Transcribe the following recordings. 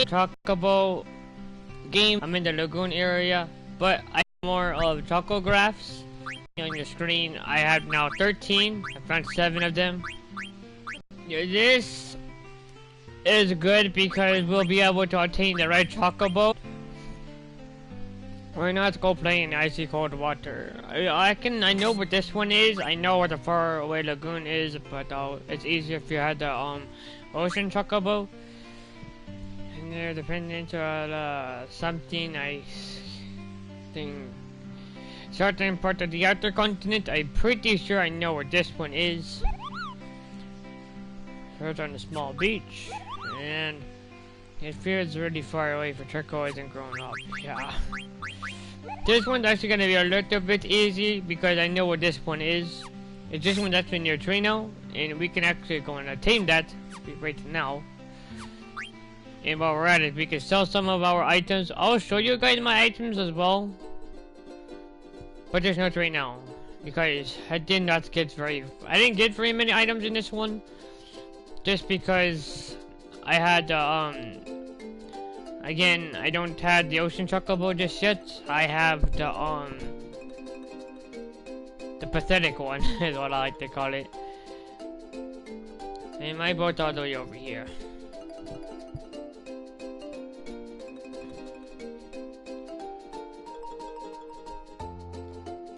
Chocobo game. I'm in the lagoon area, but I have more of Chocographs on your screen. I have now 13. I found 7 of them. Yeah, this is good because we'll be able to obtain the right Chocobo. We're not go play in icy cold water. I know what this one is. I know what the far away lagoon is, but it's easier if you had the ocean Chocobo. And they're dependent on something I think certain part of the outer continent. I'm pretty sure I know where this one is. So it's on a small beach, and it feels really far away for Choco isn't grown up. Yeah. This one's actually gonna be a little bit easy because I know what this one is. It's this one that's in your Trino, and we can actually go and tame that right now. And while we're at it, we can sell some of our items. I'll show you guys my items as well. But there's not right now because I didn't get very many items in this one. Just because I had again, I don't have the ocean Chocobo just yet. I have the pathetic one is what I like to call it. And my boat's all the way over here.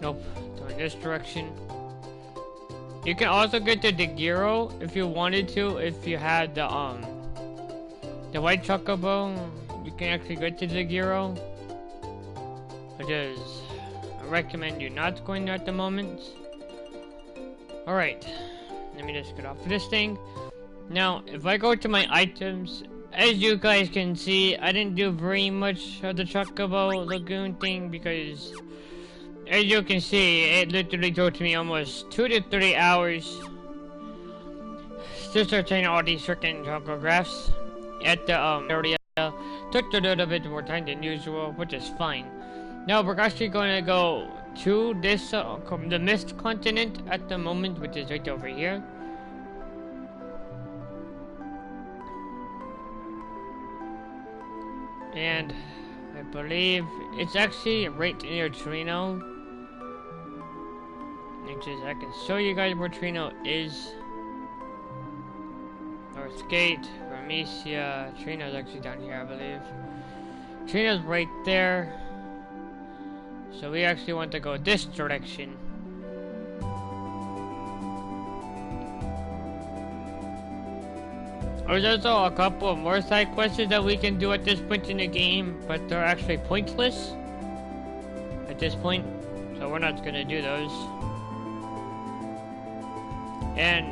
Nope, going this direction. You can also get to the Giro if you wanted to. If you had the white Chocobo, you can actually get to the Giro. I recommend you not going there at the moment. Alright, let me just get off of this thing. Now, if I go to my items, as you guys can see, I didn't do very much of the Chocobo Lagoon thing because, as you can see, it literally took me almost 2 to 3 hours to start training all these freaking Chocographs at the area. Took a little bit more time than usual, which is fine. Now we're actually going to go to this the Mist continent at the moment, which is right over here. And I believe it's actually right near Trino. I can show you guys where Trino is. Northgate, Ramesia. Trino's actually down here, I believe. Trino's right there. So we actually want to go this direction. There's also a couple of more side quests that we can do at this point in the game, but they're actually pointless at this point, so we're not gonna do those. And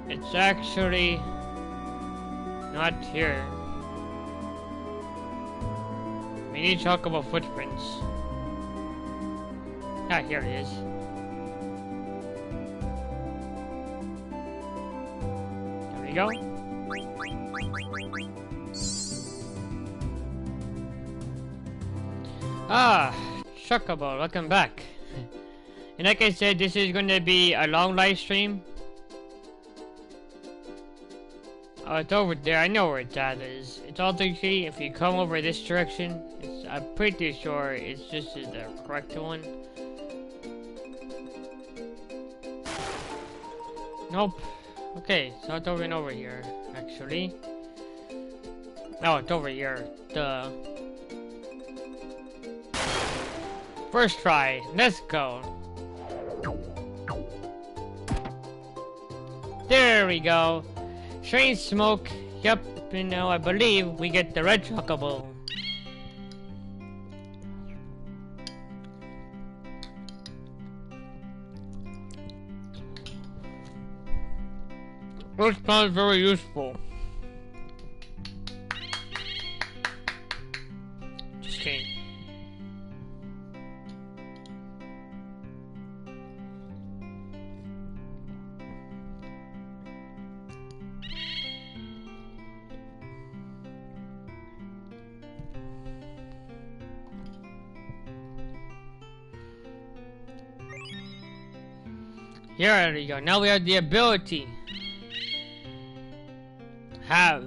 it's actually not here. We need Chocobo footprints. Ah, here it is. There we go. Ah, Chocobo, welcome back. And like I said, this is going to be a long live stream. Oh, it's over there. I know where that is. It's all the key. If you come over this direction, I'm pretty sure it's just the correct one. Nope. Okay, so it's over here, actually. Oh, it's over here. The first try. Let's go. There we go. Train smoke. Yep, you know, I believe we get the red Chocobo. This sounds very useful. Just kidding. Here we go. Now we have the ability. Have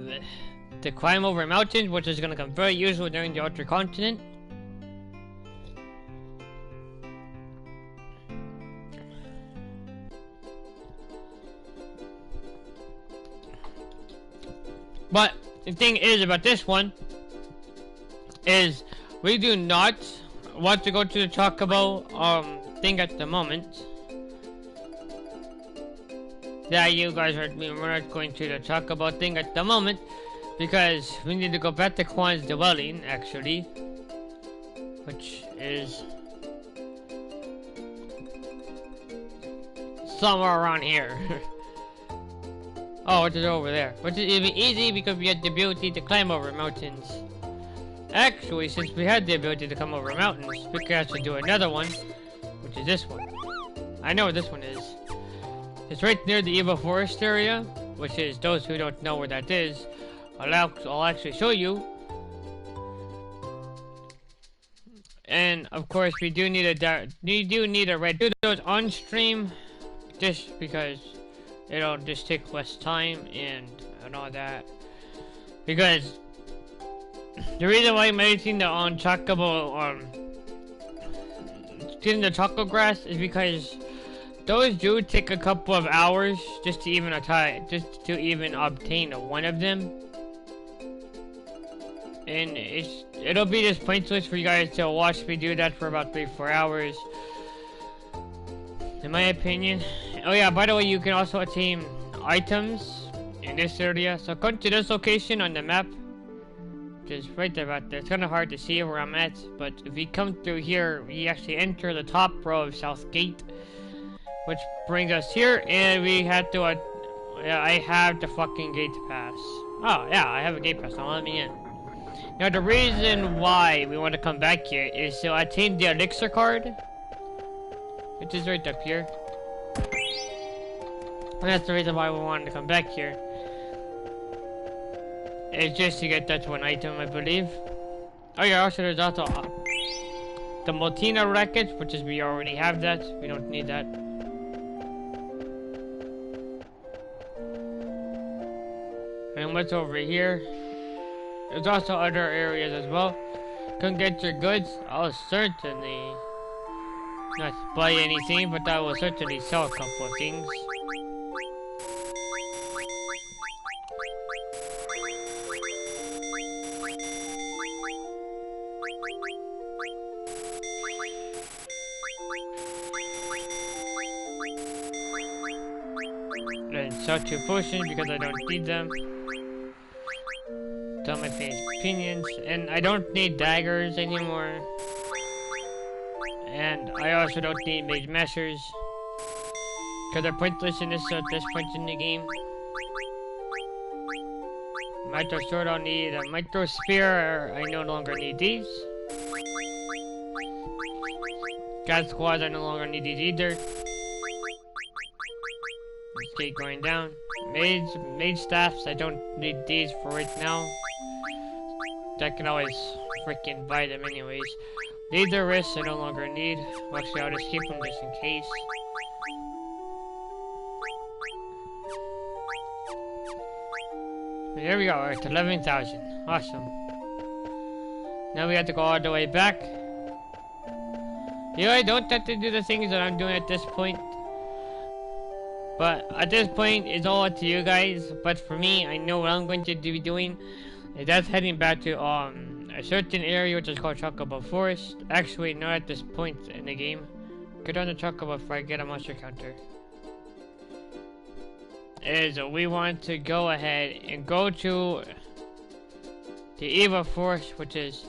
to climb over mountains, which is going to come very useful during the Ultra Continent. But the thing is about this one is we do not want to go to the Chocobo thing at the moment. Yeah, you guys heard me. We're not going to the Chocobo thing at the moment because we need to go back to Quan's dwelling, actually, which is somewhere around here. Oh, it's over there. Which is even easy because we had the ability to climb over mountains. Actually, since we had the ability to come over mountains, we could actually do another one, which is this one. I know what this one is. It's right near the Evil Forest area, which is, those who don't know where that is, I'll actually show you. And of course, we do need a red. Do those on stream, just because it'll just take less time and all that. Because the reason why I'm editing the Chocobo, getting the Choco Grass is because those do take a couple of hours just to even obtain one of them. And it'll be just pointless for you guys to watch me do that for about 3-4 hours, in my opinion. Oh yeah, by the way, you can also attain items in this area. So come to this location on the map, which is right there about there. It's kind of hard to see where I'm at, but if we come through here, we actually enter the top row of South Gate, which brings us here, and we have to, yeah, I have the fucking gate pass. Oh yeah, I have a gate pass, now let me in. Now the reason why we want to come back here is to attain the elixir card, which is right up here. And that's the reason why we wanted to come back here. It's just to get that one item, I believe. Oh yeah, also there's also the Multina racket, which is, we already have that. We don't need that. And what's over here? There's also other areas as well. Come get your goods. I'll certainly not buy anything, but I will certainly sell a couple of things. And sell 2 potions because I don't need them. Tell my opinions, and I don't need daggers anymore. And I also don't need mage meshers because they're pointless in this at this point in the game. Micro sword I'll need. A micro spear, I no longer need these. God squads, I no longer need these either. Let's keep going down. Mage staffs, I don't need these for right now. I can always freaking buy them anyways. Leader wrists I no longer need. Well, actually, I'll just keep them just in case. And there we go, we're at 11,000. Awesome. Now we have to go all the way back. You know, I don't have to do the things that I'm doing at this point. But at this point, it's all up to you guys. But for me, I know what I'm going to be doing. And that's heading back to a certain area which is called Chocobo Forest. Actually, not at this point in the game. Get on the Chocobo before I get a monster counter. Is we want to go ahead and go to the Evil Forest, which is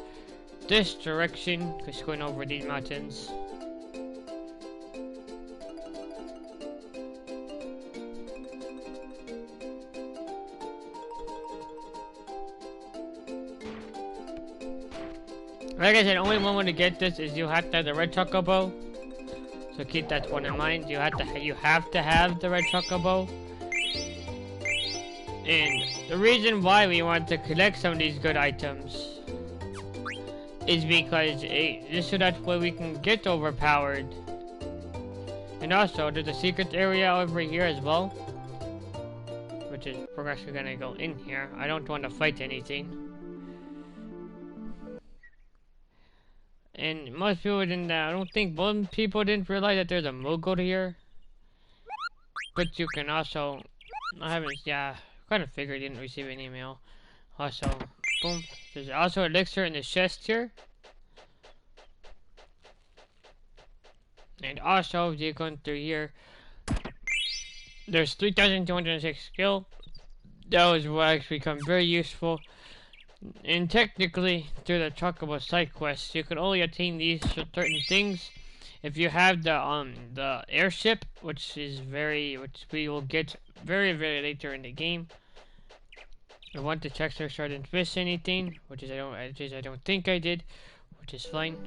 this direction, just going over these mountains. Like I said, only one way to get this is you have to have the red Chocobo. So keep that one in mind. You have to have the red Chocobo. And the reason why we want to collect some of these good items is because just so that way we can get overpowered. And also, there's a secret area over here as well, which which is we're actually gonna go in here. I don't want to fight anything. And most people didn't, I don't think most people didn't realize that there's a mogul here. But you can also, I haven't, yeah, kind of figured you didn't receive an email. Also, boom, there's also an elixir in the chest here. And also, if you're going through here, there's 3,206 skill. Those will actually become very useful. And technically, through the Chocobo side quests, you can only attain these certain things if you have the airship, which we will get very later in the game. I want to check so I didn't miss anything, which is I don't think I did, which is fine.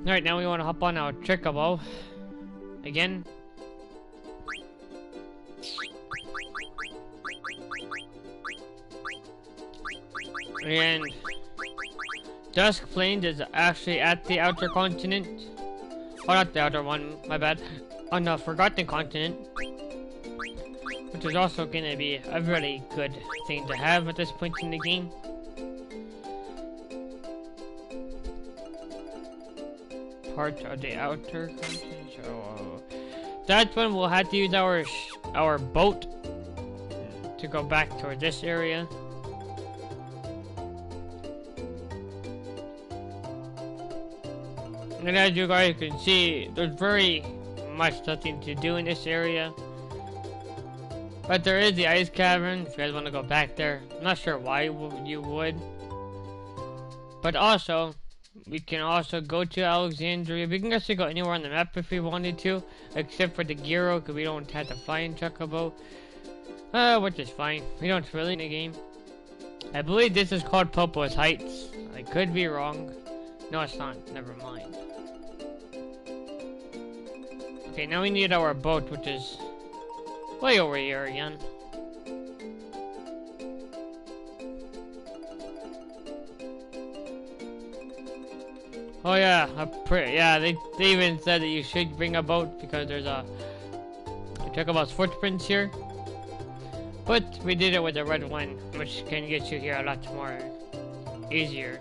All right, now we want to hop on our Chocobo again. And Dusk Plains is actually at the outer continent. Oh, not the outer one, my bad. On the Forgotten Continent. Which is also going to be a really good thing to have at this point in the game. Part of the outer continent. So, that one we'll have to use our boat to go back toward this area. And as you guys can see, there's very much nothing to do in this area. But there is the ice cavern, if you guys want to go back there. I'm not sure why you would. But also, we can also go to Alexandria. We can actually go anywhere on the map if we wanted to. Except for the Gyro, because we don't have to find Chocobo. Which is fine. We don't really in the game. I believe this is called Popo's Heights. I could be wrong. No, it's not. Never mind. Okay, now we need our boat, which is way over here again. Oh yeah, they even said that you should bring a boat because there's a Chocobo's footprints here. But we did it with the red one, which can get you here a lot more easier.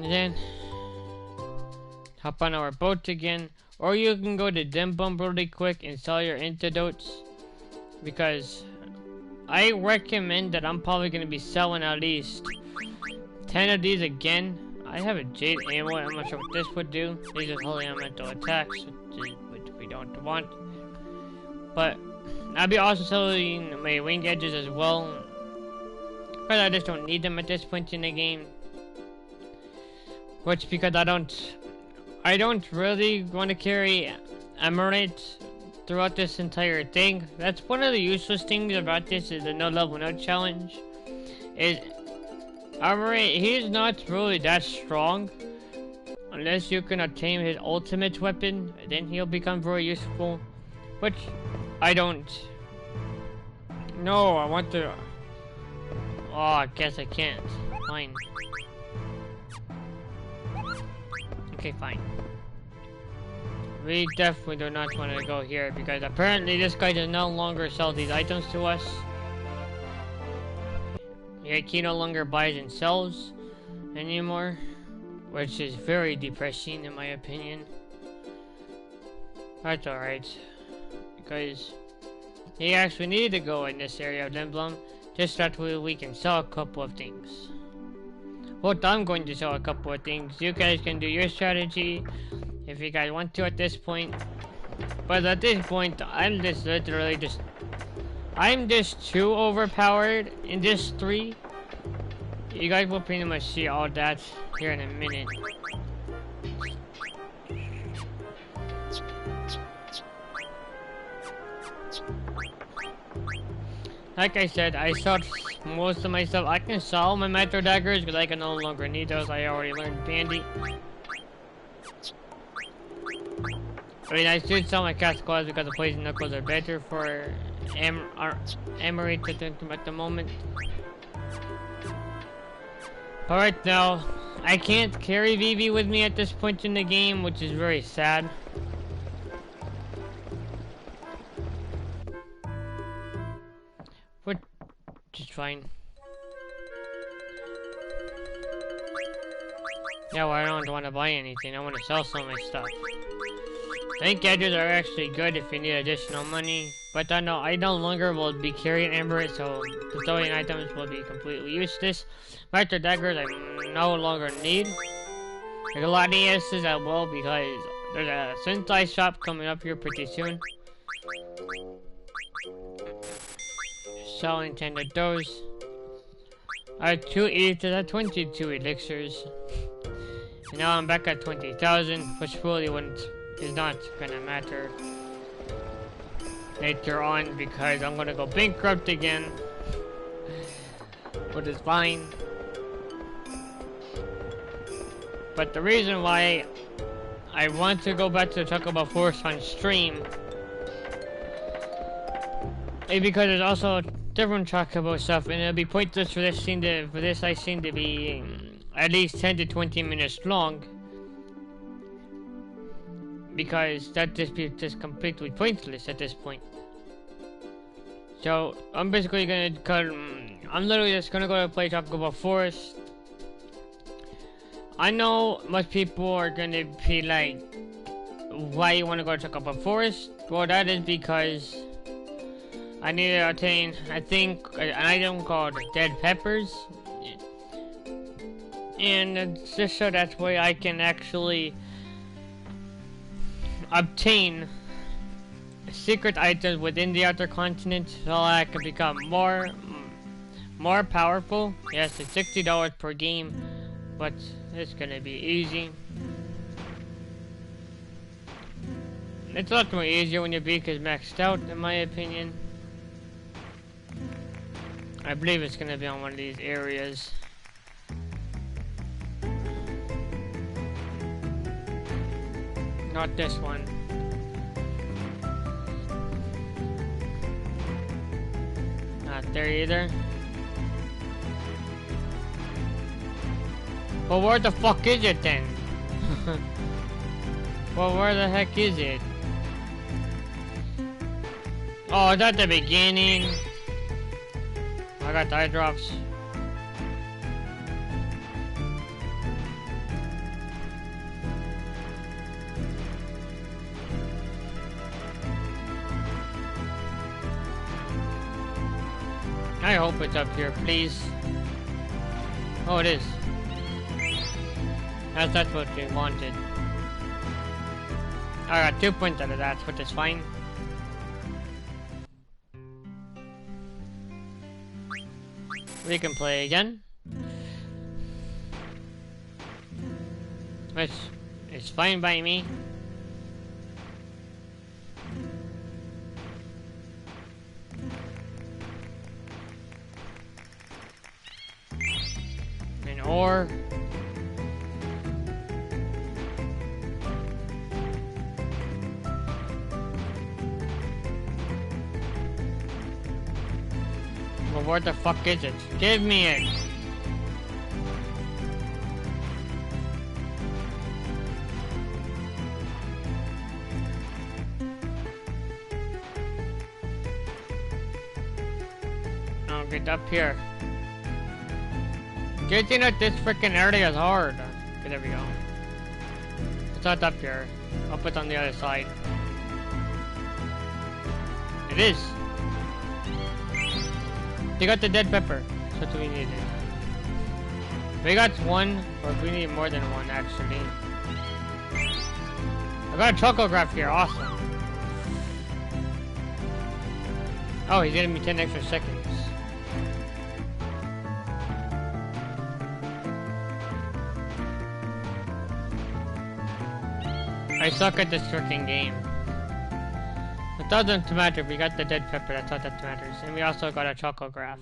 And then hop on our boat again, or you can go to Dimbum really quick and sell your antidotes, because I recommend that I'm probably going to be selling at least 10 of these again. I have a Jade ammo, I'm not sure what this would do. These are holy elemental attacks, which we don't want. But I'll be also selling my wing edges as well, but I just don't need them at this point in the game. Which because I don't really want to carry Emerald throughout this entire thing. That's one of the useless things about this is the no level no challenge. Is Emerald, he's not really that strong unless you can obtain his ultimate weapon, then he'll become very useful. Which I don't. No, I want to. Oh, I guess I can't. Fine. Okay, fine. We definitely do not want to go here because apparently this guy does no longer sell these items to us. He no longer buys and sells anymore, which is very depressing in my opinion. That's alright, because he actually needed to go in this area of Emblem just that we can sell a couple of things. Well, I'm going to sell a couple of things. You guys can do your strategy if you guys want to at this point. But at this point, I'm just literally I'm just too overpowered in this 3. You guys will pretty much see all that here in a minute. Like I said, I sold most of my stuff. I can sell my Metro Daggers because I can no longer need those. I already learned Bandy. I mean, I should sell my Cast Claws because the Poison Knuckles are better for Emerald at the moment. Alright now, I can't carry Vivi with me at this point in the game, which is very sad. Which is fine. Yeah, well, I don't want to buy anything. I want to sell some of my stuff. I think gadgets are actually good if you need additional money, but I know I no longer will be carrying Amber, so the throwing items will be completely useless. Master daggers I no longer need. Like a lot of ESs I will, because there's a Sentai shop coming up here pretty soon. Selling 10 of those. I had 2 ethers, I had 22 elixirs. And now I'm back at 20,000, which really is not gonna matter later on, because I'm gonna go bankrupt again. Which is fine. But the reason why I want to go back to the Chocobo Forest on stream is because there's also different Chocobo stuff, and it'll be pointless for this I seem to be at least 10 to 20 minutes long, because that just completely pointless at this point. So I'm basically I'm literally just gonna go to play Chocobo Forest. I know most people are gonna be like, why you wanna go to Chocobo Forest? Well, that is because I need to obtain, I think, an item called Dead Peppers. And it's just so that way I can actually obtain secret items within the outer continent, so I can become more powerful. Yes, it's $60 per game, but it's gonna be easy. It's a lot more easier when your beak is maxed out, in my opinion. I believe it's gonna be on one of these areas. Not this one. Not there either. Well, where the fuck is it then? Well, where the heck is it? Oh, is that the beginning? I got eye drops. I hope it's up here, please. Oh, it is. That's what we wanted. I got 2 points out of that, which is fine. We can play again. It's fine by me. An ore. Well, where the fuck is it? Give me it! I'll get up here. Getting at this freaking area is hard. Okay, there we go. It's not up here. I'll put it on the other side. It is! You got the dead pepper. That's what we needed. We got one, but we need more than one actually. I got a chocograph here, awesome. Oh, he's giving me 10 extra seconds. I suck at this freaking game. It doesn't matter, we got the dead pepper, that's all that matters. And we also got a chocograph.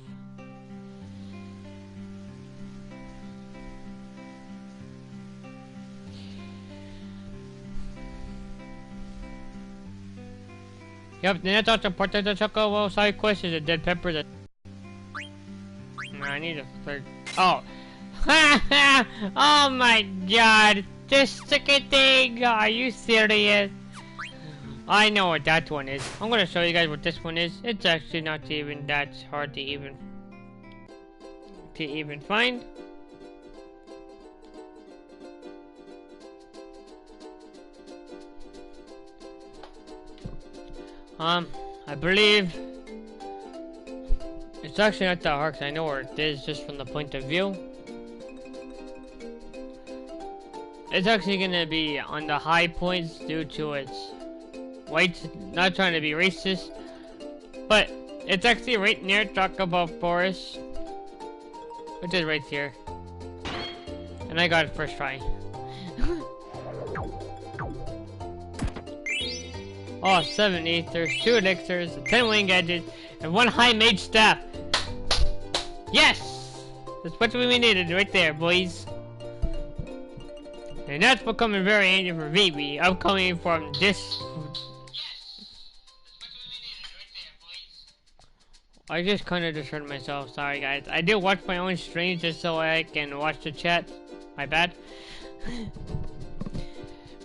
Yep, the next also part of the Chocobo side quest is a dead pepper that... No, I need a third... Oh! Oh my god. This sticky thing. Are you serious? I know what that one is. I'm gonna show you guys what this one is. It's actually not even that hard to even find. I believe it's actually not that hard 'cause I know where it is just from the point of view. It's actually gonna be on the high points due to its white, not trying to be racist, but it's actually right near Chocobo Forest, which is right here. And I got it first try. Oh, 7 ethers, 2 elixirs, 10 wing edges, and 1 high mage staff. Yes! That's what we needed right there, boys. And that's becoming very handy for VB. I'm coming from this. I just kind of just heard myself. Sorry, guys. I do watch my own streams just so I can watch the chat. My bad.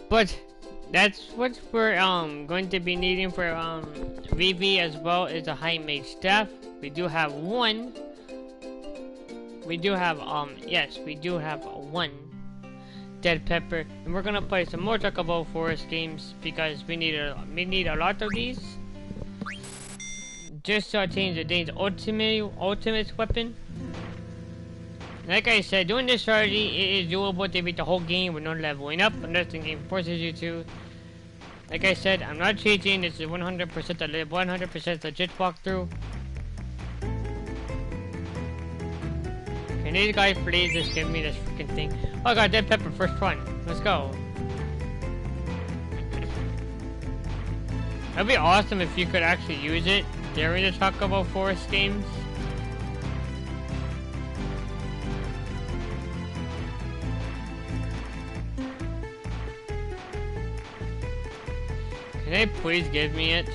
But that's what we're going to be needing for VV as well is a high mage staff. We do have one. We do have yes, we do have one dead pepper, and we're gonna play some more Chocobo Forest games because we need a lot of these. Just to attain the Dane's ultimate weapon. Like I said, doing this strategy, it is doable to beat the whole game with no leveling up, unless the game forces you to. Like I said, I'm not cheating. This is 100% legit walkthrough. Can these guys please just give me this freaking thing? Oh, I got dead pepper first one. Let's go. That'd be awesome if you could actually use it during the Chocobo Forest games. Can they please give me it?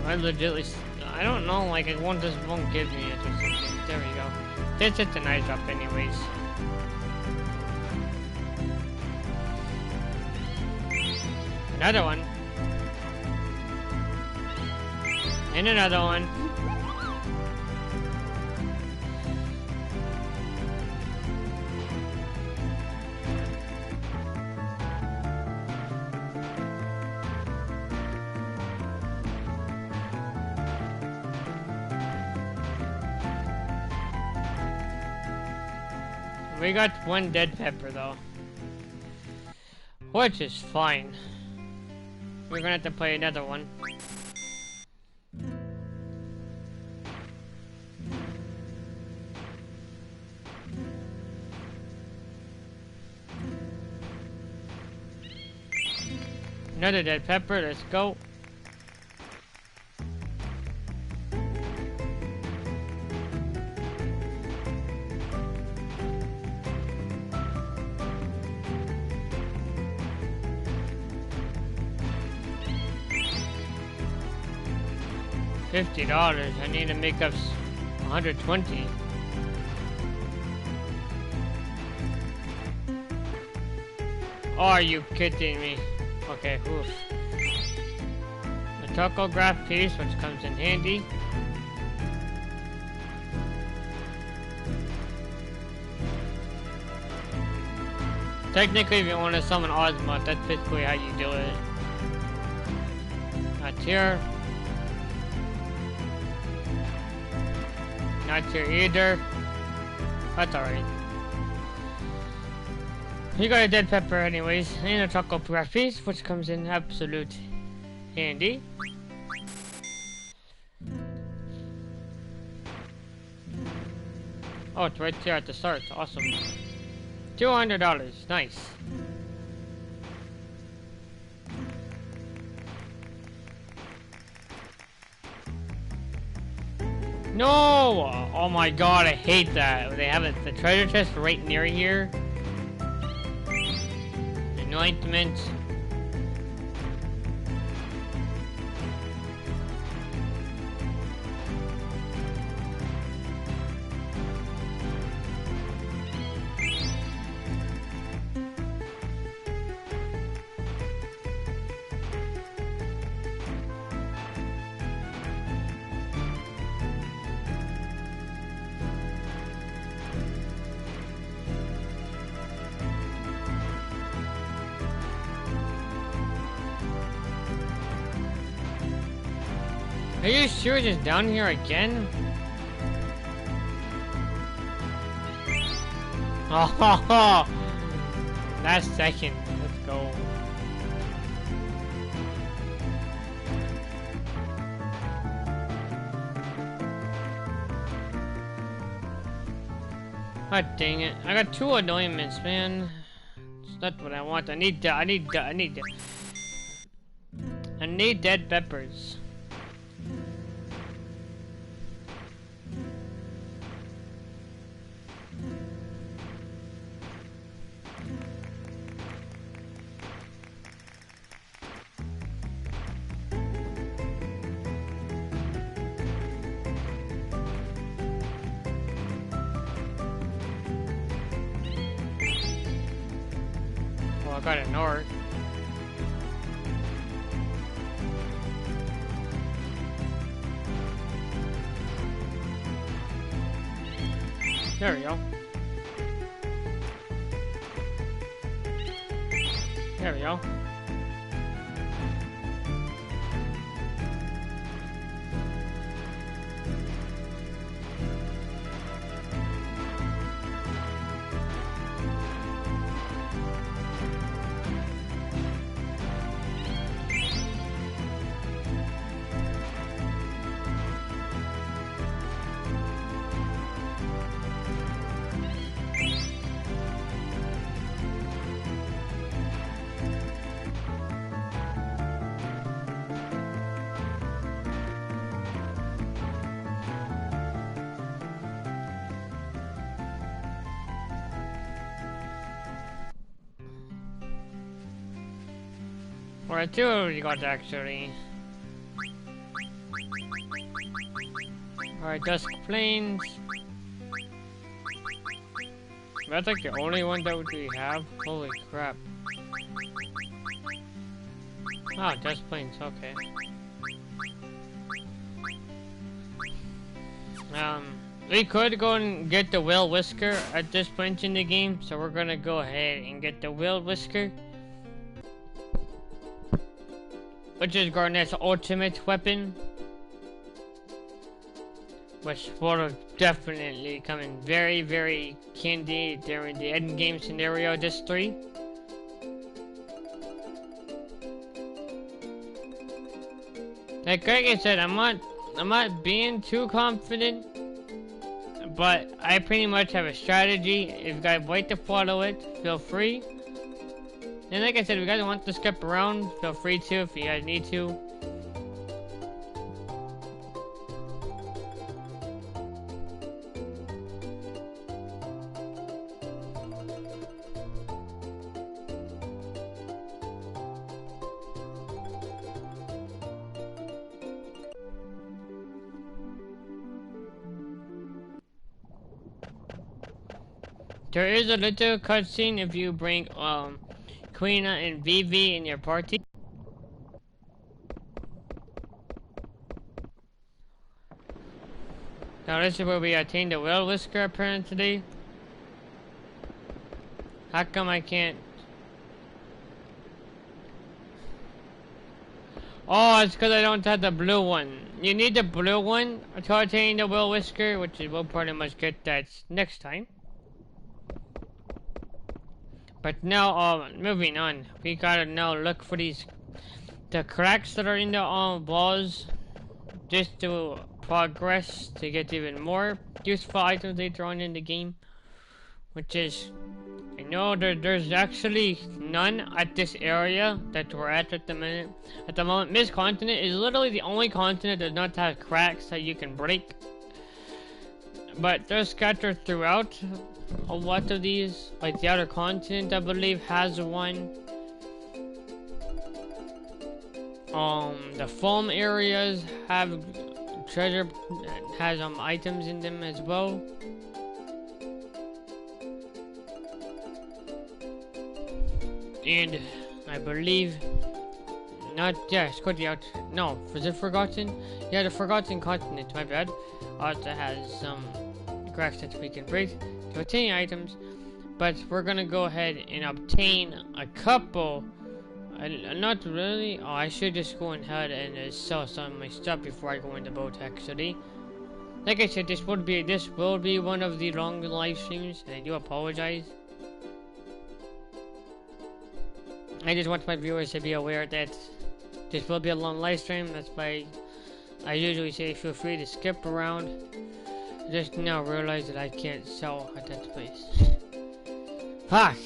I don't know, like it won't give me it or something. There we go. This is a nice drop anyways. Another one. And another one. We got one dead pepper though, which is fine. We're gonna have to play another one. Another dead pepper, let's go. $50. I need to make up 120. Are you kidding me? Okay, oof. A topograph piece, which comes in handy. Technically, if you want to summon Ozma, that's basically how you do it. Not here. Not here either. That's alright. You got a dead pepper anyways, and a chocolate piece, which comes in absolute handy. Oh, it's right there at the start. Awesome. $200. Nice. No! Oh my god, I hate that. They have the treasure chest right near here. Anointment. Are you sure it's down here again? Oh, last second. Let's go. God dang it. I got 2 anointments, man. It's not what I want. I need dead peppers. I got a north. There we go. There we go. Or 2 already got actually. Alright, Dusk Plains. That's like the only one that we have? Holy crap. Oh, Dusk Plains, okay. We could go and get the Will Whisker at this point in the game, so we're gonna go ahead and get the Will Whisker. Which is Garnet's ultimate weapon. Which will definitely come in very, very handy during the end game scenario of this 3. Like I said, I'm not being too confident, but I pretty much have a strategy. If you guys like to follow it, feel free. And like I said, if you guys want to skip around, feel free to if you guys need to. There is a little cutscene if you bring Quina and Vivi in your party. Now this is where we attain the Will Whisker apparently. How come I can't? Oh, it's because I don't have the blue one. You need the blue one to attain the Will Whisker, which we'll pretty much get that next time. But now, moving on, we gotta now look for the cracks that are in the walls, just to progress to get even more useful items later on in the game. Which is, I know there's actually none at this area that we're at the minute. At the moment, Mist Continent is literally the only continent that does not have cracks that you can break. But they're scattered throughout. A lot of these, like the outer continent, I believe has one. The foam areas have treasure, has items in them as well. And I believe it's got the no, was it Forgotten? Yeah, the Forgotten Continent, my bad. Also has some cracks that we can break to obtain items, but we're gonna go ahead and obtain a couple Not really. Oh, I should just go ahead and sell some of my stuff before I go into boat actually. Like I said, this will be one of the long live streams, and I do apologize. I just want my viewers to be aware that this will be a long live stream. That's why I usually say feel free to skip around. Just now realize that I can't sell at that place. Fuck!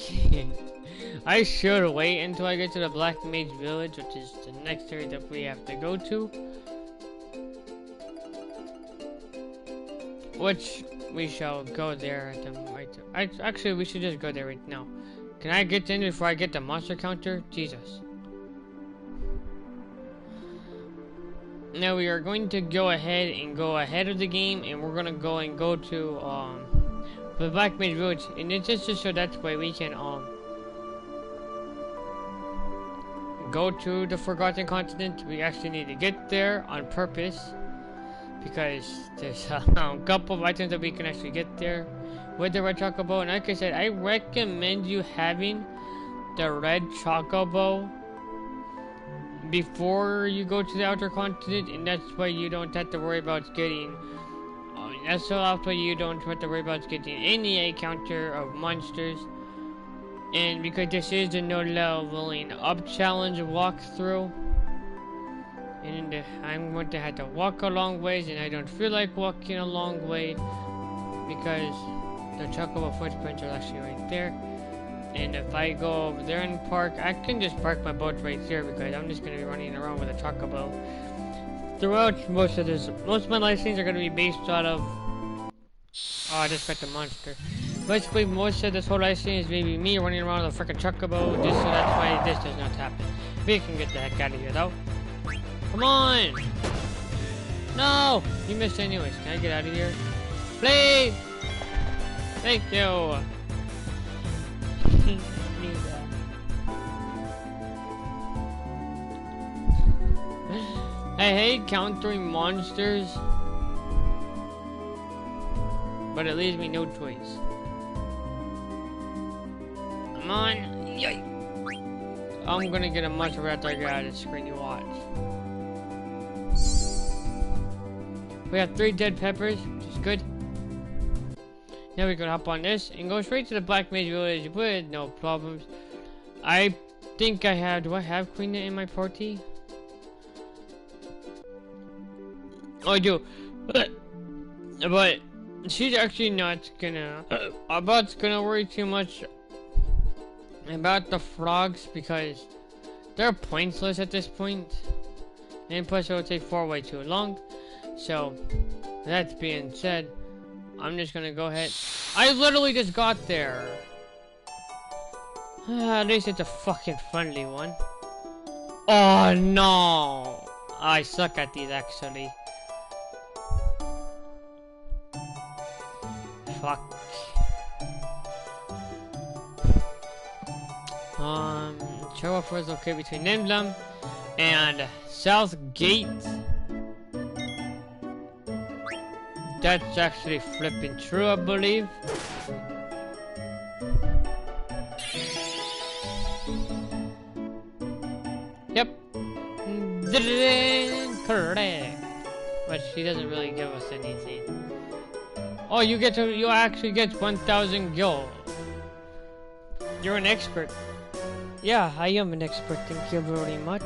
I should wait until I get to the Black Mage Village, which is the next area that we have to go to. Which we shall go there at the right. Actually, we should just go there right now. Can I get in before I get the monster counter? Jesus. Now we are going to go ahead of the game, and we're gonna go to the Black Mage Village, and it's just so that way we can go to the Forgotten Continent. We actually need to get there on purpose because there's a couple of items that we can actually get there with the red Chocobo. And like I said, I recommend you having the red Chocobo before you go to the outer continent, and that's why you don't have to worry about getting that's why you don't have to worry about getting any encounter of monsters. And because this is a no leveling up challenge walkthrough, and I'm going to have to walk a long ways, and I don't feel like walking a long way because the Chocobo footprints are actually right there. And if I go over there and park, I can just park my boat right here because I'm just going to be running around with a Chocobo throughout most of my live streams are going to be based out of. Oh, I just got the monster. Basically, most of this whole live stream is maybe me running around with a freaking Chocobo, just so that's why this does not happen. We can get the heck out of here, though. Come on! No! You missed anyways. Can I get out of here? Please! Thank you! I hate countering monsters, but it leaves me no choice. Come on! Yay! I'm gonna get a monster after I get out of the screen, you watch. We have 3 dead peppers, which is good. Now we can hop on this and go straight to the Black Mage Village with no problems. I think I have. Do I have Queen in my party? Oh, I do. But she's actually not gonna worry too much about the frogs because they're pointless at this point. And plus it will take way too long. So that being said, I'm just gonna go ahead. I literally just got there. At least it's a fucking friendly one. Oh no! I suck at these actually. Fuck. Chocobo is located between Emblem and South Gate. That's actually flipping true, I believe. Yep. Correct. But she doesn't really give us anything. Oh, you actually get 1,000 gil. You're an expert. Yeah, I am an expert. Thank you very much.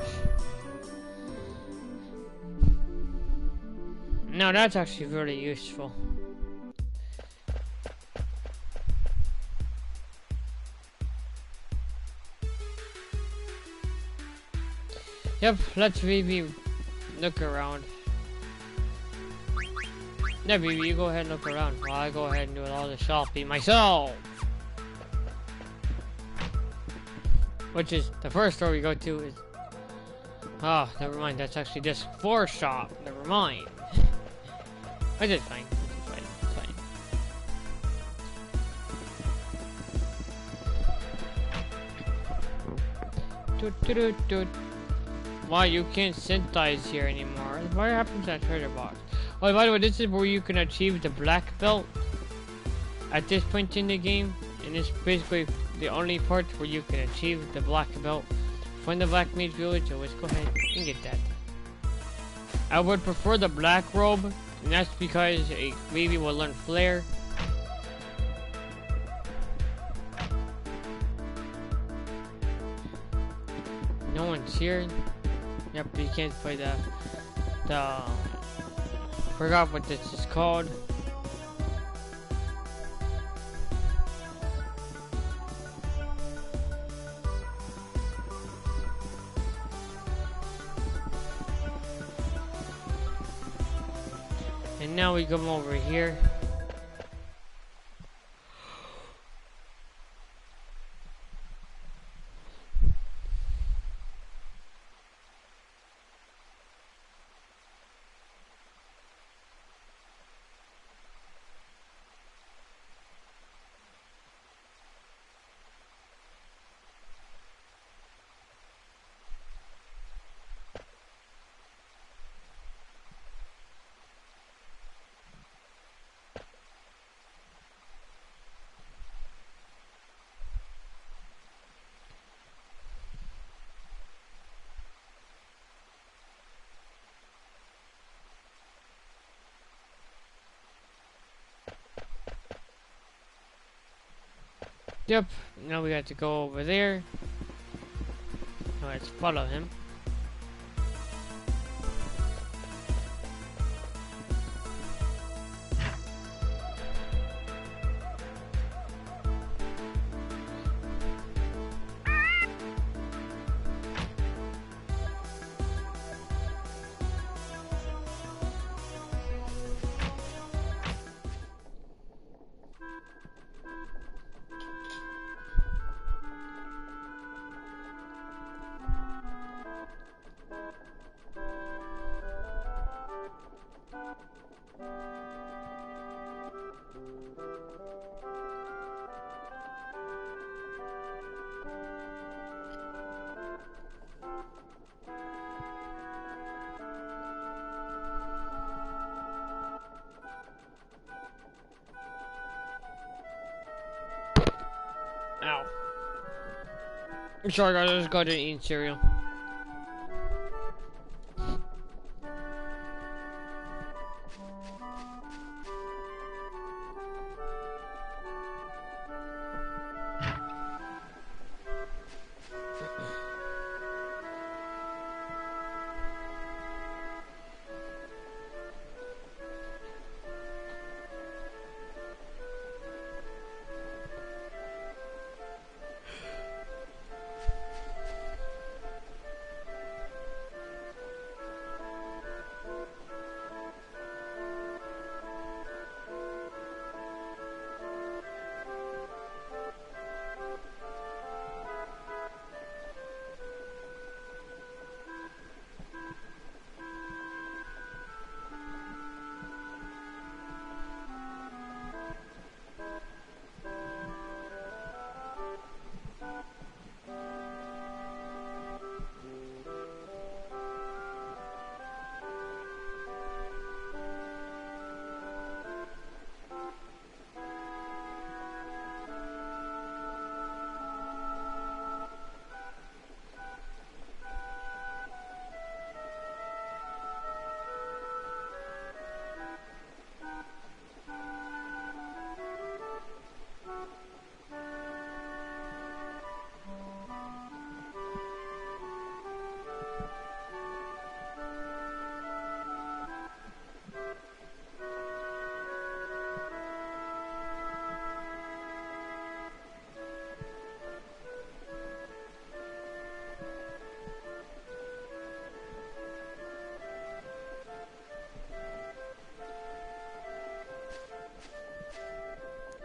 No, that's actually very useful. Yep, let's maybe look around. Yeah, baby, you go ahead and look around while I go ahead and do all the shopping myself. Which is, the first store we go to is... Oh, never mind, that's actually just floor shop. Never mind. Which is fine. It's fine. Wow, you can't synthesize here anymore. What happened to that treasure box? Oh, by the way, this is where you can achieve the black belt at this point in the game, and it's basically the only part where you can achieve the black belt Find the Black Mage Village, so let's go ahead and get that. I would prefer the black robe, and that's because it maybe will learn Flare. No one's here. Yep, you can't play the forgot what this is called. And now we come over here. Yep, now we got to go over there. Now let's follow him. Ow. I'm sorry guys, I just got to eat cereal.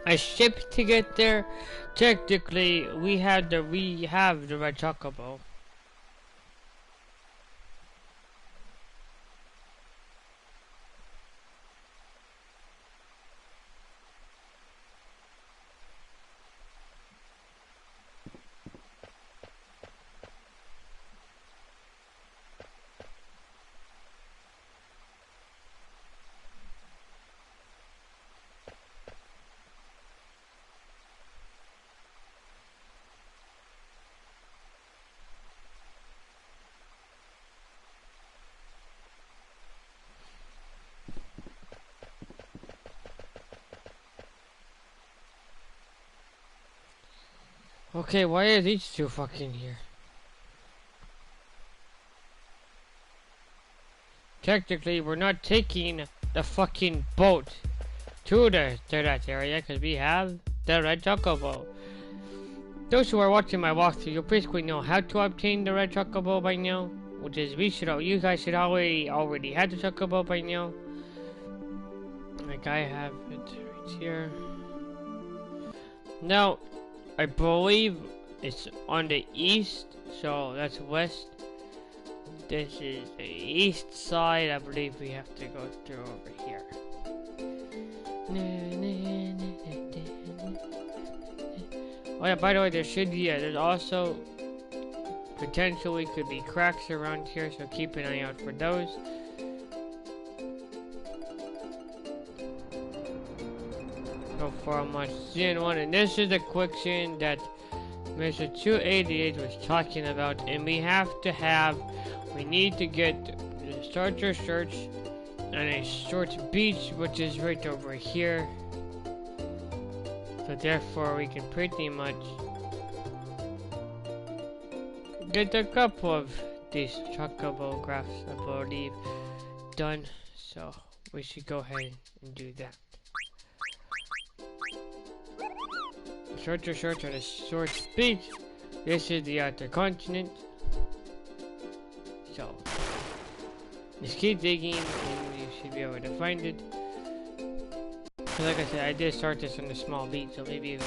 I shipped to get there. Technically, we have the red Chocobo. Okay, why are these two fucking here? Technically, we're not taking the fucking boat to that area because we have the red chocobo. Those who are watching my walkthrough, you basically know how to obtain the red chocobo by now, which is you guys should already have the chocobo by now. Like I have it right here. Now, I believe it's on the east, so that's west. This is the east side. I believe we have to go through over here. Oh yeah, by the way, there's also potentially could be cracks around here, so keep an eye out for those. So far, much Gen 1, and this is the quick scene that Mr. 288 was talking about, and we need to get the starter search and a short beach, which is right over here. So therefore, we can pretty much get a couple of these chocobo graphs, I believe, done. So we should go ahead and do that. Starter search on a short beach. This is the outer continent. So just keep digging and you should be able to find it. So like I said, I did start this on a small beach, so maybe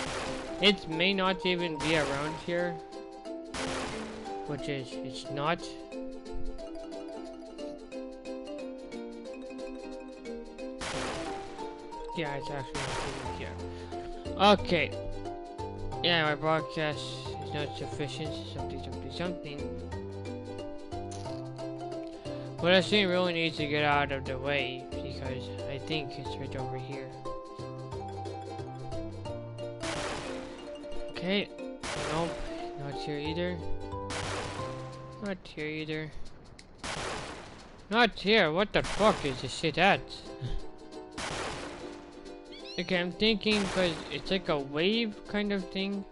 it may not even be around here, which is it's not. Yeah, it's actually not even here. Okay. Yeah, my broadcast is not sufficient. Something. But I think really needs to get out of the way because I think it's right over here. Okay. Nope. Not here either. Not here either. Not here. What the fuck is this shit at? Okay, I'm thinking because it's like a wave kind of thing.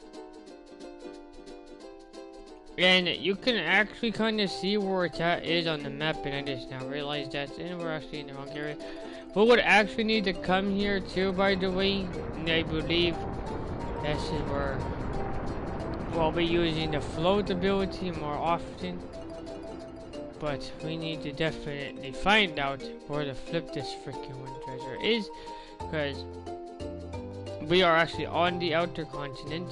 And you can actually kind of see where it's at is on the map, and I just now realized that, and we're actually in the wrong area. But would actually need to come here too, by the way, and I believe this is where we'll be using the float ability more often. But we need to definitely find out where to flip this freaking one treasure is, because we are actually on the outer continent.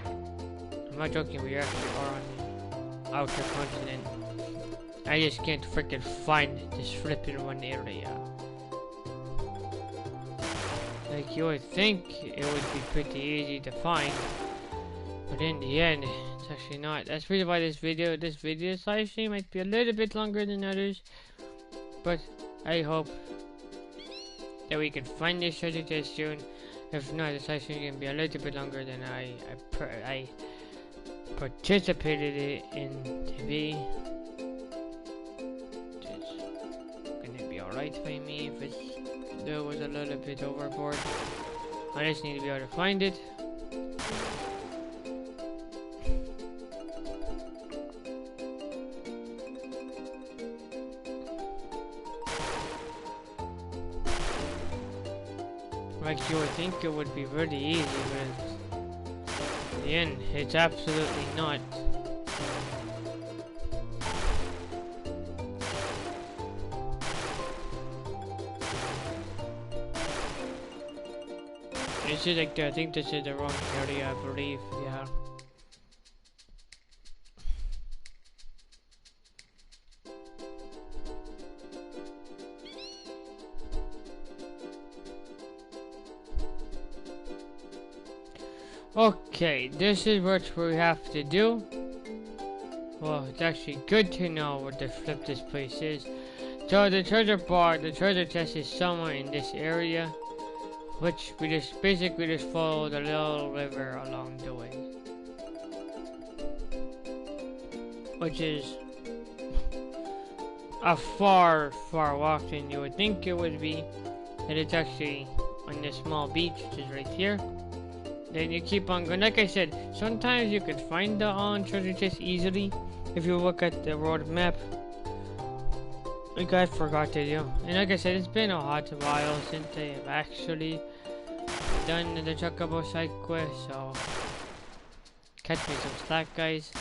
I'm not joking, we actually are on the outer continent. I just can't freaking find this flipping one area. Like you would think it would be pretty easy to find, but in the end, it's actually not. That's really why this video's live stream might be a little bit longer than others, but I hope that we can find this treasure chest soon. If not, this live stream can be a little bit longer than I participated in to be. It's gonna be alright by me if there was a little bit overboard. I just need to be able to find it. Like you would think it would be really easy, but in the end, it's absolutely not. This is like I think this is the wrong area, I believe. Yeah. Okay, this is what we have to do. Well, it's actually good to know where to flip this place is. So the treasure chest is somewhere in this area, which we just basically follow the little river along the way, which is a far walk than you would think it would be. And it's actually on this small beach, which is right here. then you keep on going. Like I said, sometimes you can find the treasure chest easily if you look at the road map. Like I forgot to do. And like I said, it's been a hot while since I have actually done the Chocobo side quest, so catch me some slack, guys.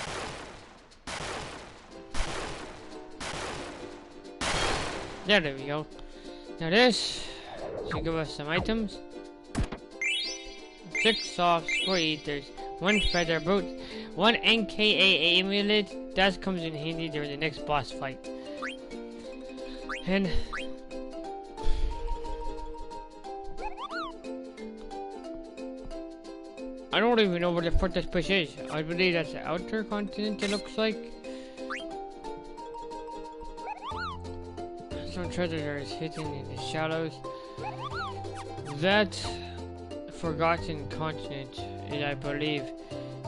There we go. Now this should give us some items. 6 softs, 4 ethers, 1 feather boot, 1 NKA amulet. That comes in handy during the next boss fight. And I don't even know where the fuck this place is. I believe that's the outer continent, it looks like. Some treasure is hidden in the shadows. That forgotten continent, I believe,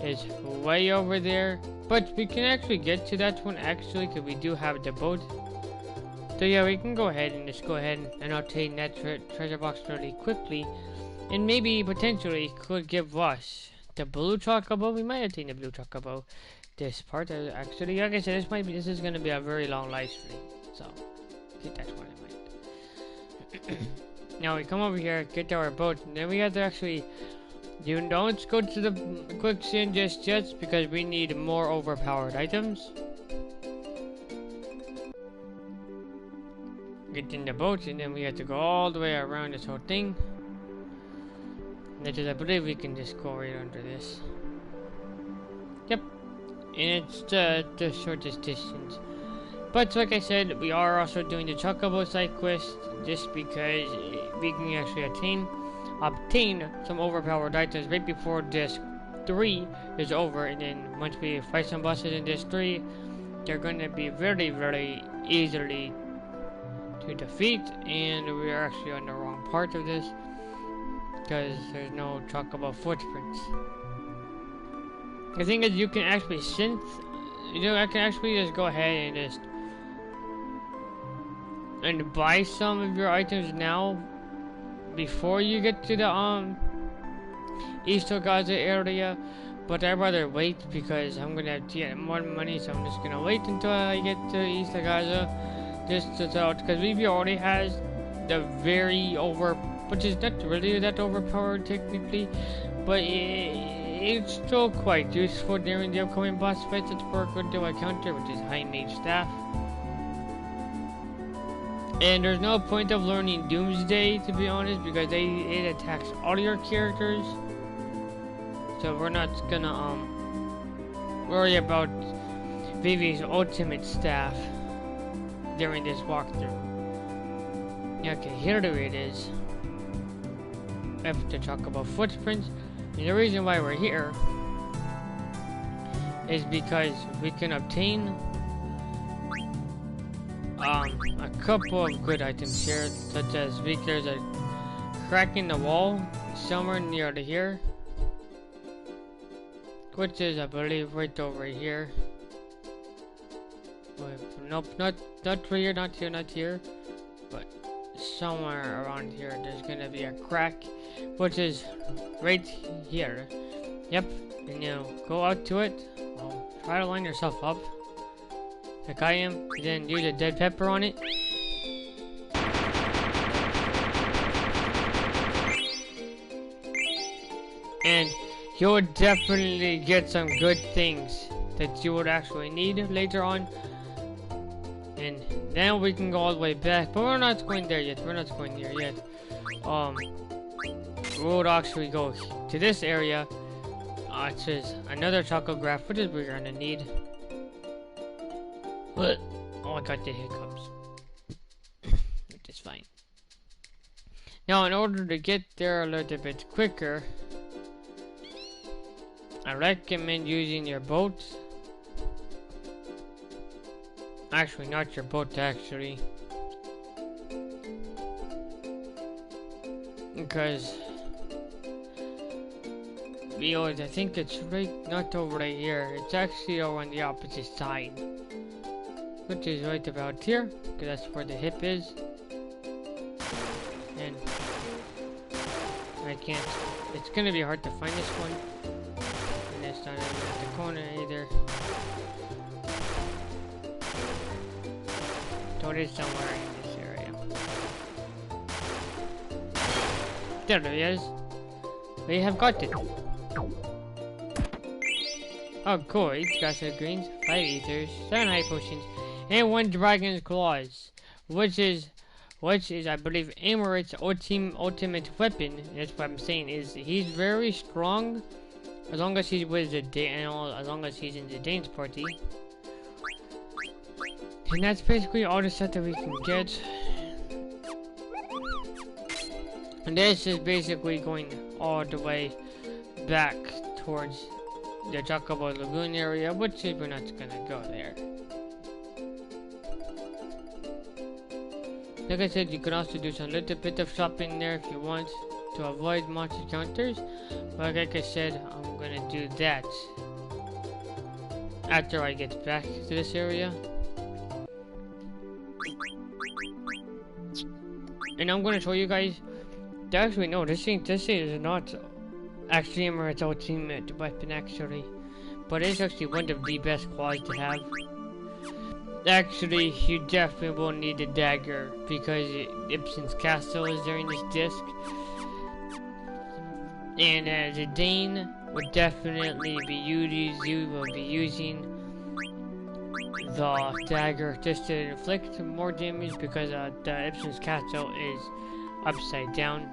is way over there. But we can actually get to that one actually, because we do have the boat. So yeah, we can go ahead and just go ahead and obtain that treasure box really quickly. And maybe potentially could give us the blue chocobo. We might obtain the blue chocobo this part. Actually, like I said, this is gonna be a very long live stream. So keep that one in mind. Now we come over here, get to our boat, and then we have to actually don't go to the quicksand just yet because we need more overpowered items. Get in the boat, and then we have to go all the way around this whole thing. I believe we can just go right under this. Yep, and it's the shortest distance. But like I said, we are also doing the Chocobo side quest just because we can actually obtain some overpowered items right before disc 3 is over, and then once we fight some bosses in disc 3, they're going to be very, very easily to defeat, and we are actually on the wrong part of this because there's no Chocobo footprints. The thing is, you can actually I can actually just go ahead and buy some of your items now before you get to the East Gaza area, but I'd rather wait because I'm gonna have to get more money, so I'm just gonna wait until I get to East Gaza. Just to tell, because Vivi already has the which is not really that overpowered technically, but it's still quite useful during the upcoming boss fights. It's for a good deal of counter, which is high mage staff. And there's no point of learning Doomsday, to be honest, because it attacks all your characters. So we're not gonna worry about Vivi's ultimate staff during this walkthrough. Okay, here it is. After Chocobo footprints. And the reason why we're here is because we can obtain a couple of good items here, such as there's a crack in the wall somewhere near to here, which is, I believe, right over here. Nope, not here, not here, but somewhere around here there's gonna be a crack, which is right here. Yep, and you go out to it. Well, try to line yourself up like I am, then use a dead pepper on it. And you'll definitely get some good things that you would actually need later on. And then we can go all the way back, but we're not going there yet. We'll actually go to this area. It says another chocograph, which is we're gonna need. But oh, I got the hiccups, which is fine. Now, in order to get there a little bit quicker, I recommend using your boat. Actually, not your boat, actually. Because I think it's not over right here. It's actually over on the opposite side, which is right about here, because that's where the hip is. And I can't It's gonna be hard to find this one. And it's not even at the corner either. So it is somewhere in this area. There he is. We have got it. Oh, cool. Each got some greens, 5 ethers, 7 high potions, and 1 dragon's claws, which is I believe Amaret's ultimate weapon. That's what I'm saying. Is he's very strong as long as he's with the as long as he's in the dance party. And that's basically all the stuff that we can get. And this is basically going all the way back towards the Chocobo Lagoon area, which we're not gonna go there. Like I said, you can also do some little bit of shopping there if you want to avoid monster counters. But like I said, I'm gonna do that after I get back to this area. And I'm gonna show you guys. Actually, no, this is not actually Amaret's ultimate weapon, actually, but it's actually one of the best claws to have. Actually, you definitely will need a dagger because Ibsen's castle is there in this disc, and as a Dane would definitely be you will be using the dagger just to inflict more damage because the Ibsen's castle is upside down.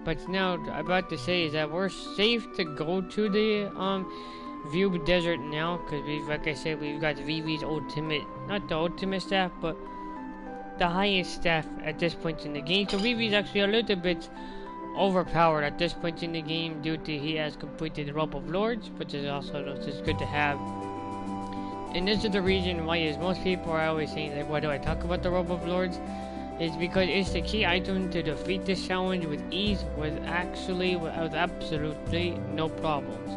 But now, I'm about to say is that we're safe to go to the View Desert now, because like I said, we've got Vivi's ultimate, not the ultimate staff, but the highest staff at this point in the game. So Vivi's actually a little bit overpowered at this point in the game due to he has completed the Robe of Lords, which is also just good to have. And this is the reason why is most people are always saying like, why do I talk about the Robe of Lords? Is because it's the key item to defeat this challenge with ease, with absolutely no problems.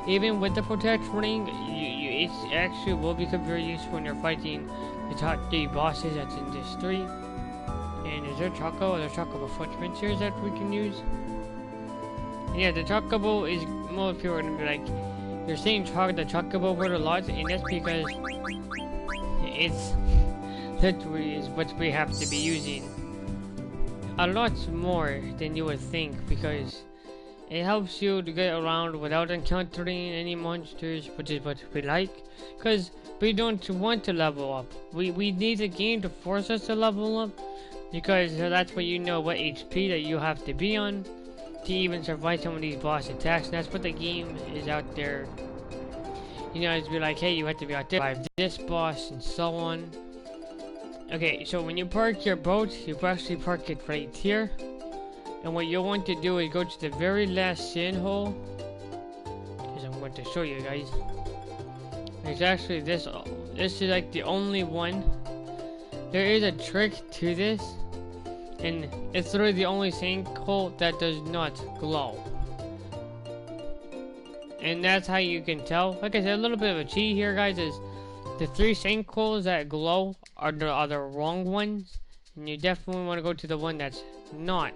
Even with the Protect Ring, it actually will become very useful when you're fighting the top 3 bosses that's in this street. And is there Chocobo footprints here that we can use? Yeah, the Chocobo is, most people are gonna be like, you're saying the Chocobo word a lot, and that's because it's literally is what we have to be using a lot more than you would think, because it helps you to get around without encountering any monsters, which is what we like, because we don't want to level up. We need a game to force us to level up, because that's what you know what HP that you have to be on to even survive some of these boss attacks. And that's what the game is out there. You know, it's be like, hey, you have to be out there, survive this boss, and so on. Okay, so when you park your boat, you actually park it right here. And what you'll want to do is go to the very last sand hole, because I'm going to show you guys. It's actually this is like the only one. There is a trick to this, and it's literally the only sinkhole that does not glow. And that's how you can tell. Like I said, a little bit of a cheat here, guys, is the 3 sinkholes that glow are the wrong ones, and you definitely want to go to the one that's not.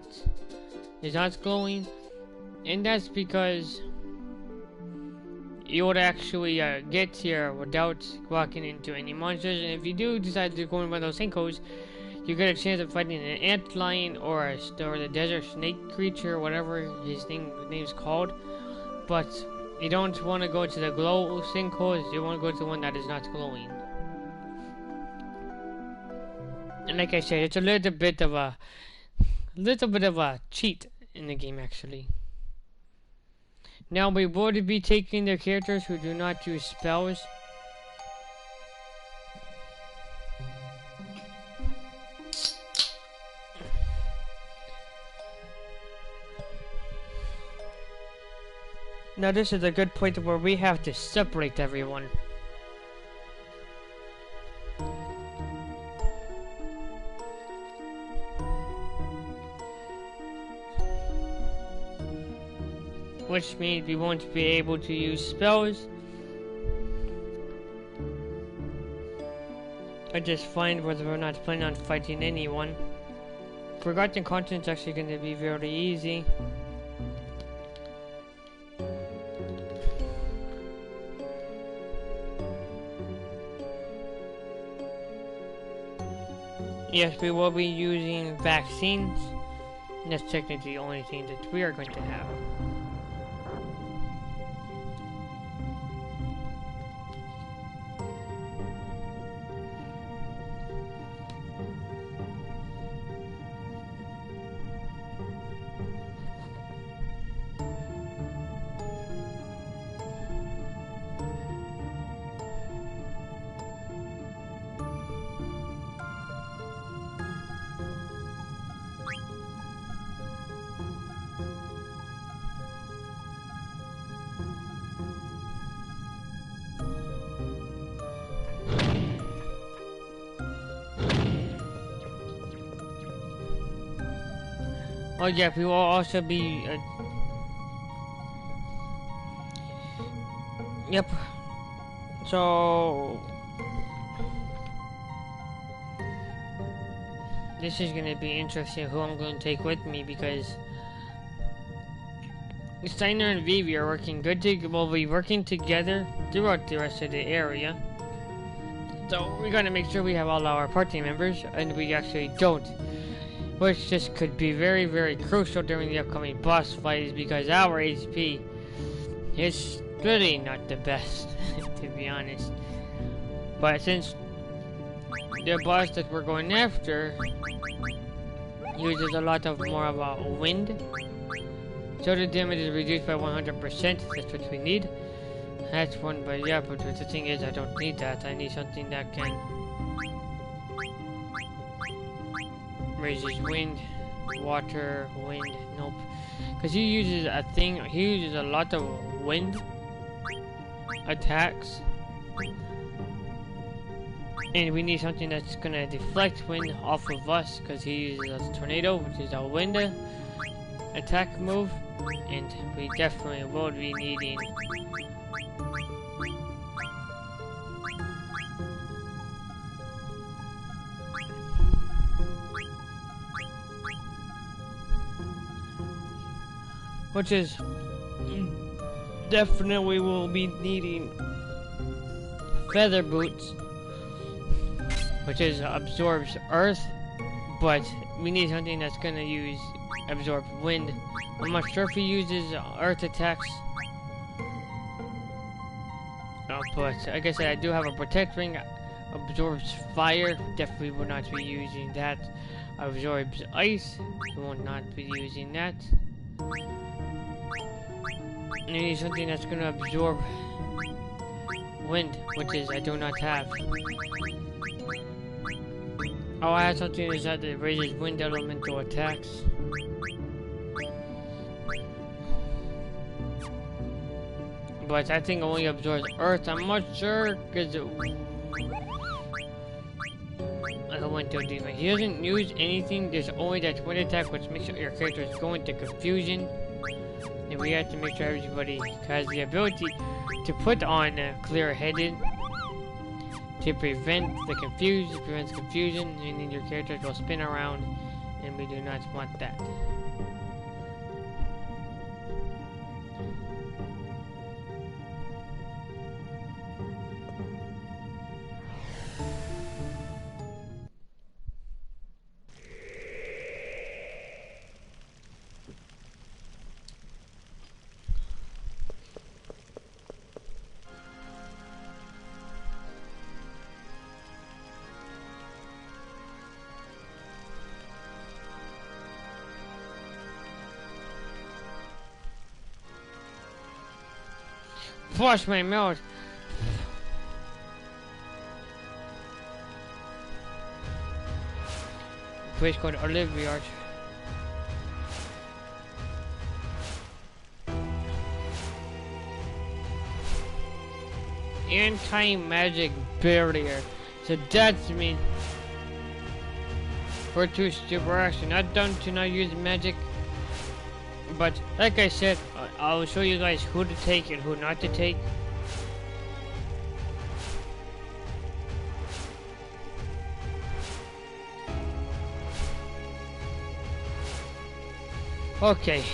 Is not glowing, and that's because you would actually get here without walking into any monsters. And if you do decide to go in one of those sinkholes, you get a chance of fighting an antlion or the desert snake creature, whatever his name's called. But you don't want to go to the glow sinkholes. You want to go to the one that is not glowing. And like I said, it's a little bit of a cheat in the game, actually. Now we would be taking the characters who do not use spells. Now this is a good point where we have to separate everyone. Which means we won't be able to use spells. I just find whether we're not planning on fighting anyone. forgotten content is actually going to be very easy. Yes, we will be using vaccines. And that's technically the only thing that we are going to have. Oh yeah, we will also be... Yep. So... This is gonna be interesting who I'm going to take with me, because... Steiner and Vivi are working good we'll be working together throughout the rest of the area. So we're gonna make sure we have all our party members, and we actually don't. Which just could be very, very crucial during the upcoming boss fights, because our HP is really not the best, to be honest. But since the boss that we're going after uses a lot of more about wind, so the damage is reduced by 100%, that's what we need. That's one, but yeah, but the thing is, I don't need that. I need something that can raise his wind, water, wind, nope. Because he uses a lot of wind attacks. And we need something that's gonna deflect wind off of us, because he uses a tornado, which is a wind attack move. And we definitely will be needing which is definitely will be needing feather boots, which is absorbs earth, but we need something that's gonna use absorb wind. I'm not sure if he uses earth attacks, but like I said, I do have a protect ring, absorbs fire, definitely will not be using that. Absorbs ice, we will not be using that. And I need something that's gonna absorb wind, which is I do not have. Oh, I have something that raises wind elemental attacks. But I think it only absorbs earth. I'm not sure, because I went to a demon. He doesn't use anything. There's only that wind attack, which makes your character go into confusion. And we have to make sure everybody has the ability to put on clear-headed to prevent the confusion. It prevents confusion, meaning your characters will spin around, and we do not want that. Flush my mouth. Place called Olivia. Anti-magic barrier. So that's mean we're too stupid. We're actually not done to not use magic. But like I said, I'll show you guys who to take and who not to take. Okay,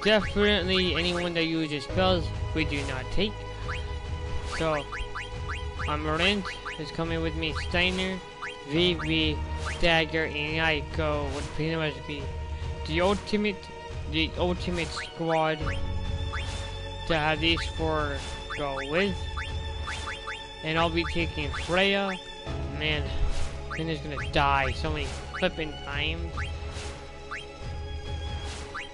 definitely anyone that uses spells, we do not take. So, Amarant is coming with me. Steiner, VV, Dagger, and Aiko would pretty much be the ultimate squad to have these four go with. And I'll be taking Freya. Man, I'm just gonna die so many flipping times.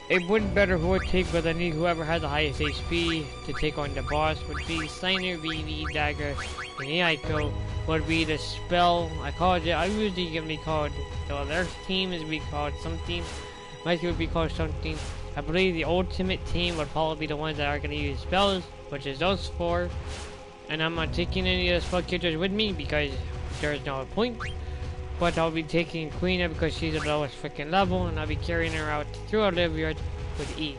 It wouldn't matter who would take, but I need whoever has the highest HP to take on the boss would be Steiner, VV, Dagger, and Aiko would be the spell. I usually give me called, so their team is be called something. My team would be called something. I believe the ultimate team would probably be the ones that are going to use spells, which is those four. And I'm not taking any of the spell characters with me because there's no point. But I'll be taking Queen because she's the lowest freaking level, and I'll be carrying her out through Olivia with ease.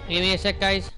Give me a sec, guys.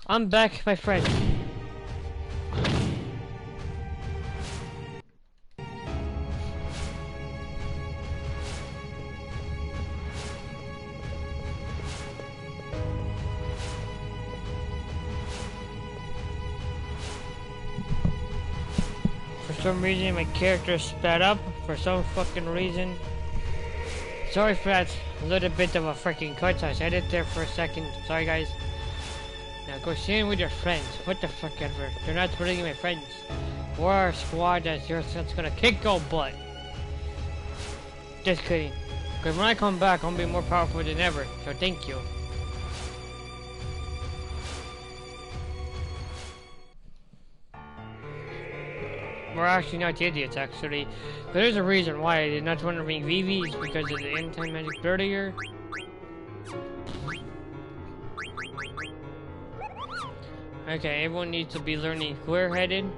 I'm back, my friend. For some reason, my character sped up. For some fucking reason. Sorry for that little bit of a freaking cut. I said it there for a second. Sorry, guys. Now go stand with your friends. What the fuck ever. They're not really my friends. We're a squad that's gonna kick your butt. Just kidding. Because when I come back, I'm gonna be more powerful than ever. So thank you. We're actually not idiots, actually. But there's a reason why I did not want to bring VVs because of the anti-magic barrier. Okay, everyone needs to be learning square-headed.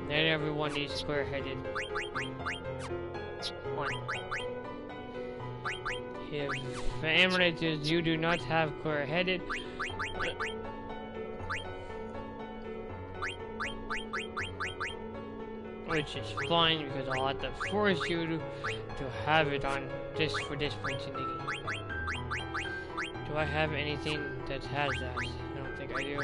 Then everyone needs square-headed. One. If Amulet you do not have square-headed, which is fine because I'll have to force you to have it on just for this point in the game. Do I have anything that has that? I don't think I do.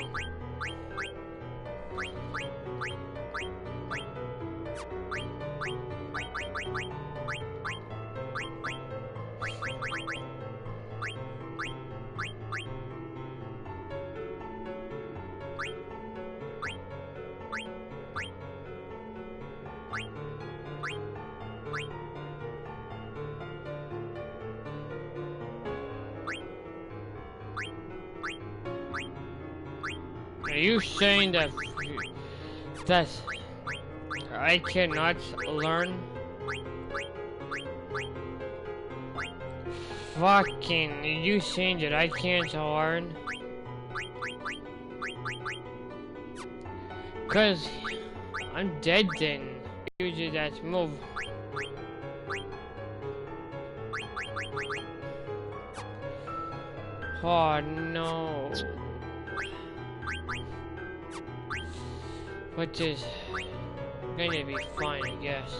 Are you saying that I cannot learn? Fucking, are you saying that I can't learn? Cause I'm dead then. Use that move. Oh no. Which is gonna be fine, I guess.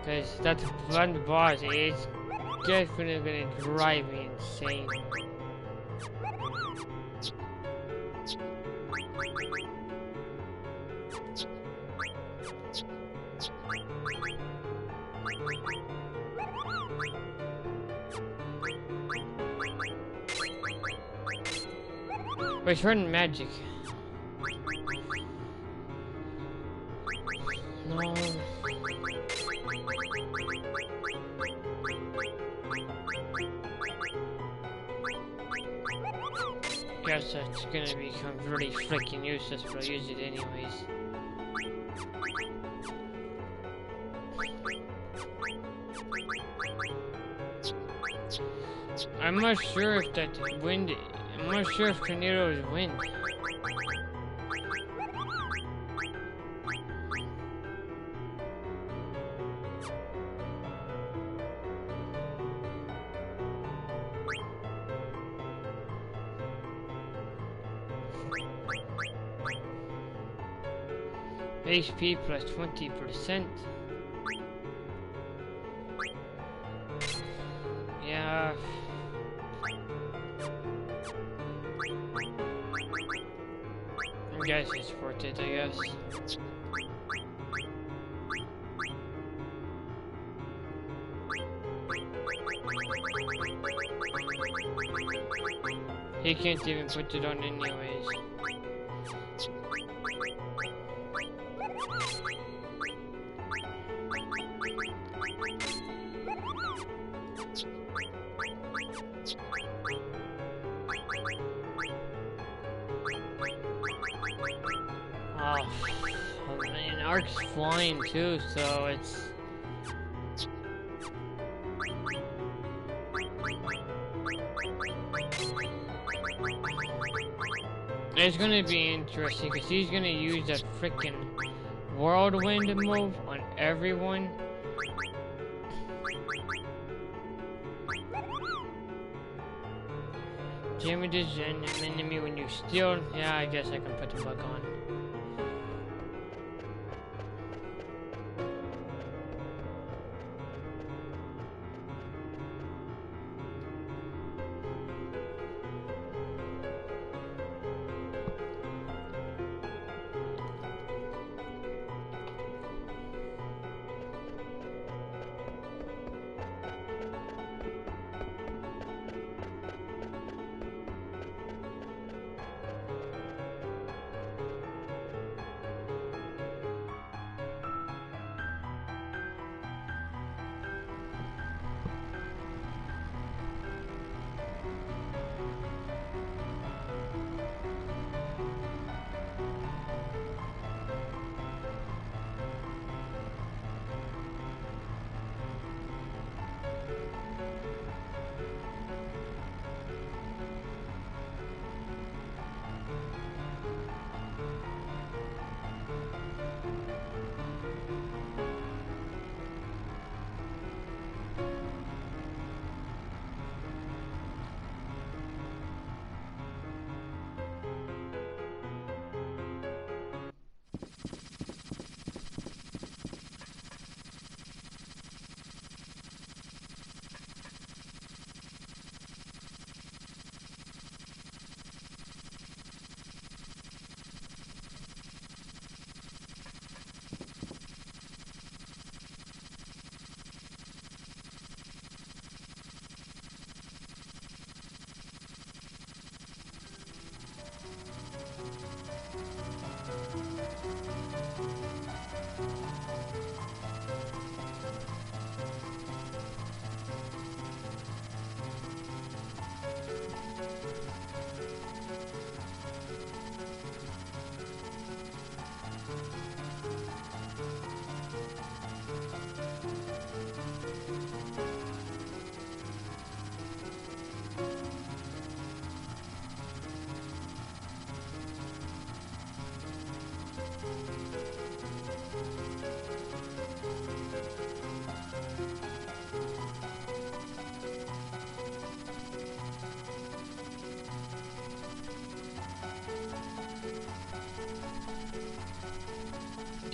Cause that one boss is definitely gonna drive me insane. Return magic. No. Guess that's gonna become really freaking useless, but I'll use it anyways. I'm not sure if that wind. I'm not sure if tornado is wind. HP plus 20%. Yeah. I guess it's worth it, I guess. He can't even put it on anyways. Oh man, Ark's flying too, so it's... It's gonna be interesting, because he's gonna use that frickin' whirlwind move on everyone. Damages an enemy when you steal. Yeah, I guess I can put the bug on.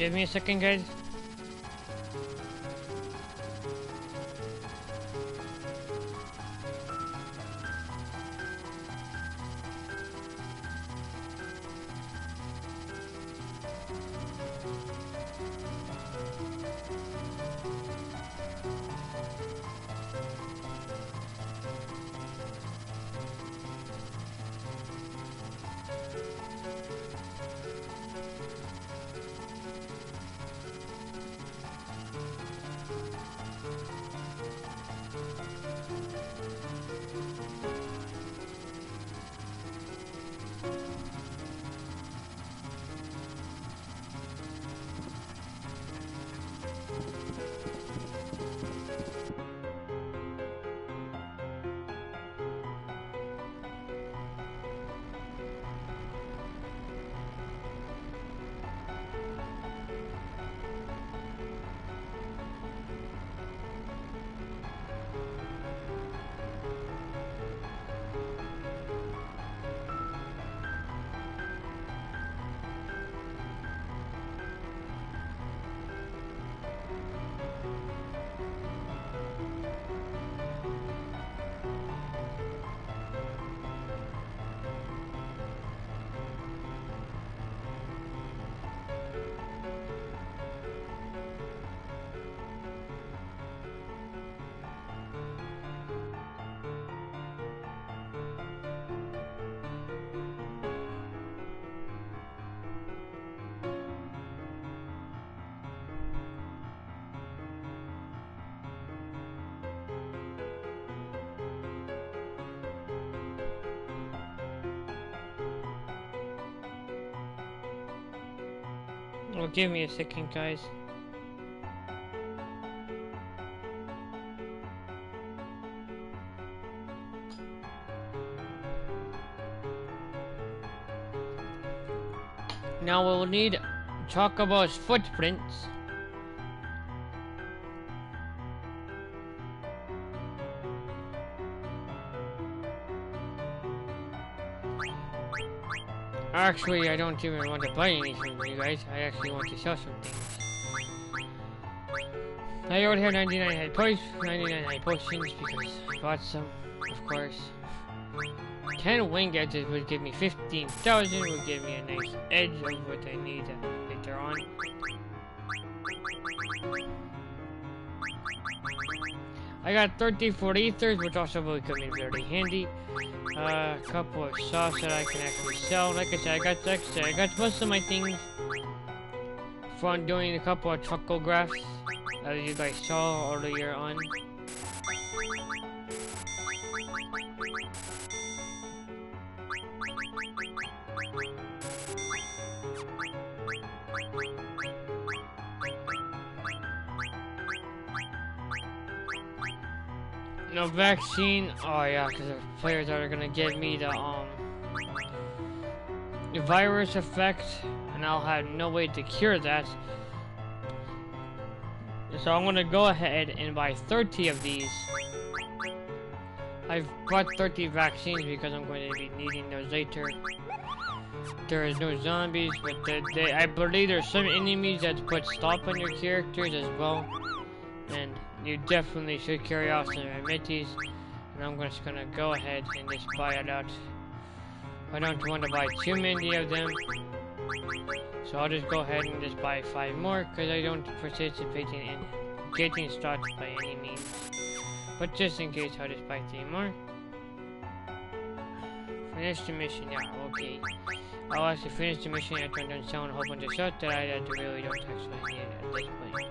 Give me a second, guys. Well, give me a second, guys. Now we'll need Chocobo's footprints. Actually, I don't even want to buy anything from you guys. I actually want to sell some things. I already have 99 head points, 99 head potions because I bought some, of course. 10 wing edges would give me 15,000, would give me a nice edge of what I need later on. I got 34 ethers, which also will come in very handy. A couple of sauce that I can actually sell. Like I said, I got most of my things from doing a couple of chocographs, as you guys saw earlier on. No vaccine. Oh yeah, because the players are gonna give me the virus effect, and I'll have no way to cure that. So I'm gonna go ahead and buy 30 of these. I've bought 30 vaccines because I'm going to be needing those later. There is no zombies, but I believe there's some enemies that put stop on your characters as well. And you definitely should carry off some amenities. And I'm just gonna go ahead and just buy it out. I don't want to buy too many of them. So I'll just go ahead and just buy 5 more, because I don't participate in getting starts by any means. But just in case, I'll just buy 3 more. Finish the mission, yeah, okay. I'll actually finish the mission after I'm done selling a whole bunch of stuff that I really don't actually need at this point.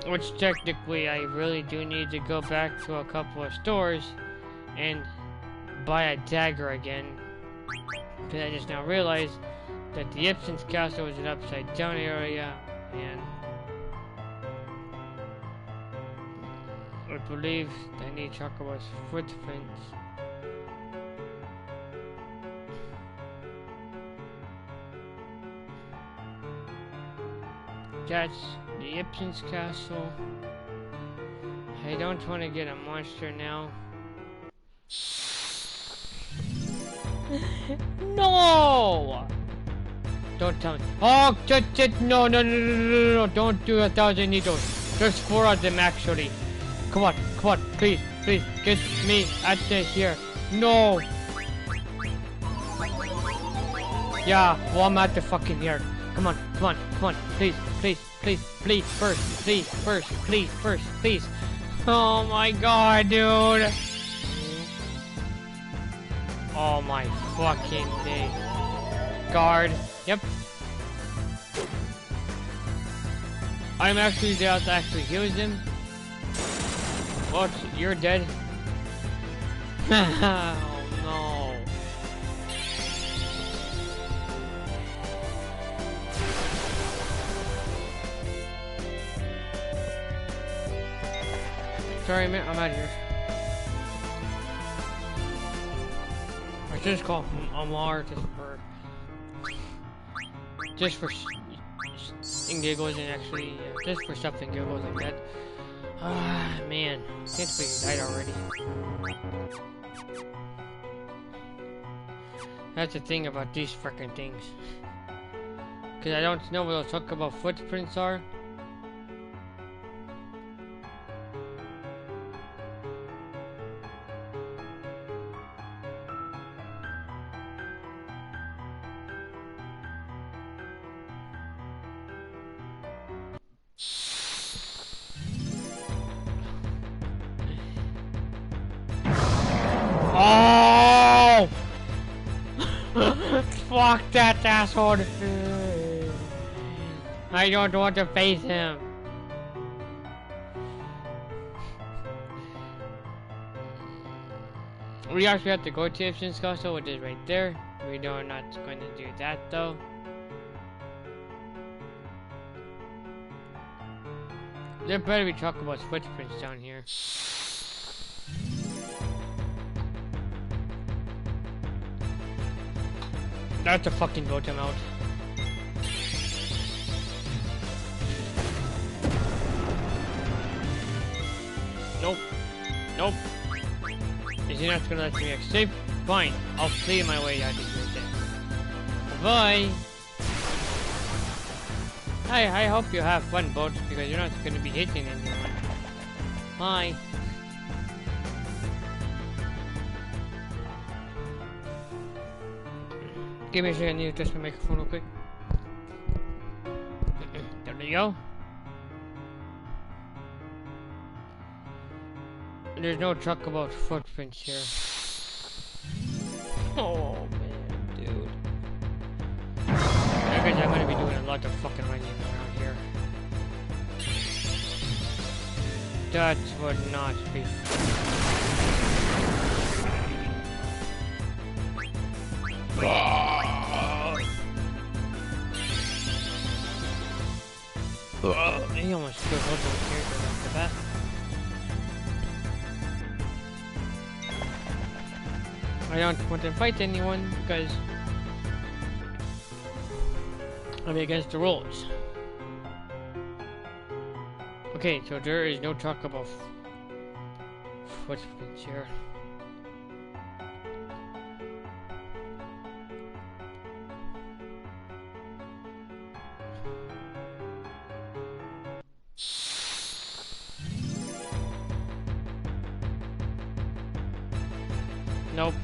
Which technically I really do need to go back to a couple of stores and buy a dagger again. Because I just now realized that the Ibsen's castle is an upside down area, and I believe I need Chocobo's footprints. That's the Ibsen's castle. I don't want to get a monster now. No! Don't tell me. Oh, shit, no, no, no, no, no, no, no, don't do 1,000 needles. There's 4 of them actually. Come on, please, get me out of here. No. Yeah, well, I'm out the fucking here. Come on, please, first, please. Oh my god, dude. Oh my fucking day. Guard. Yep. I'm actually there to actually heal him. Well, you're dead. Oh no. Sorry, man, I'm out of here. I should just call Amar just for giggles and actually just for stuff and giggles like that. Ah, man, can't believe he died already. That's the thing about these freaking things. Cause I don't know what those Chocobo footprints are. Oh! Fuck that asshole! I don't want to face him. We actually have to go to Ipsen's Castle, which is right there. We are not going to do that though. There better be Chocobo's footprints down here. That's a fucking vote him out. Nope. Is he not gonna let me escape? Fine, I'll flee my way out of here then. Bye. I hope you have fun, boats, because you're not gonna be hitting anyone. Bye. Give me a second, I need to test my microphone real quick. There we go. There's no Chocobo footprints here. Oh man, dude. I guess I'm gonna be doing a lot of fucking running around here. That would not be he almost killed both of the characters off the bat. I don't want to fight anyone because I'm against the rules. Okay, so there is no Chocobo footprints here. Nope.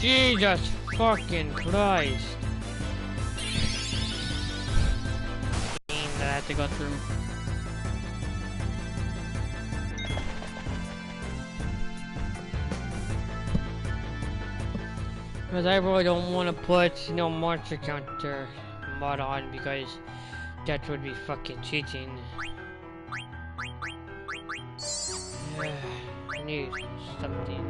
Jesus fucking Christ. That I have to go through. Because I really don't want to put no monster counter mod on because that would be fucking cheating. I need something.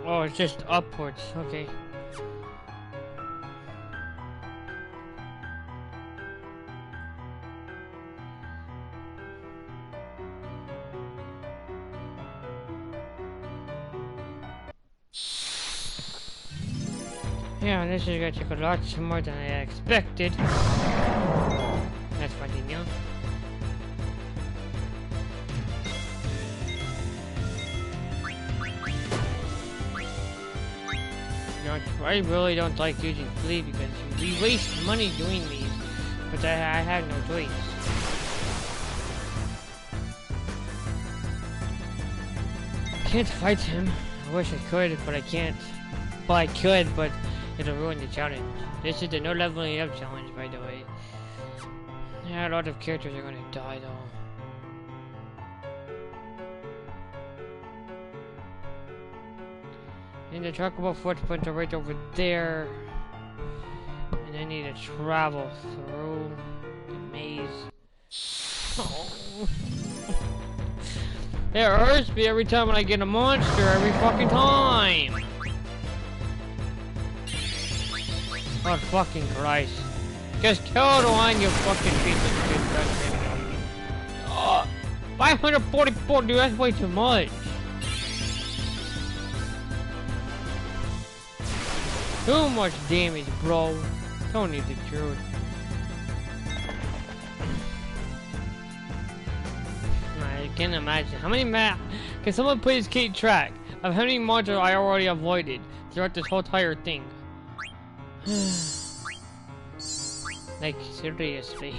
Oh, it's just upwards. Okay. Yeah, this is gonna take a lot more than I expected. That's funny, you know? I really don't like using flea because we waste money doing these, but I have no choice. Can't fight him. I wish I could, but I can't. Well, I could, but it'll ruin the challenge. This is the no leveling up challenge, by the way. Yeah, a lot of characters are gonna die though. And the Chocobo footprints are right over there. And I need to travel through the maze. Oh. It hurts me every time when I get a monster, every fucking time! Oh fucking Christ. Just kill the one, you fucking piece of shit. Oh, 544, dude, that's way too much. Too much damage, bro. Don't need the truth. I can't imagine how many can someone please keep track of how many monsters I already avoided throughout this whole entire thing? Like seriously.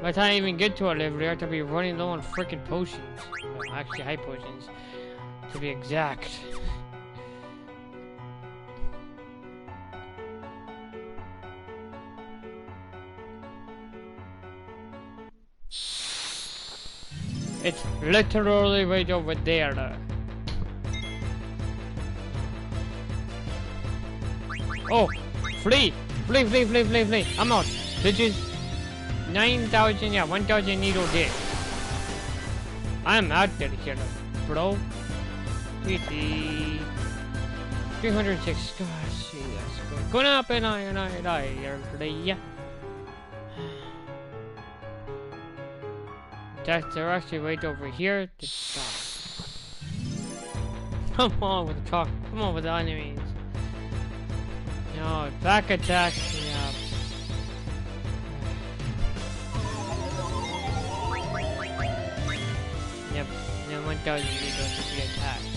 By the time I even get to a level, I have to be running low on freaking potions. Well, actually, high potions, to be exact. It's literally right over there. Oh, flee! Flee, flee, flee, flee, flee! I'm out, bitches. 9,000, yeah, 1,000 needle dead. I'm out there here, bro. 306. Gosh, see, that's good. Going up and I, yeah. They're actually right over here. Come on with the chalk. Come on with the enemies. No, back attack. Yeah. Yep. And then 1,000 you go to the attacks.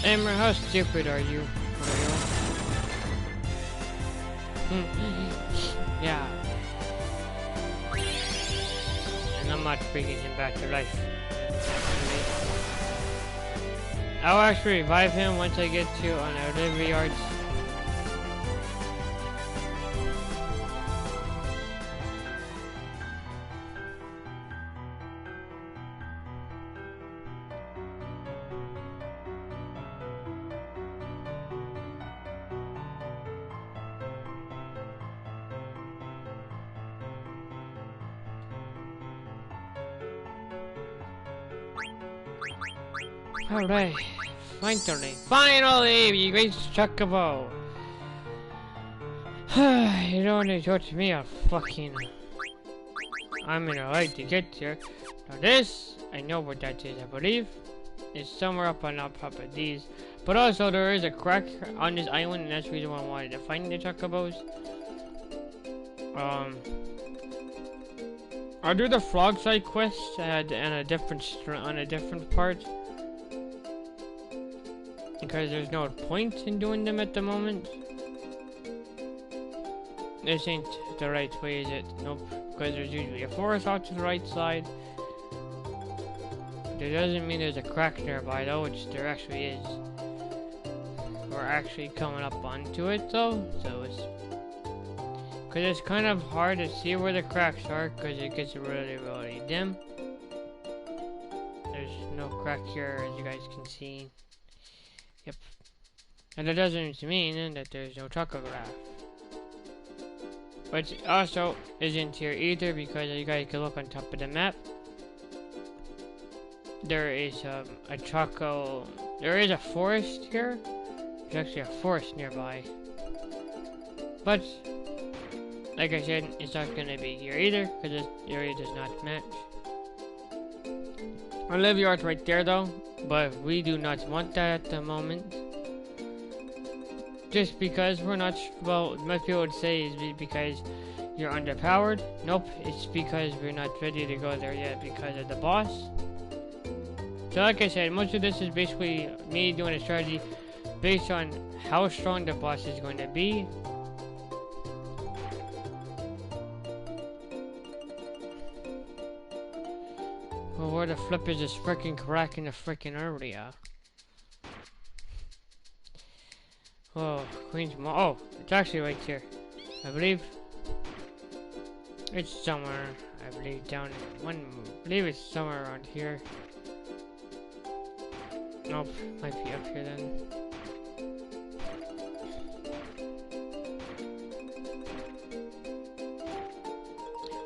Emma, how stupid are you? Yeah. And I'm not bringing him back to life. I'll actually revive him once I get to on our delivery yards. Alright, finally, you reached Chocobo. You don't need to touch me, I'm in a hurry to get here. Now this, I know what that is, I believe. It's somewhere up on top of these. But also, there is a crack on this island, and that's the reason why I wanted to find the Chocobos. I'll do the frog side quest on a different part. Because there's no point in doing them at the moment. This ain't the right way, is it? Nope. Because there's usually a forest out to the right side. That doesn't mean there's a crack nearby though, which there actually is. We're actually coming up onto it though, so it's Because it's kind of hard to see where the cracks are because it gets really, really dim. There's no crack here, as you guys can see. Yep. And that doesn't mean that there's no chocograph. Which also isn't here either, because you guys can look on top of the map. There is there is a forest here. There's actually a forest nearby. But, like I said, it's not gonna be here either, because this area does not match. Our live yard's right there though, but we do not want that at the moment. Just because we're not, well, most people would say is because you're underpowered. Nope, it's because we're not ready to go there yet because of the boss. So like I said, most of this is basically me doing a strategy based on how strong the boss is going to be. Well, where the flip is this freaking crack in the freaking area? Oh, Queen's Mall. Oh, it's actually right here. I believe it's somewhere. I believe down I believe it's somewhere around here. Nope, might be up here then.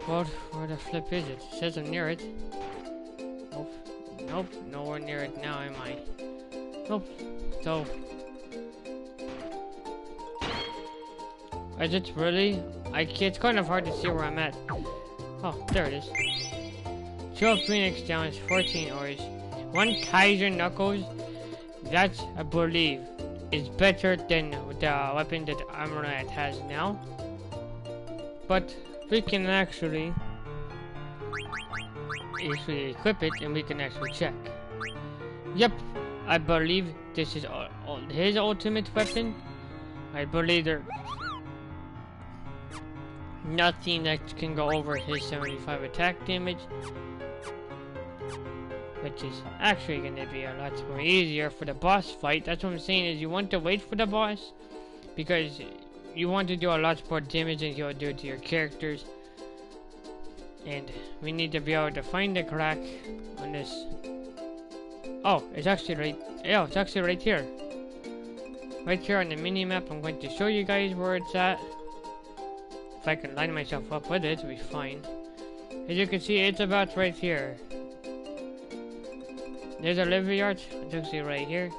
Well, where the flip is it? It says I'm near it. Nope, nope, nowhere near it now, am I? Nope. So, is it really? It's kind of hard to see where I'm at. Oh, there it is. 12 Phoenix Downs, 14 ores. 1 Kaiser Knuckles. That, I believe, is better than the weapon that Amaranth has now. But we can actually equip it and we can actually check. Yep, I believe this is his ultimate weapon. I believe there nothing that can go over his 75 attack damage, which is actually going to be a lot more easier for the boss fight. That's what I'm saying, is you want to wait for the boss because you want to do a lot more damage than he'll do to your characters, and we need to be able to find the crack on this. Oh, it's actually right. Yeah, it's actually right here. Right here on the mini map. I'm going to show you guys where it's at. If I can line myself up with it, it'll be fine. As you can see, it's about right here. There's a live yard. It's actually right here.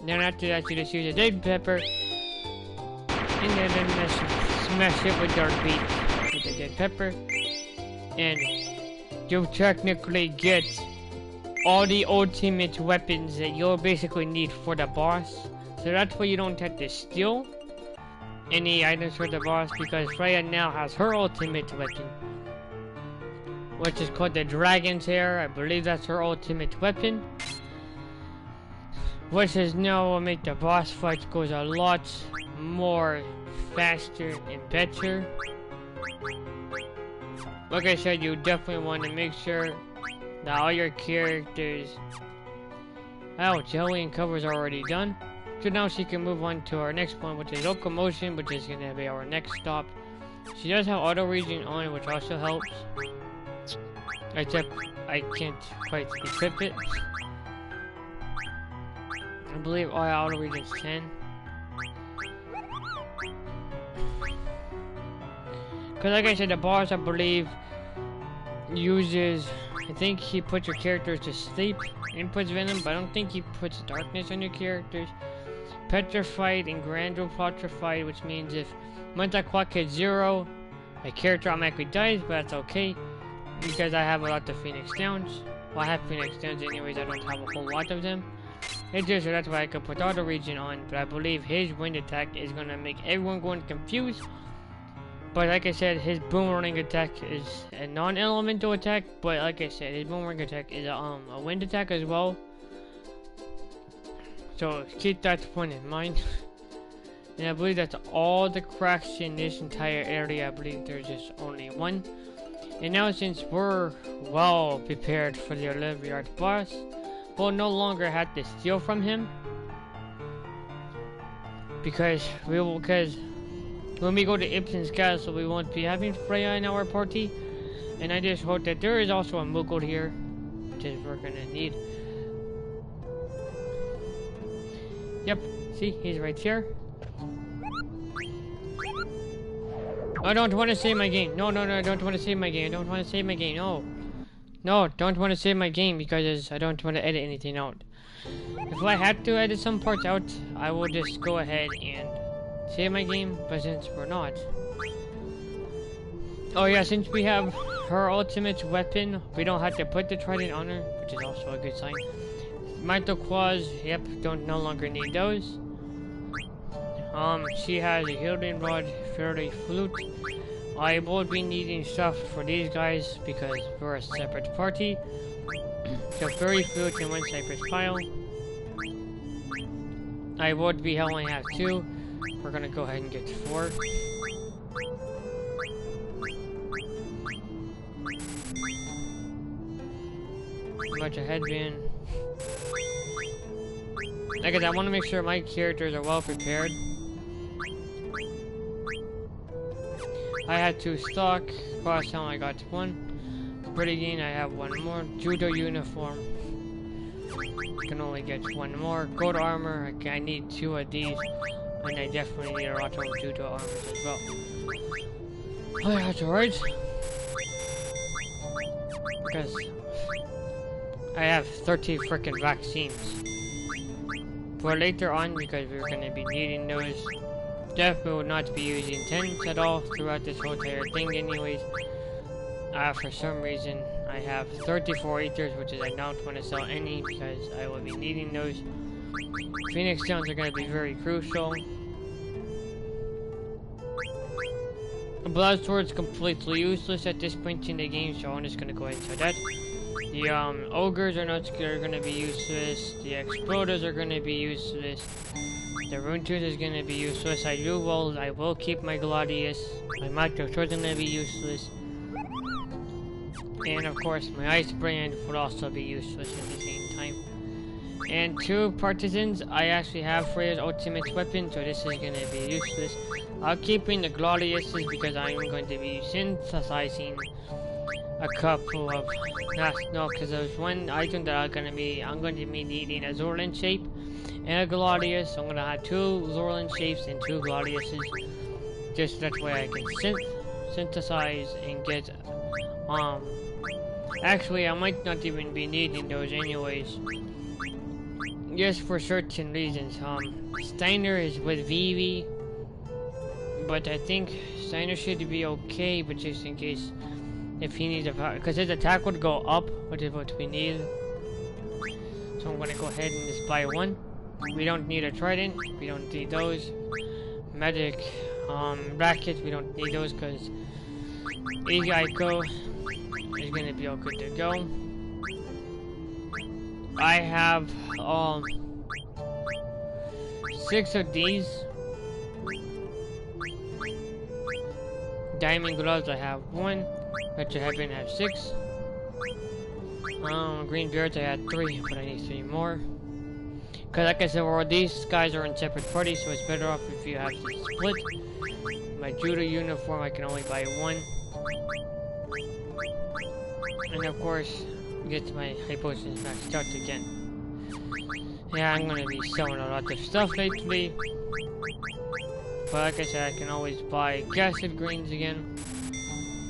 Then after that, you just use a dead pepper, and then smash it with your beat with the dead pepper, and you technically get all the ultimate weapons that you'll basically need for the boss. So that's why you don't have to steal any items for the boss, because Freya now has her ultimate weapon, which is called the Dragon's Hair. I believe that's her ultimate weapon, which is now will make the boss fight goes a lot more faster and better. Like I said, you definitely want to make sure that all your characters. Oh, Jelly and Cover's already done. So now she can move on to our next one, which is Locomotion, which is going to be our next stop. She does have auto regen on, which also helps. Except I can't quite equip it. I believe all auto regen's 10. Because like I said, the boss, I believe, uses, I think he puts your characters to sleep and puts venom, but I don't think he puts darkness on your characters. Petrified and Grandel Petrified, which means if once that clock hits 0, my character automatically dies, but that's okay, because I have a lot of Phoenix Downs. Well, I have Phoenix Downs anyways, I don't have a whole lot of them. It's just so that's why I could put auto regen on, but I believe his wind attack is going to make everyone going confused. But like I said, his boomerang attack is a non-elemental attack, but like I said, his boomerang attack is a wind attack as well. So keep that point in mind. And I believe that's all the cracks in this entire area. I believe there's just only one. And now since we're well prepared for the Olivia boss, we'll no longer have to steal from him. Because when we go to Ibsen's castle, we won't be having Freya in our party. And I just hope that there is also a Moogle here, which is we're gonna need. Yep, see, he's right here. I don't want to save my game. No, I don't want to save my game. I don't want to save my game. No. No, don't want to save my game because I don't want to edit anything out. If I had to edit some parts out, I will just go ahead and save my game, but since we're not. Oh yeah, since we have her ultimate weapon, we don't have to put the trident on her, which is also a good sign. Mighty claws, yep, don't no longer need those. She has a healing rod, fairy flute. I will be needing stuff for these guys because we're a separate party. So fairy flute in one separate pile. I would be only have 2. We're gonna go ahead and get 4. Bunch of headband. Like I said, I want to make sure my characters are well prepared. I had 2 stock. Last time I got 1. Pretty gain, I have 1 more. Judo uniform. I can only get 1 more. Gold armor, I need 2 of these. And I definitely need a lot of judo armors as well. Oh, that's alright. Because I have 30 freaking vaccines. For later on, because we're going to be needing those. Definitely will not be using tents at all throughout this whole entire thing anyways. For some reason, I have 34 ethers, which is I don't want to sell any because I will be needing those. Phoenix stones are going to be very crucial. Blood sword's completely useless at this point in the game, so I'm just going to go ahead and tell that. The ogres are going to be useless. The exploders are going to be useless. The rune tooth is going to be useless. I will keep my Gladius. My micro sword is going to be useless. And of course, my ice brand would also be useless at the same time. And 2 partisans, I actually have Freya's ultimate weapon, so this is going to be useless. I'm keeping the Gladiuses because I'm going to be synthesizing a couple of no, because there's one item that I'm going to be needing a Zorlin shape and a Gladius. So I'm going to have 2 Zorlin shapes and 2 Gladiuses. Just that way I can synthesize and get actually I might not even be needing those anyways. Just for certain reasons. Steiner is with Vivi, but I think Steiner should be okay, but just in case if he needs a power, because his attack would go up, which is what we need. So I'm gonna go ahead and just buy 1. We don't need a trident, we don't need those. Magic rackets, we don't need those because Eiko is gonna be all good to go. I have 6 of these. Diamond gloves, I have 1. Retro headband, I have 6. Green beards, I had 3, but I need 3 more. Cause like I said, well, these guys are in separate parties, so it's better off if you have to split. My judo uniform, I can only buy 1. And of course, get my high potions maxed out again. Yeah, I'm gonna be selling a lot of stuff lately. But like I said, I can always buy gassed greens again.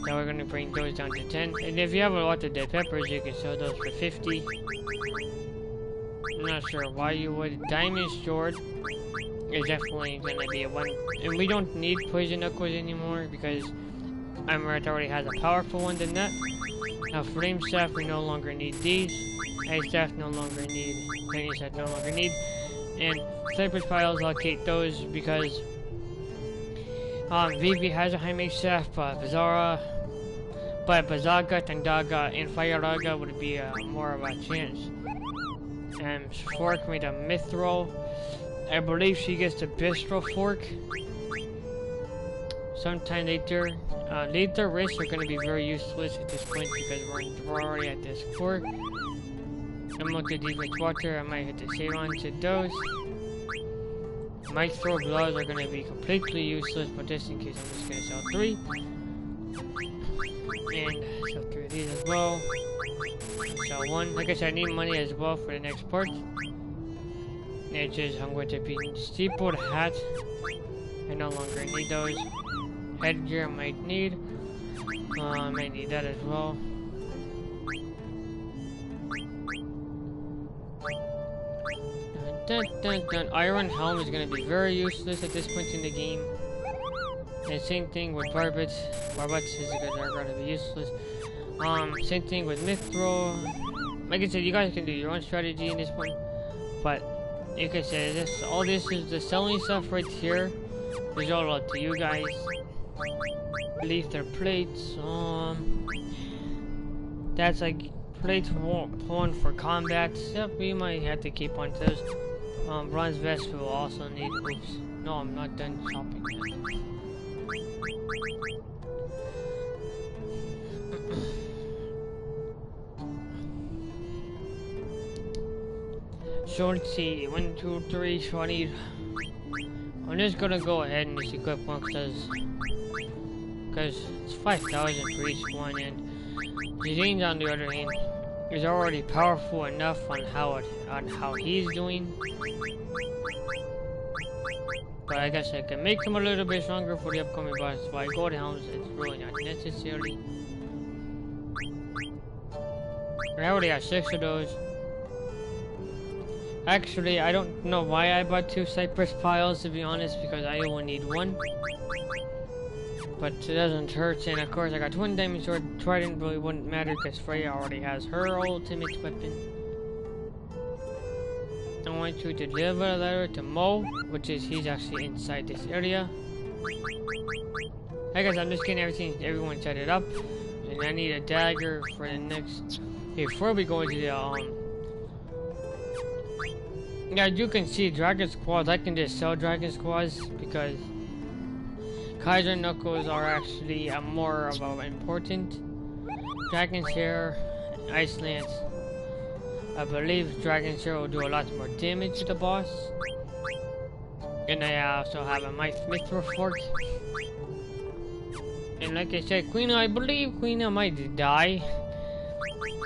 Now we're gonna bring those down to 10. And if you have a lot of dead peppers, you can sell those for 50. I'm not sure why you would. Diamond sword is definitely gonna be a 1. And we don't need poison knuckles anymore because Amaranth already has a powerful one than that. Now flame staff, we no longer need these. Ice staff no longer need. Tiny staff no longer need. And cypress piles, I'll keep those because Vivi has a high mage staff, but Bazaga, Tandaga, and Fire-Raga would be more of a chance. And Fork made a Mithril. I believe she gets the Bistro Fork sometime later. Later risks are going to be very useless at this point because we're already at this fork. I'm looking at these with water. I might have to save on to those. My throw gloves are gonna be completely useless, but just in case, I'm just gonna sell 3. And sell 3 of these as well. Sell 1. Like I said, I need money as well for the next part. Which is, I'm going to be steepled hat. I no longer need those. Headgear I might need. I might need that as well. Dun, dun, dun. Iron helm is going to be very useless at this point in the game. And same thing with barbets. Barbets are going to be useless. Same thing with mithril. Like I said, you guys can do your own strategy in this one. But like I said, all this is the selling stuff right here. Is all up to you guys. Leave their plates. That's like plates pawn for combat. Yep, we might have to keep on those. Bronze vest will also need. Oops. No, I'm not done shopping yet. So let's see. 1, 2, 3. So I need. I'm just gonna go ahead and just equip one because it's 5,000 for each one, and James on the other hand is already powerful enough on how he's doing. But I guess I can make him a little bit stronger for the upcoming boss. Why gold helms? It's really not necessary. I already have 6 of those. Actually, I don't know why I bought 2 cypress piles, to be honest, because I only need 1. But it doesn't hurt, and of course I got 1 diamond sword. Trident really wouldn't matter because Freya already has her ultimate weapon. I want you to deliver a letter to Mo, which is he's actually inside this area. I guess I'm just getting everyone set it up, and I need a dagger for the next. Before we go into the yeah, you can see dragon squads. I can just sell dragon squads because Kaiser Knuckles are actually more of important. Dragon's Hair, Ice Lance. I believe Dragon's Hair will do a lot more damage to the boss. And I also have a mithril fork. And like I said, I believe Queen might die.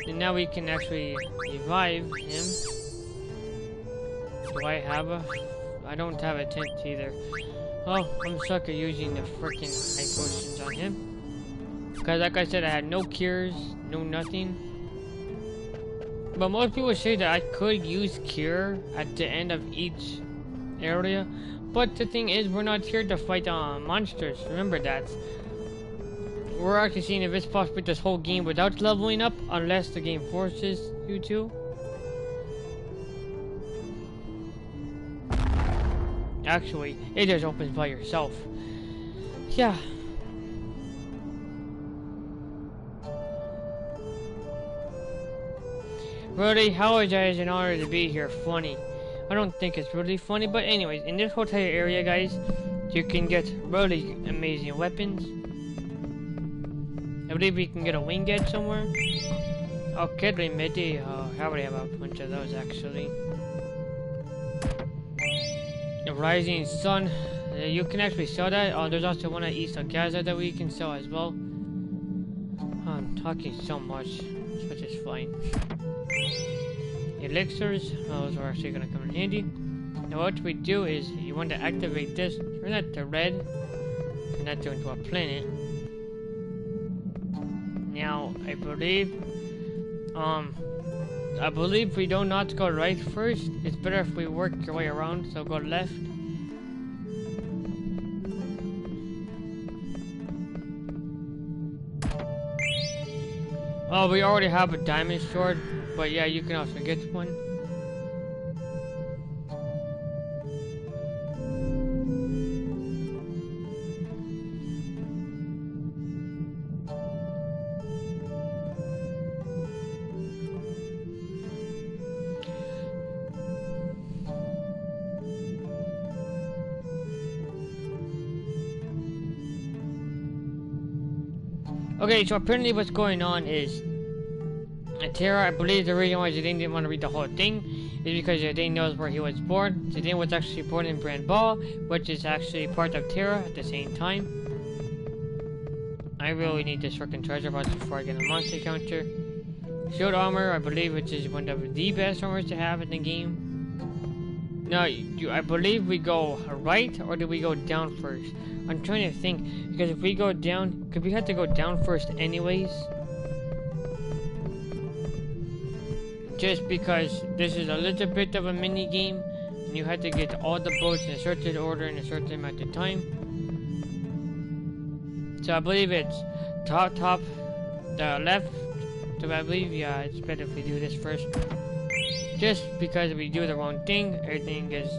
And now we can actually revive him. Do I have a? I don't have a tent either. Oh, I'm stuck at using the freaking high potions on him. Because like I said, I had no cures, no nothing. But most people say that I could use cure at the end of each area. But the thing is, we're not here to fight monsters. Remember that. We're actually seeing if it's possible this whole game without leveling up, unless the game forces you to. Actually, it just opens by yourself. Yeah. Really, how is it an honor to be here? Funny. I don't think it's really funny, but anyways, in this hotel area, guys, you can get really amazing weapons. I believe we can get a wing edge somewhere. Okay, Midi. I already have a bunch of those actually. The Rising Sun. You can actually sell that. There's also one at East of Gaza that we can sell as well. I'm talking so much, which is fine. Elixirs, those are actually going to come in handy. Now what we do is, you want to activate this, turn that to red, and that to into a planet. Now, I believe we do not go right first. It's better if we work your way around, so go left. Oh, we already have a diamond sword, but yeah, you can also get one. Okay, so apparently what's going on is And Tara, I believe the reason why Zidane didn't want to read the whole thing is because Zidane knows where he was born. Zidane was actually born in Brand Ball, which is actually part of Tara at the same time. I really need this freaking treasure box before I get a monster counter. Shield armor, I believe, which is one of the best armors to have in the game. Now, I believe we go right, or do we go down first? I'm trying to think, because if we go down, because we have to go down first anyways. Just because this is a little bit of a mini game, and you have to get all the boats in a certain order in a certain amount of time. So I believe it's top, the left. So I believe, yeah, it's better if we do this first. Just because if we do the wrong thing, everything gets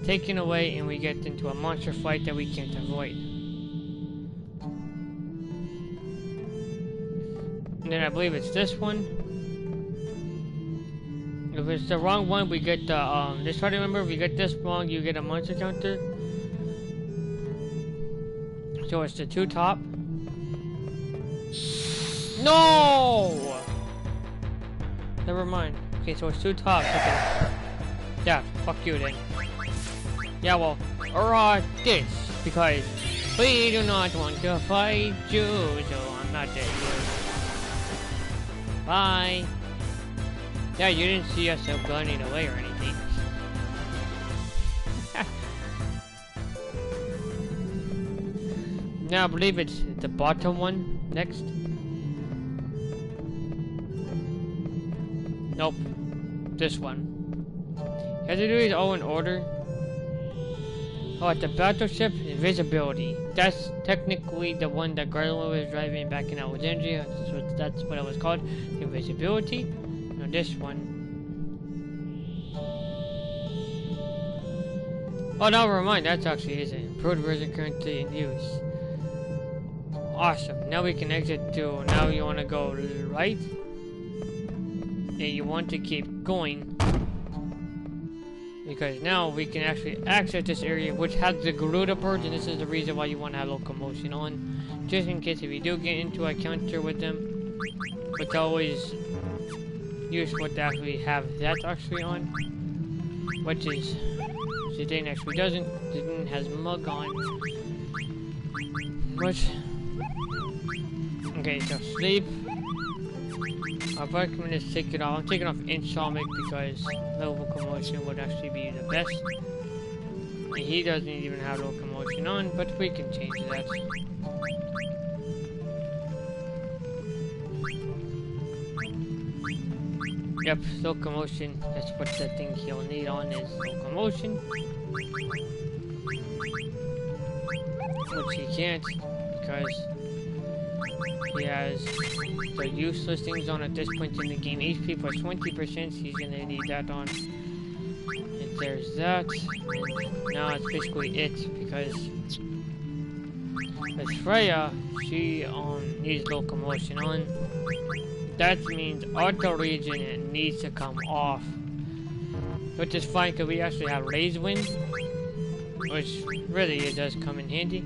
taken away and we get into a monster fight that we can't avoid. And then I believe it's this one. If it's the wrong one, we get the, just try to remember, if you get this wrong, you get a monster counter. So it's the 2 top. No! Never mind. Okay, so it's 2 tops. Okay. Yeah, fuck you then. Yeah, well, or this, because we do not want to fight you, so I'm not that good. Bye. Yeah, you didn't see us gunning away or anything. Now I believe it's the bottom one next. Nope. This one. You have to do these all in order. Oh, at the battleship, invisibility. That's technically the one that Garland was driving back in Alexandria. That's what it was called. Invisibility. Now this one. Oh, never mind. That's actually is an improved version currently in use. Awesome. Now we can exit to. Now you want to go right. And you want to keep going. Because now we can actually access this area, which has the Garuda birds, and this is the reason why you want to have locomotion on. Just in case if you do get into a counter with them. It's always useful to actually have that actually on. Which is. Zidane actually doesn't. Zidane has mug on. Which. Okay, so sleep. I'd recommend just take it off. I'm taking off Inshalmic because locomotion would actually be the best. And he doesn't even have locomotion on, but we can change that. Yep, locomotion. That's what the thing he'll need on is locomotion. Which he can't because he has the useless things on at this point in the game. HP plus 20%, he's gonna need that on. And there's that. And now it's basically it because with Freya, she needs locomotion on. That means auto regen needs to come off. Which is fine because we actually have Raise Wind, which really it does come in handy.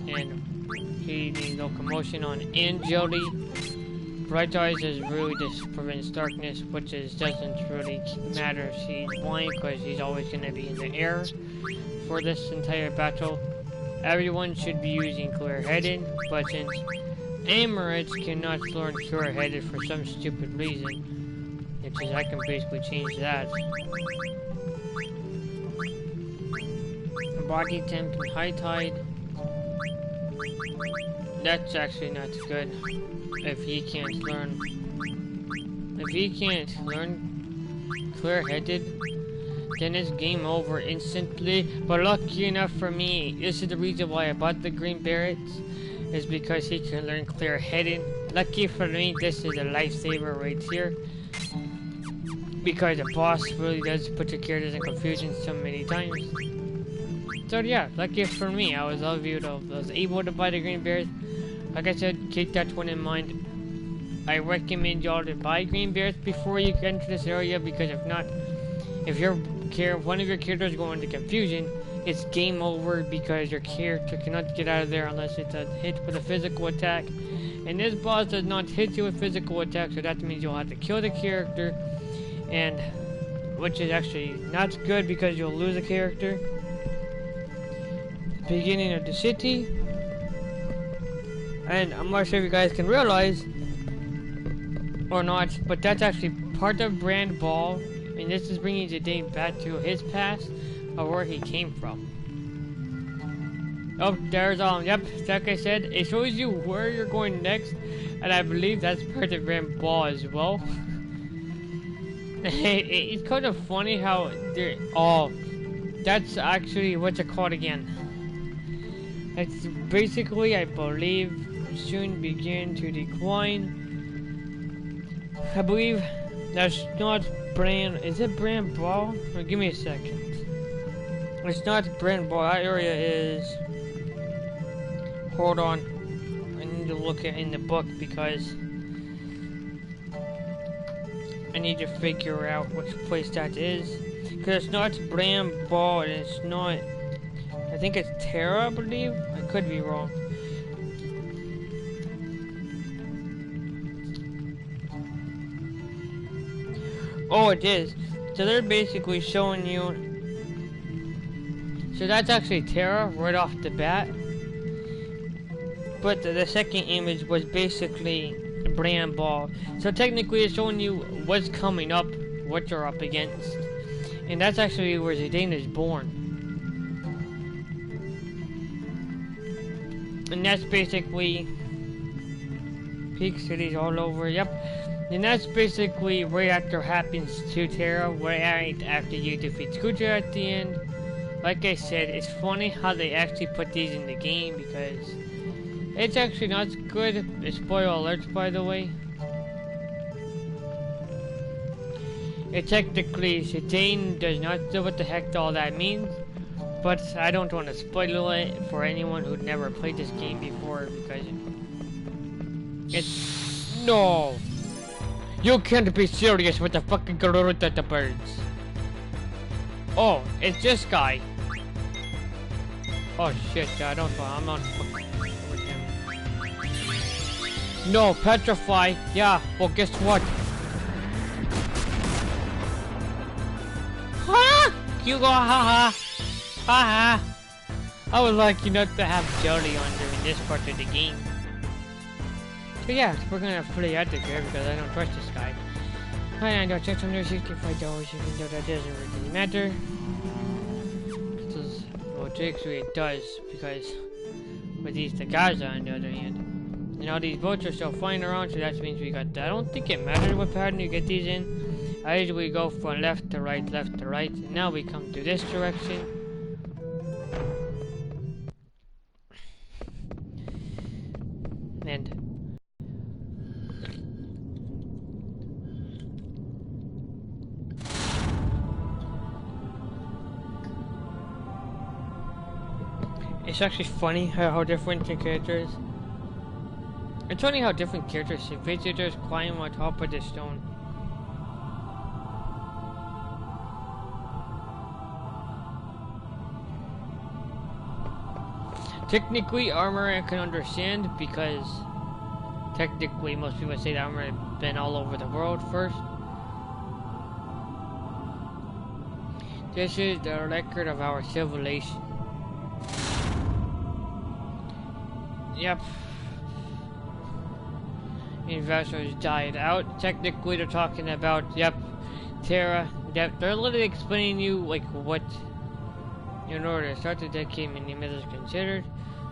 And he needs locomotion on, and Jody. Bright Eyes is really just prevents darkness, which doesn't really matter if she's blind because she's always going to be in the air for this entire battle. Everyone should be using Clear-Headed, but since Amorites cannot learn Clear-Headed for some stupid reason, which is I can basically change that. Body Temp and High Tide. That's actually not good. If he can't learn Clear-Headed, then it's game over instantly. But lucky enough for me, this is the reason why I bought the Green Berets, is because he can learn Clear-Headed. Lucky for me, this is a lifesaver right here. Because the boss really does put your characters in confusion so many times. So yeah, lucky for me, I was able to buy the Green Berets. Like I said, keep that one in mind. I recommend y'all to buy Green Berets before you enter this area, because if not, if one of your characters go into confusion, it's game over because your character cannot get out of there unless it's a hit with a physical attack. And this boss does not hit you with physical attacks, so that means you'll have to kill the character, and which is actually not good because you'll lose a character. Beginning of the city, and I'm not sure if you guys can realize or not, but that's actually part of Brand Ball, and this is bringing Zidane back to his past of where he came from. Oh, there's yep, like I said, it shows you where you're going next, and I believe that's part of Brand Ball as well. It's kind of funny how they're that's actually what's it called again. It's basically, I believe, soon begin to decline. I believe that's not Brand. Is it Brand Ball? Or give me a second. It's not Brand Ball. That area is. Hold on. I need to look in the book because I need to figure out which place that is. Because it's not Brand Ball and it's not. I think it's Terra, I believe. I could be wrong. Oh, it is. So they're basically showing you. So that's actually Terra right off the bat. But the second image was basically Brand Ball. So technically it's showing you what's coming up, what you're up against. And that's actually where Zidane is born. And that's basically peak cities all over, yep. And that's basically right after happens to Terra, right after you defeat Scooter at the end. Like I said, it's funny how they actually put these in the game because it's actually not good. Spoiler alerts, by the way. It technically, Zidane does not know what the heck all that means. But I don't want to spoil it for anyone who never played this game before because it's no. You can't be serious with the fucking Garuda the birds. Oh, it's this guy. Oh shit, I don't know. I'm not fucking with him. No, petrify. Yeah, well guess what? Ha! You go haha. Haha! I would like you not to have jelly under in this part of the game. So yeah, we're gonna play out the here because I don't trust this guy. I don't check $165 even though that doesn't really matter. Well, actually it does because with these the guys on the other hand. And all these boats are still flying around, so that means we got that. I don't think it matters what pattern you get these in. I usually go from left to right, and now we come to this direction. And it's actually funny how different the characters. It's funny how different characters see visitors climb on top of the stone. Technically, armor I can understand because technically most people say that armor has been all over the world first. This is the record of our civilization. Yep. Investors died out. Technically, they're talking about, yep, Terra. Yep, they're literally explaining you, like, what, in order to start the decade, many methods considered.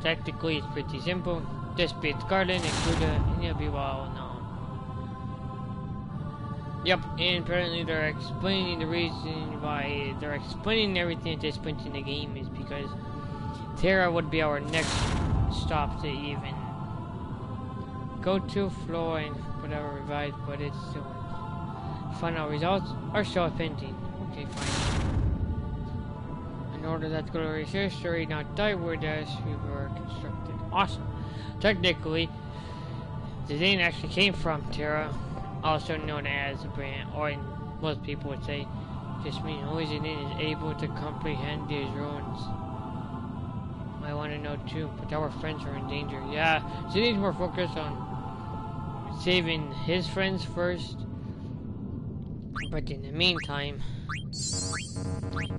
Technically, it's pretty simple. This beats Garden and Kuda, and you'll be well known. Yep, and apparently they're explaining the reason why they're explaining everything at this point in the game is because Terra would be our next stop to even go to floor and whatever revive, but it's still final results are still pending. Okay, fine. In order that glorious history not die with us, we were constructed. Awesome. Technically, Zidane actually came from Terra, also known as a brand, or most people would say, just mean only Zidane is able to comprehend these ruins. I want to know too, but our friends are in danger. Yeah, Zidane's more focused on saving his friends first. But in the meantime,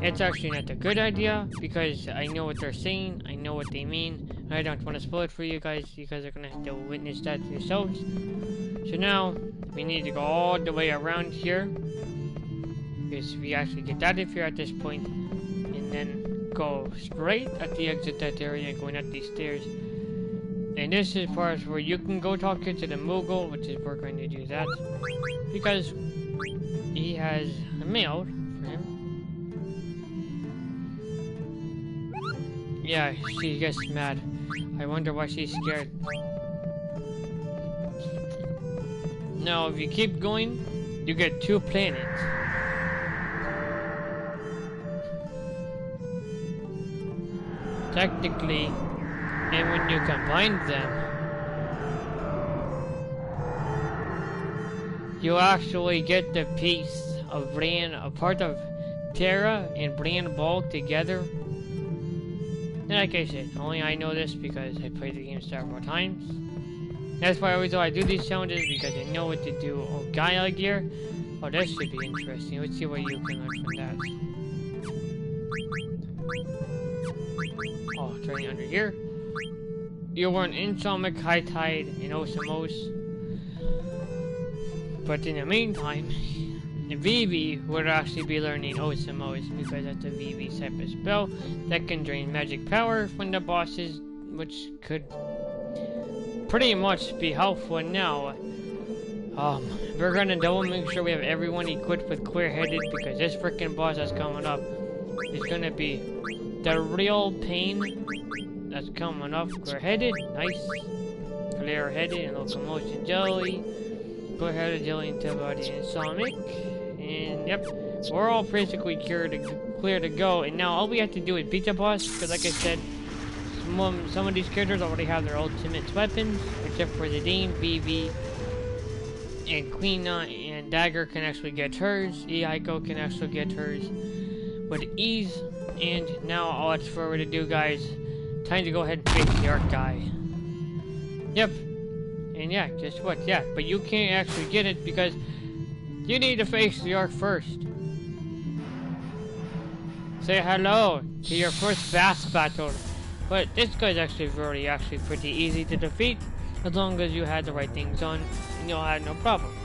it's actually not a good idea because I know what they're saying, I know what they mean, and I don't want to spoil it for you guys because you're gonna have to witness that yourselves. So now, we need to go all the way around here. Because we actually get out of here at this point, and then go straight at the exit that area, going up these stairs. And this is part where you can go talk to the Moogle, which is we're going to do that because he has a mail for him. Yeah, she gets mad. I wonder why she's scared. Now, if you keep going, you get 2 planets. Technically, and when you combine them, you actually get the piece of a part of Terra and Brand Ball together. And like I said, only I know this because I played the game several times. That's why I do these challenges, because I know what to do. Oh, Gaia gear. Oh, this should be interesting. Let's see what you can learn from that. Oh, turning under here. You learn Insomniac, High Tide, and Osmos. But in the meantime, Vivi would actually be learning Osmos because that's a Vivi type of spell that can drain magic power from the bosses, which could pretty much be helpful. And now, we're gonna double make sure we have everyone equipped with clear-headed because this freaking boss that's coming up is gonna be the real pain that's coming up. Clear-headed, nice. Clear-headed and locomotion jelly. Clear-headed jelly into body and Sonic. And yep, we're all basically clear to go. And now all we have to do is beat the boss, because like I said, some of these characters already have their ultimate weapons, except for the Dean, Vivi, and Quina and Dagger can actually get hers. Eiko can actually get hers with ease. And now all that's forward to do, guys. Time to go ahead and face the Arc guy. Yep. And yeah, guess what? Yeah, but you can't actually get it because you need to face the Arc first. Say hello to your first boss battle. But this guy's actually pretty easy to defeat as long as you had the right things on and you'll have no problems.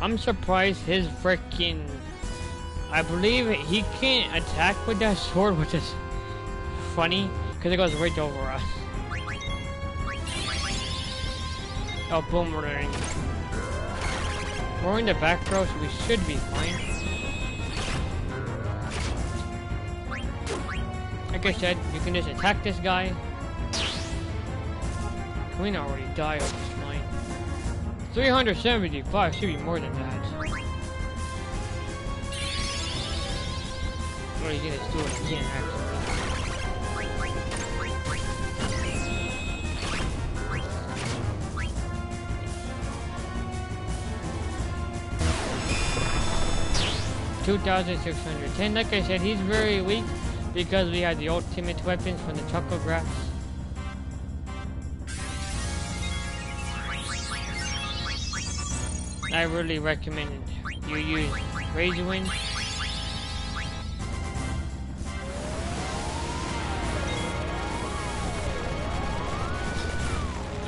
I'm surprised his freaking, I believe he can't attack with that sword, which is funny because it goes right over us. Oh, boomerang. We're in the back row, so we should be fine. Like I said, you can just attack this guy. Queen already died on this line. 375 should be more than that. What are you gonna do it again, actually? $2,610. Like I said, he's very weak because we had the ultimate weapons from the Chocographs. I really recommend you use Razorwind.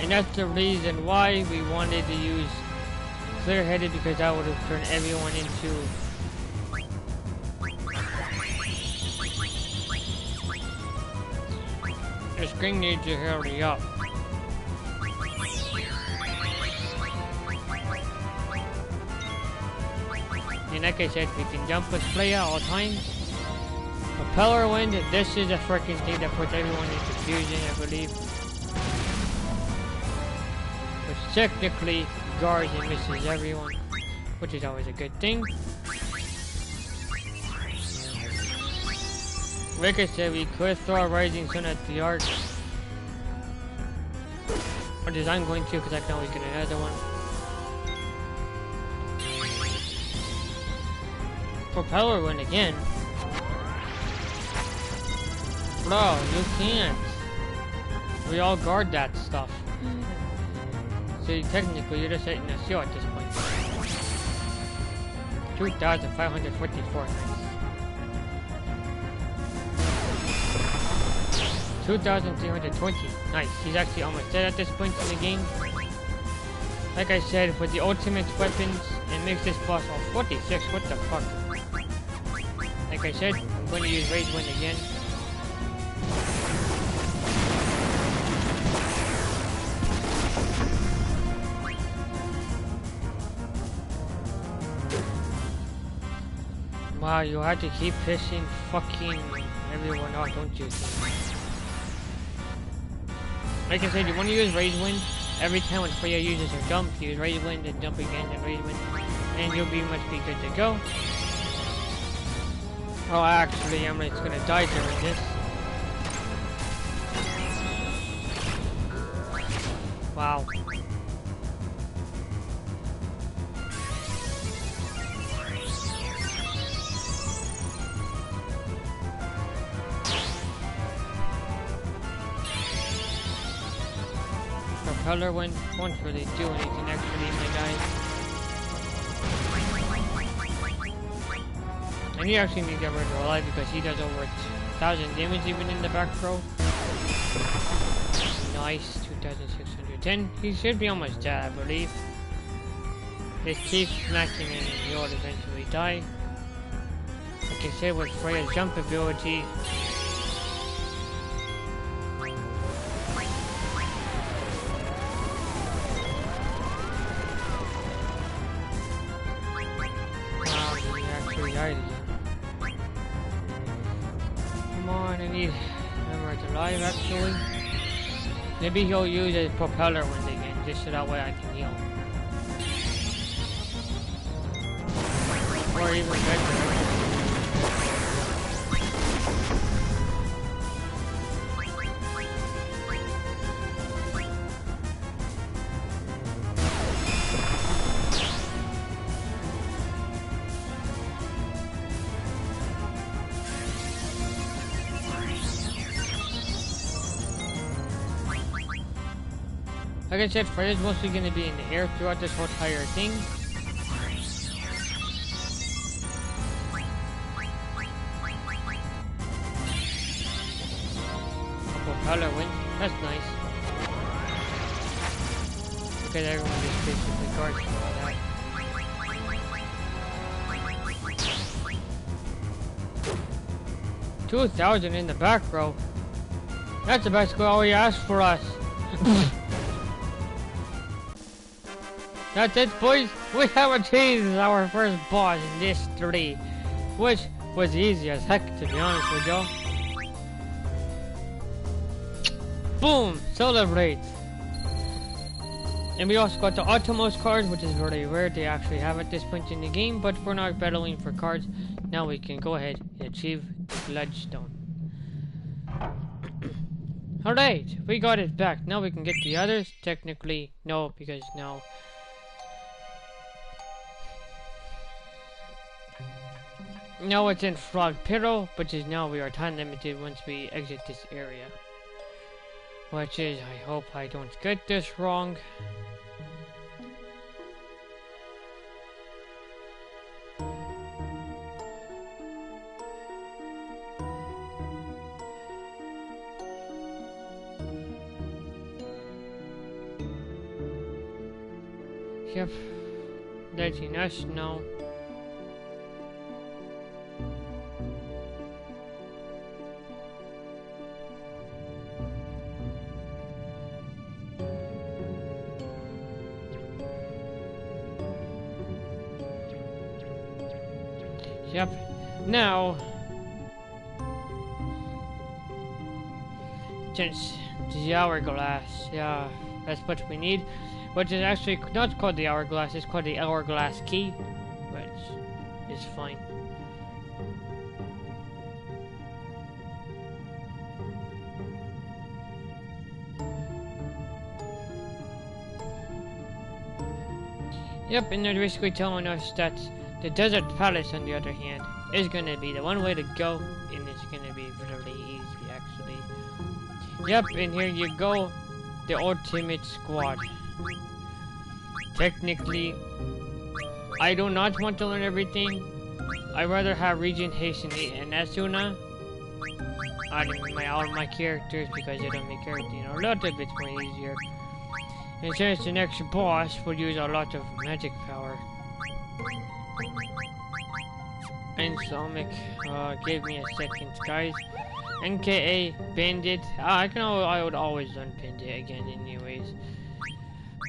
And that's the reason why we wanted to use Clear-Headed, because that would have turned everyone into the screen needs to hurry up. And like I said, we can jump with Playa all times. Propeller wind, this is a freaking thing that puts everyone in confusion, I believe. Which technically guards and misses everyone, which is always a good thing. Like I said, we could throw a Rising Sun at the Arc. Or is I'm going to, because I can always get another one. Propeller wind again. Bro, you can't. We all guard that stuff. actually, technically, you're just hitting a 0 at this point. 2,544. Nice. 2,320. Nice. He's actually almost dead at this point in the game. Like I said, with the ultimate weapons, it makes this boss all 46. What the fuck? Like I said, I'm going to use Rage Wind again. Wow, you have to keep pissing fucking everyone off, don't you? Like I said, you want to use Rage Wind. Every time when Freya uses her jump, use Rage Wind and jump again and Rage Wind. And you'll be good to go. Oh, actually, I'm just gonna die during this. Wow. Propeller won't really do anything actually, my guys. And you actually need to get rid of alive because he does over 1,000 damage even in the back row. Nice, 2,610. He should be almost dead, I believe. Just keep smacking him and he'll eventually die. Like I said, with Freya's jump ability, come on, I need Emerald alive actually. Maybe he'll use a propeller wind again, just so that way I can heal. Or even better. 'Like I said, Freya's mostly going to be in the air throughout this whole entire thing. A propeller wind, that's nice. Because everyone just basically guards for all that. $2,000 in the back row. That's basically all he asked for us. That's it, boys. We have achieved our first boss in this 3, which was easy as heck, to be honest with y'all. Boom! Celebrate! And we also got the Automos cards, which is very rare to actually have at this point in the game, but we're not battling for cards. Now we can go ahead and achieve Bloodstone. Alright, we got it back. Now we can get the others. Technically, no, because now... Now it's in Frog Piddle, which is now we are time limited once we exit this area. Which is, I hope I don't get this wrong. Yep, letting us know. Yep. Now, since the hourglass, yeah, that's what we need. Which is actually not called the hourglass; it's called the hourglass key, which is fine. Yep, and they're basically telling us that the Desert Palace, on the other hand, is gonna be the one way to go, and it's gonna be really easy, actually. Yep, and here you go, the ultimate squad. technically, I do not want to learn everything. I'd rather have Regent, Hasten, and Asuna on all my characters because it'll make everything a little bit more easier. And since the next boss will use a lot of magic power. And Sonic, give me a second, guys. NKA Bandit. I would always learn Bandit again, anyways.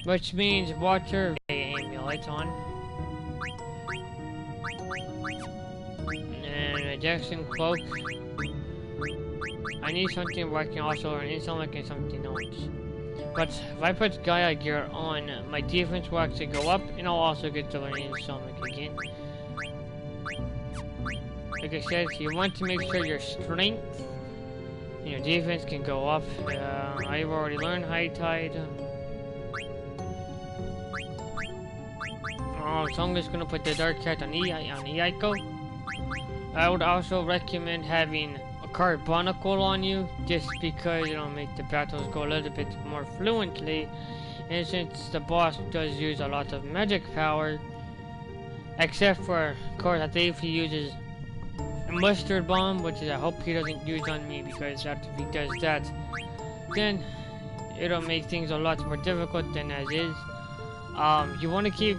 Which means water amulet on. And a Jackson cloak. I need something where I can also learn Insomniac and something else. But if I put Gaia gear on, my defense will actually go up, and I'll also get to learn Insomniac again. Like I said, you want to make sure your strength and your defense can go up. I've already learned High Tide. So I'm just gonna put the Dark Cat on Eiko. I would also recommend having a Carbonicle on you, just because it'll make the battles go a little bit more fluently. And since the boss does use a lot of magic power, except for, of course, I think if he uses Mustard Bomb, which I hope he doesn't use on me, because if he does that, then it'll make things a lot more difficult than as is. You want to keep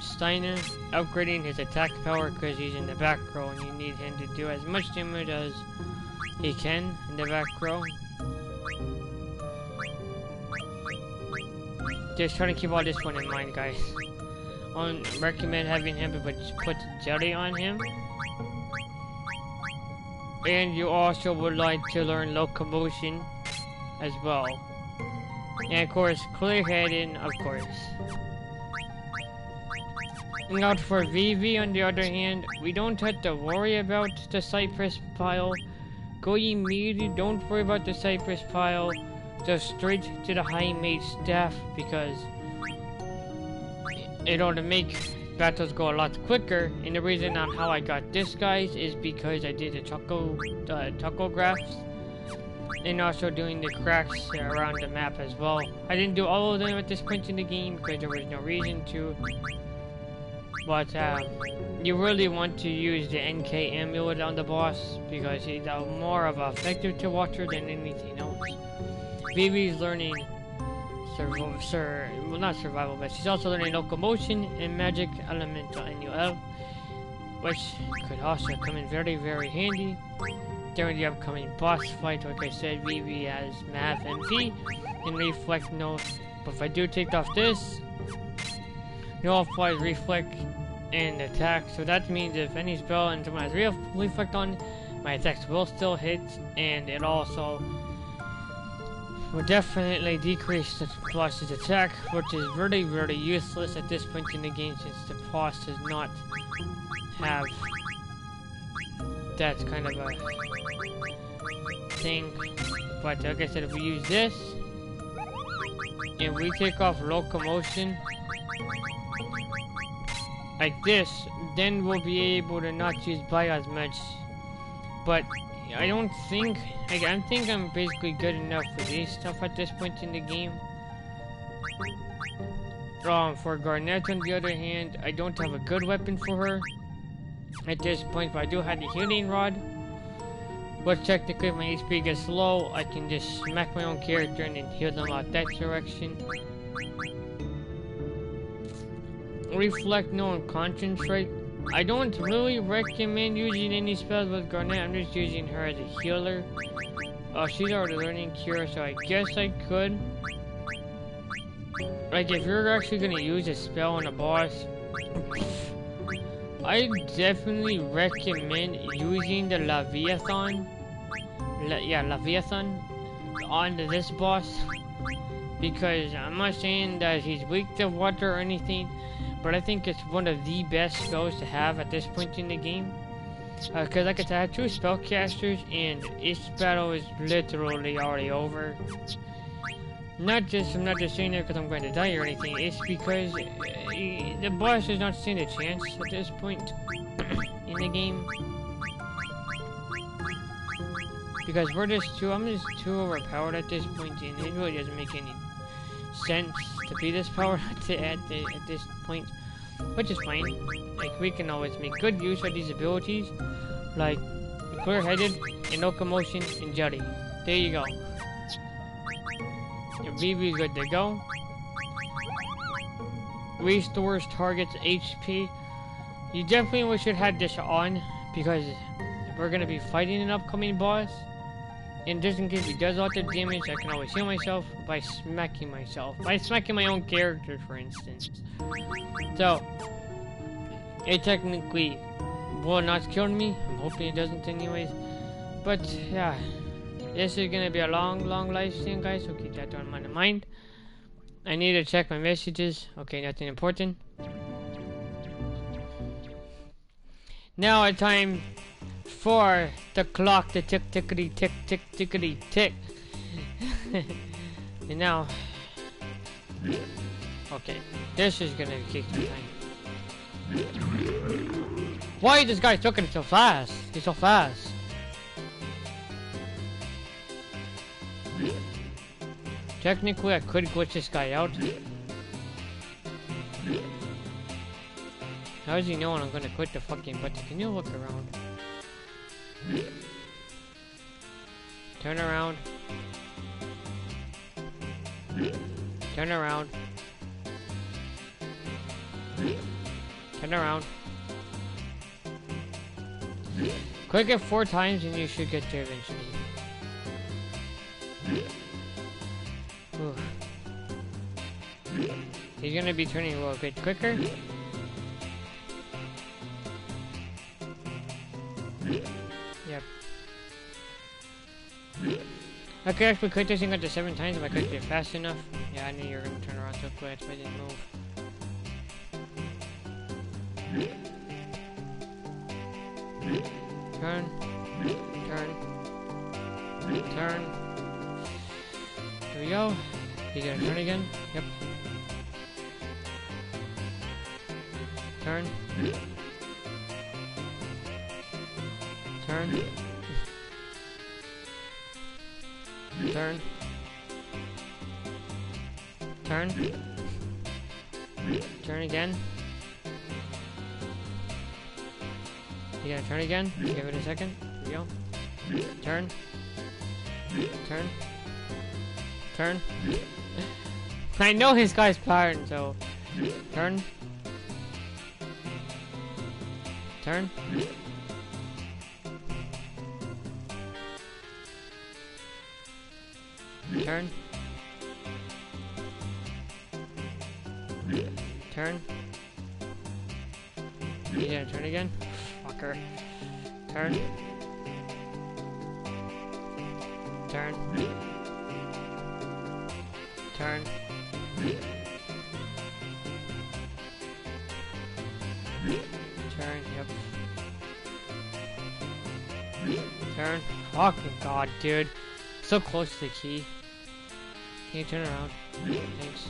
Steiner upgrading his attack power because he's in the back row and you need him to do as much damage as he can in the back row. Just try to keep all this one in mind, guys. I recommend having him put jelly on him. And you also would like to learn locomotion as well. And of course, clear-headed, of course. Now for Vivi, on the other hand, we don't have to worry about the Cypress pile. Go immediately, don't worry about the Cypress pile. Just straight to the High Mage staff, because it'll make battles go a lot quicker. And the reason on how I got this, guys, is because I did the chocographs. And also doing the cracks around the map as well. I didn't do all of them at this point in the game because there was no reason to. But you really want to use the NK amulet on the boss because he's more of an effective to water than anything else. Vivi's learning not survival, but she's also learning locomotion and magic elemental NUL, which could also come in very, very handy during the upcoming boss fight. Like I said, Vivi has Math MP and Reflect No. But if I do take off this, no applies Reflect and attack. So that means if any spell and someone has Reflect on, my attacks will still hit, and it also will definitely decrease the boss's attack, which is really, really useless at this point in the game since the boss does not have that kind of a thing. But like I said, if we use this and we take off locomotion like this, then we'll be able to not use by as much. But I don't think, I think I'm basically good enough for these stuff at this point in the game. For Garnet, on the other hand, I don't have a good weapon for her at this point, but I do have the healing rod. But technically, if my HP gets low, I can just smack my own character and then heal them out that direction. Reflect No and Concentrate. I don't really recommend using any spells with Garnet. I'm just using her as a healer. She's already learning Cure, so I guess I could. Like, if you're actually gonna use a spell on a boss, I definitely recommend using the Leviathan. Leviathan on this boss, because I'm not saying that he's weak to water or anything, but I think it's one of the best spells to have at this point in the game. Because like I said, I have two spellcasters, and each battle is literally already over. I'm not just saying that because I'm going to die or anything. It's because the boss does not stand a chance at this point in the game. Because I'm just too overpowered at this point, and it really doesn't make any sense to be this power at this point, which is fine. Like, we can always make good use of these abilities, like clear-headed and no commotion and jelly. There you go. Your BB good to go. Restores target's HP. You definitely should have this on, because we're gonna be fighting an upcoming boss. And just in case he does a lot of damage, I can always heal myself by smacking myself. By smacking my own character, for instance. So, it technically will not kill me. I'm hoping it doesn't anyways. But, yeah. This is gonna be a long live stream, guys, so keep that on in mind. I need to check my messages. Okay, nothing important. Now it's time for the clock to tick tickety tick tick tickety tick. And now, okay, this is gonna take some time. Why is this guy talking so fast? He's so fast. Technically, I could glitch this guy out. How does he know when I'm gonna quit the fucking button? Can you look around? Turn around. Turn around. Turn around. Click it 4 times and you should get there eventually. Oof. He's gonna be turning a little bit quicker. Yep. I could actually click this thing up to 7 times if I clicked it fast enough. Yeah, I knew you were gonna turn around so quick, but I didn't move. Turn. Turn. Turn. Here we go. He's gonna turn again. Yep. Turn. Turn. Turn. Turn. Turn again. You gonna turn again? Give it a second. Here we go. Turn. Turn. Turn. I know his guy's pattern, so turn. Turn. Turn. Turn. You gonna turn again? Fucker. Turn. Turn. Turn. Turn, yep. Turn. Oh god, dude. So close to the key. Can you turn around? Thanks.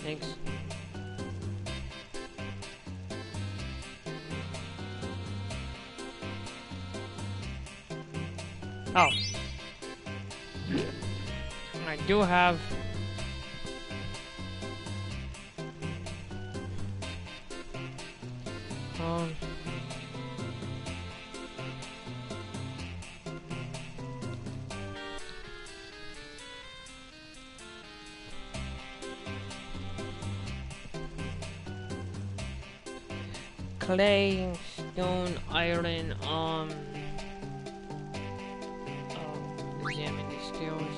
Thanks. Oh. I do have... clay, stone, iron, examine the skills.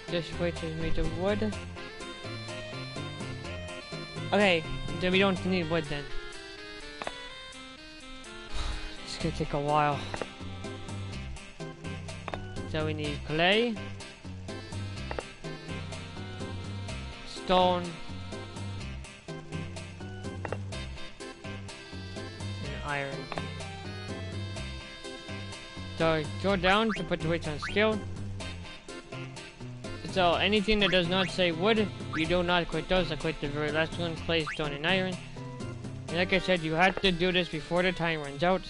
This switch is made of wood. Okay, then we don't need wood then. It's gonna take a while. So we need clay, stone, and iron. So go down to put the weights on skill. So anything that does not say wood, you do not quit those. I quit the very last one, clay, stone, and iron. Like I said, you have to do this before the time runs out.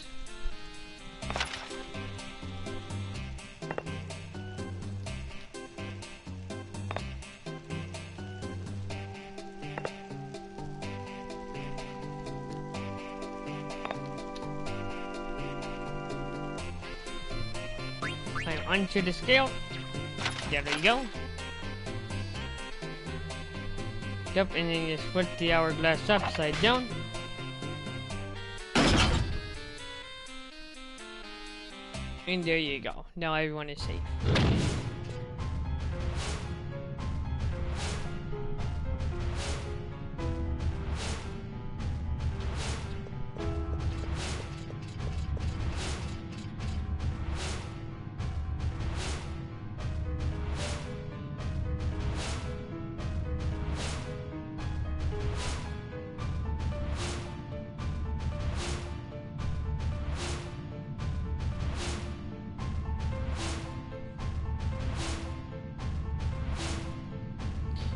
Climb onto the scale. There we go. Yep, and then you split the hourglass upside down. And there you go. Now everyone is safe.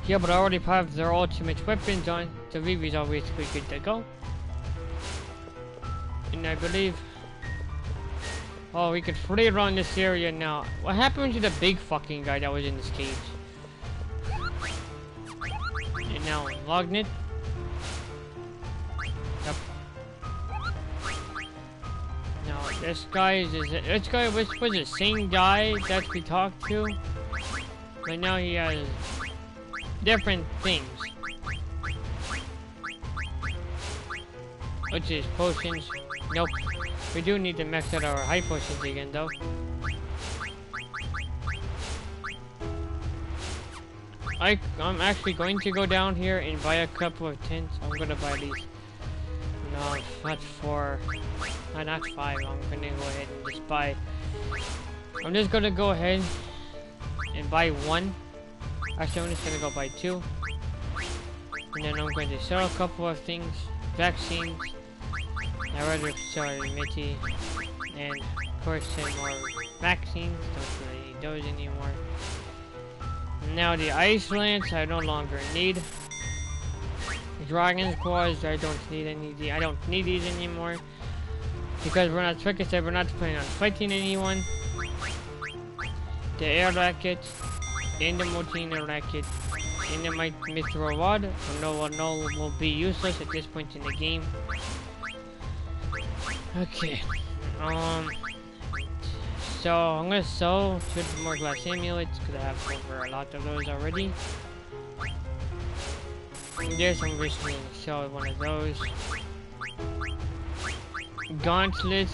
Yeah, but I already have their ultimate weapons on, so Vivi's always good to go. And I believe... Oh, we could free run this area now. What happened to the big fucking guy that was in this cage? And now, Lognet. Yep. Now, this guy was the same guy that we talked to. But now he has... different things, which is potions. Nope, we do need to max out our high potions again though. I'm actually going to go down here and buy a couple of tins. I'm gonna buy these. No, not 4, not 5. I'm gonna go ahead and just buy. I'm just gonna go ahead and buy 1. Actually, I'm just gonna go buy 2. And then I'm going to sell a couple of things. Vaccines. I'd rather sell Mitty. And of course some more vaccines. Don't really need those anymore. Now the ice lance I no longer need. Dragon's claws I don't need these anymore. Because we're not, like I said, we're not planning on fighting anyone. The air racket. And the Motina racket, and the Mithril rod, will be useless at this point in the game. Okay, so I'm gonna sell 2 more glass amulets because I have over a lot of those already. And there's I'm just gonna sell one of those. Gauntlets.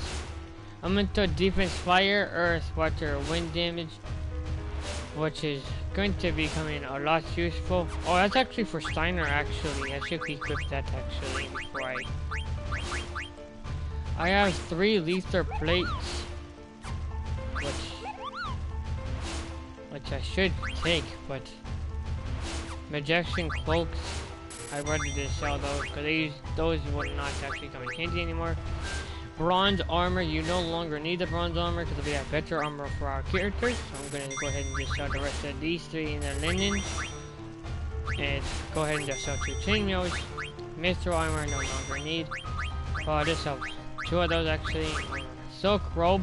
I'm into defense, fire, earth, water, wind damage, which is going to be becoming a lot useful. Oh, that's actually for Steiner, actually. I should equip that, actually, before I have 3 Lether plates, which I should take, but Majection cloaks, I'd rather just sell those, because those will not actually come in handy anymore. Bronze armor, you no longer need the bronze armor because we have better armor for our characters. So I'm going to go ahead and just sell the rest of these 3 in the linen. And go ahead and just sell 2 chainmails. Mithril armor, no longer need. Oh, I just sell 2 of those actually. Silk robe.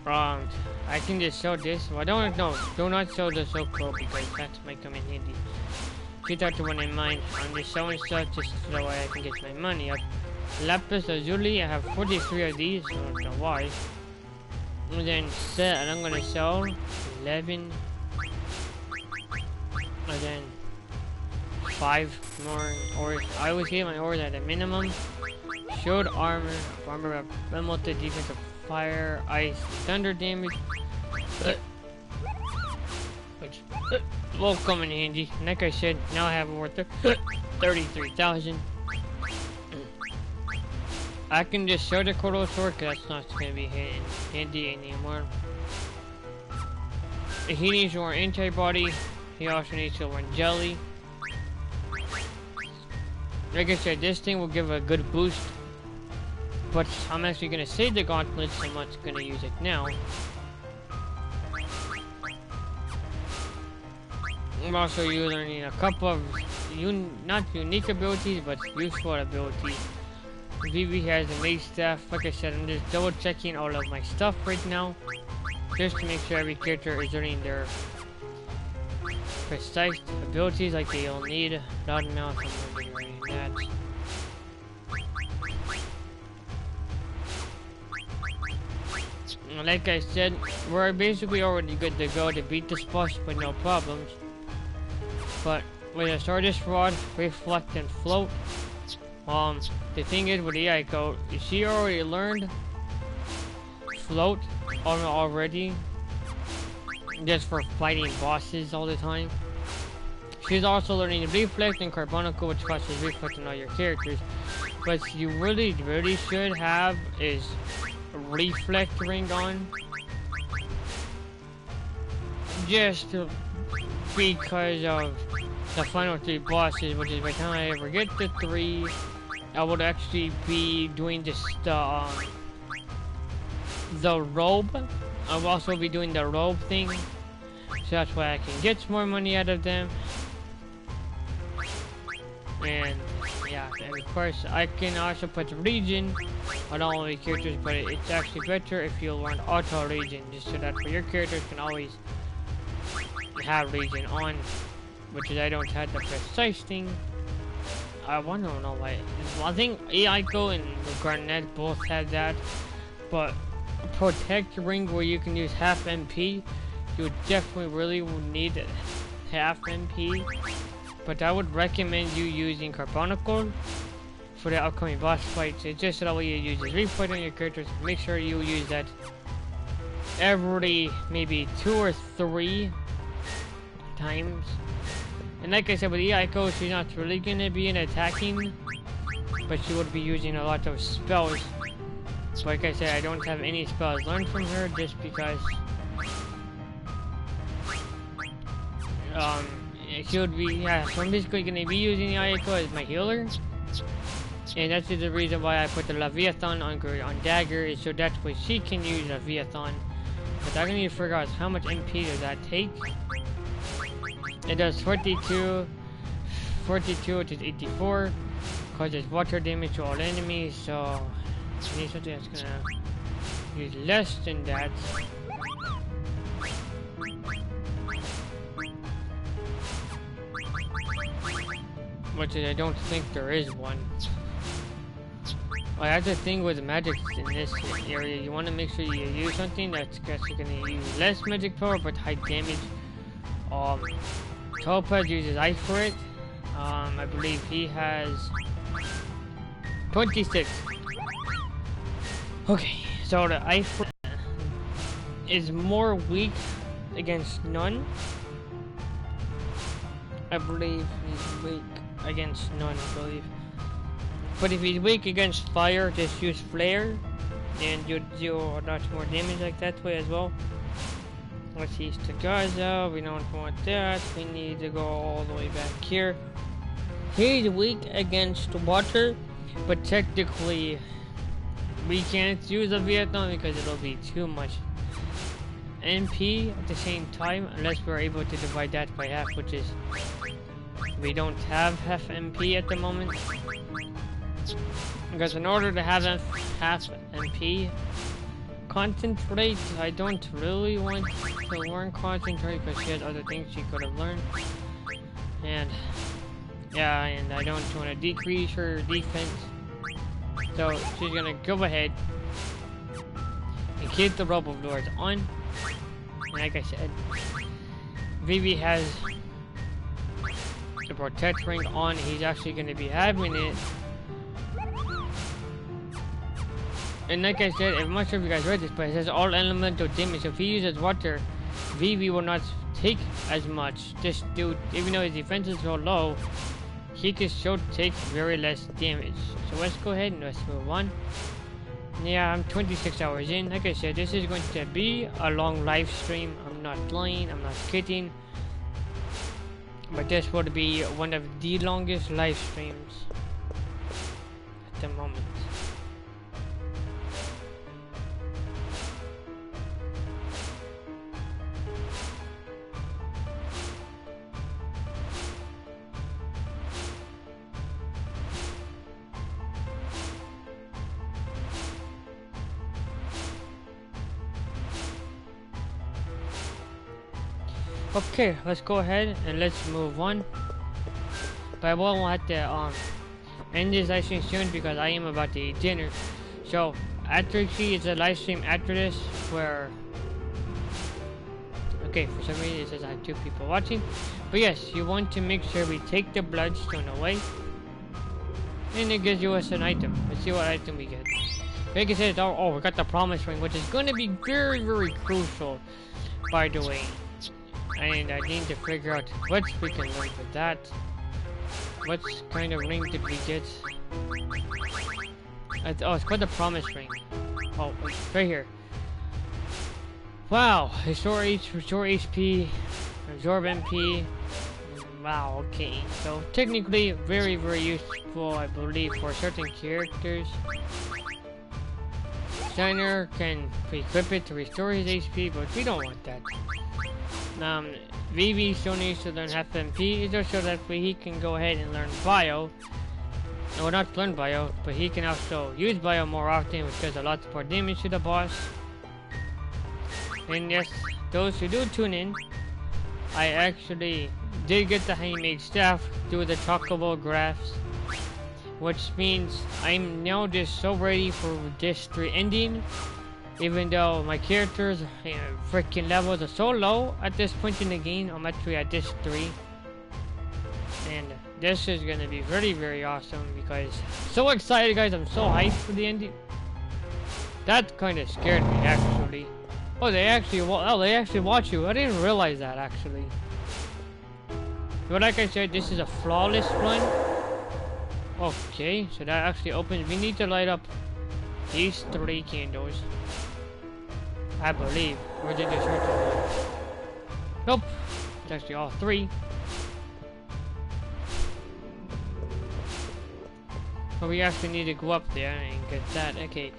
I can just sell this. Well, do not sell the silk robe because that might come in handy. Keep that one in mind. I'm just selling stuff just so that way I can get my money up. Lapis lazuli, I have 43 of these, I don't know why. And then I'm gonna sell 11. And then 5 more ores. I always hit my ores at a minimum. Shield armor, multi defensive fire, ice, thunder damage. Which will come in handy. Like I said, now I have over 33,000. I can just show the Kodo sword because that's not going to be handy anymore. He needs more antibody. He also needs to learn jelly. Like I said, this thing will give a good boost. But I'm actually going to save the gauntlets. I'm not going to use it now. I'm also learning a couple of not unique abilities, but useful abilities. Vivi has a mace staff. Like I said, I'm just double checking all of my stuff right now, just to make sure every character is learning their precise abilities like they all need. Loudmouth, I'm learning that. Like I said, we're basically already good to go to beat this boss with no problems. But with a Stardust Rod, Reflect, and Float, the thing is with the Aiko, she already learned Float already, just for fighting bosses all the time. She's also learning Reflect and Carbonical, which causes Reflect on all your characters. But you really should have is Reflect ring on, just because of the final 3 bosses, which is by the time I ever get to 3, I would actually be doing this the robe. I'll also be doing the robe thing, so that's why I can get some more money out of them. And yeah, and of course I can also put region on all of the characters, but it's actually better if you learn auto region, just so that for your characters can always have region on, which is I don't have the precise thing. I want to know why. I think Aiko and Garnet both had that, but Protect ring where you can use half MP, you definitely really will need half MP. But I would recommend you using Carbonical for the upcoming boss fights. It's just that way you use this refight on your characters. Make sure you use that every maybe 2 or 3 times. And like I said with Aiko, she's not really gonna be in attacking, but she would be using a lot of spells. So like I said, I don't have any spells learned from her just because she would be, yeah, so I'm basically going to be using the Aiko as my healer. And that's the reason why I put the Leviathan on Dagger, is so that way she can use Leviathan. But I need to figure out how much MP does that take. It does 42, which is 84, causes water damage to all enemies, so I need something that's going to use less than that. Which I don't think there is one. Well, that's the thing with magic in this area. You want to make sure you use something that's actually going to use less magic power but high damage. Topaz uses ice for it. I believe he has 26. Okay, so the ice is more weak against none. I believe he's weak against none, I believe. But if he's weak against fire, just use flare, and you'll do a lot more damage like that way as well. Let's use Tagaza, we don't want that, we need to go all the way back here. He's weak against water, but technically we can't use a Vietnam because it'll be too much MP at the same time, unless we're able to divide that by half, which is we don't have half MP at the moment. Because in order to have half MP, concentrate, I don't really want to learn concentrate because she has other things she could have learned. And yeah, and I don't want to decrease her defense. So she's gonna go ahead and keep the Robo Lords on. And like I said, Vivi has the Protect ring on. He's actually gonna be having it. And like I said, I'm not sure if you guys read this, but it says all elemental damage. So if he uses water, Vivi will not take as much. This dude, even though his defense is so low, he can still take very less damage. So let's go ahead and let's move on. Yeah, I'm 26 hours in. Like I said, this is going to be a long live stream. I'm not lying, I'm not kidding. But this would be one of the longest live streams at the moment. Okay, let's go ahead and let's move on. But I will have to end this live stream soon because I am about to eat dinner. So after she is a live stream after this where okay, for some reason it says I have 2 people watching. But yes, you want to make sure we take the bloodstone away. And it gives you us an item. Let's see what item we get. Like I said, oh, we got the promise ring, which is going to be very, very crucial, by the way. And I need to figure out what we can learn with that. What kind of ring did we get? Oh, it's called the promise ring. Oh, it's right here. Wow, restore HP, absorb MP. Wow, okay. So technically very, very useful, I believe, for certain characters. Shiner can equip it to restore his HP, but we don't want that. VV still needs to learn half MP, just so that he can go ahead and learn Bio. No, not learn Bio, but he can also use Bio more often, which does a lot more damage to the boss. And yes, those who do tune in, I actually did get the handmade staff through the Chocobo graphs, which means I'm now just so ready for Disc 3 ending, even though my characters freaking levels are so low at this point in the game. I'm actually at Disc 3, and this is gonna be very, very awesome because I'm so excited, guys. I'm so hyped for the ending. That kind of scared me, actually. Oh, they actually watch you. I didn't realize that, actually. But like I said, this is a flawless run. Okay, so that actually opens. We need to light up these 3 candles, I believe. Or did this hurt one? Nope. It's actually all 3. But we actually need to go up there and get that. Okay.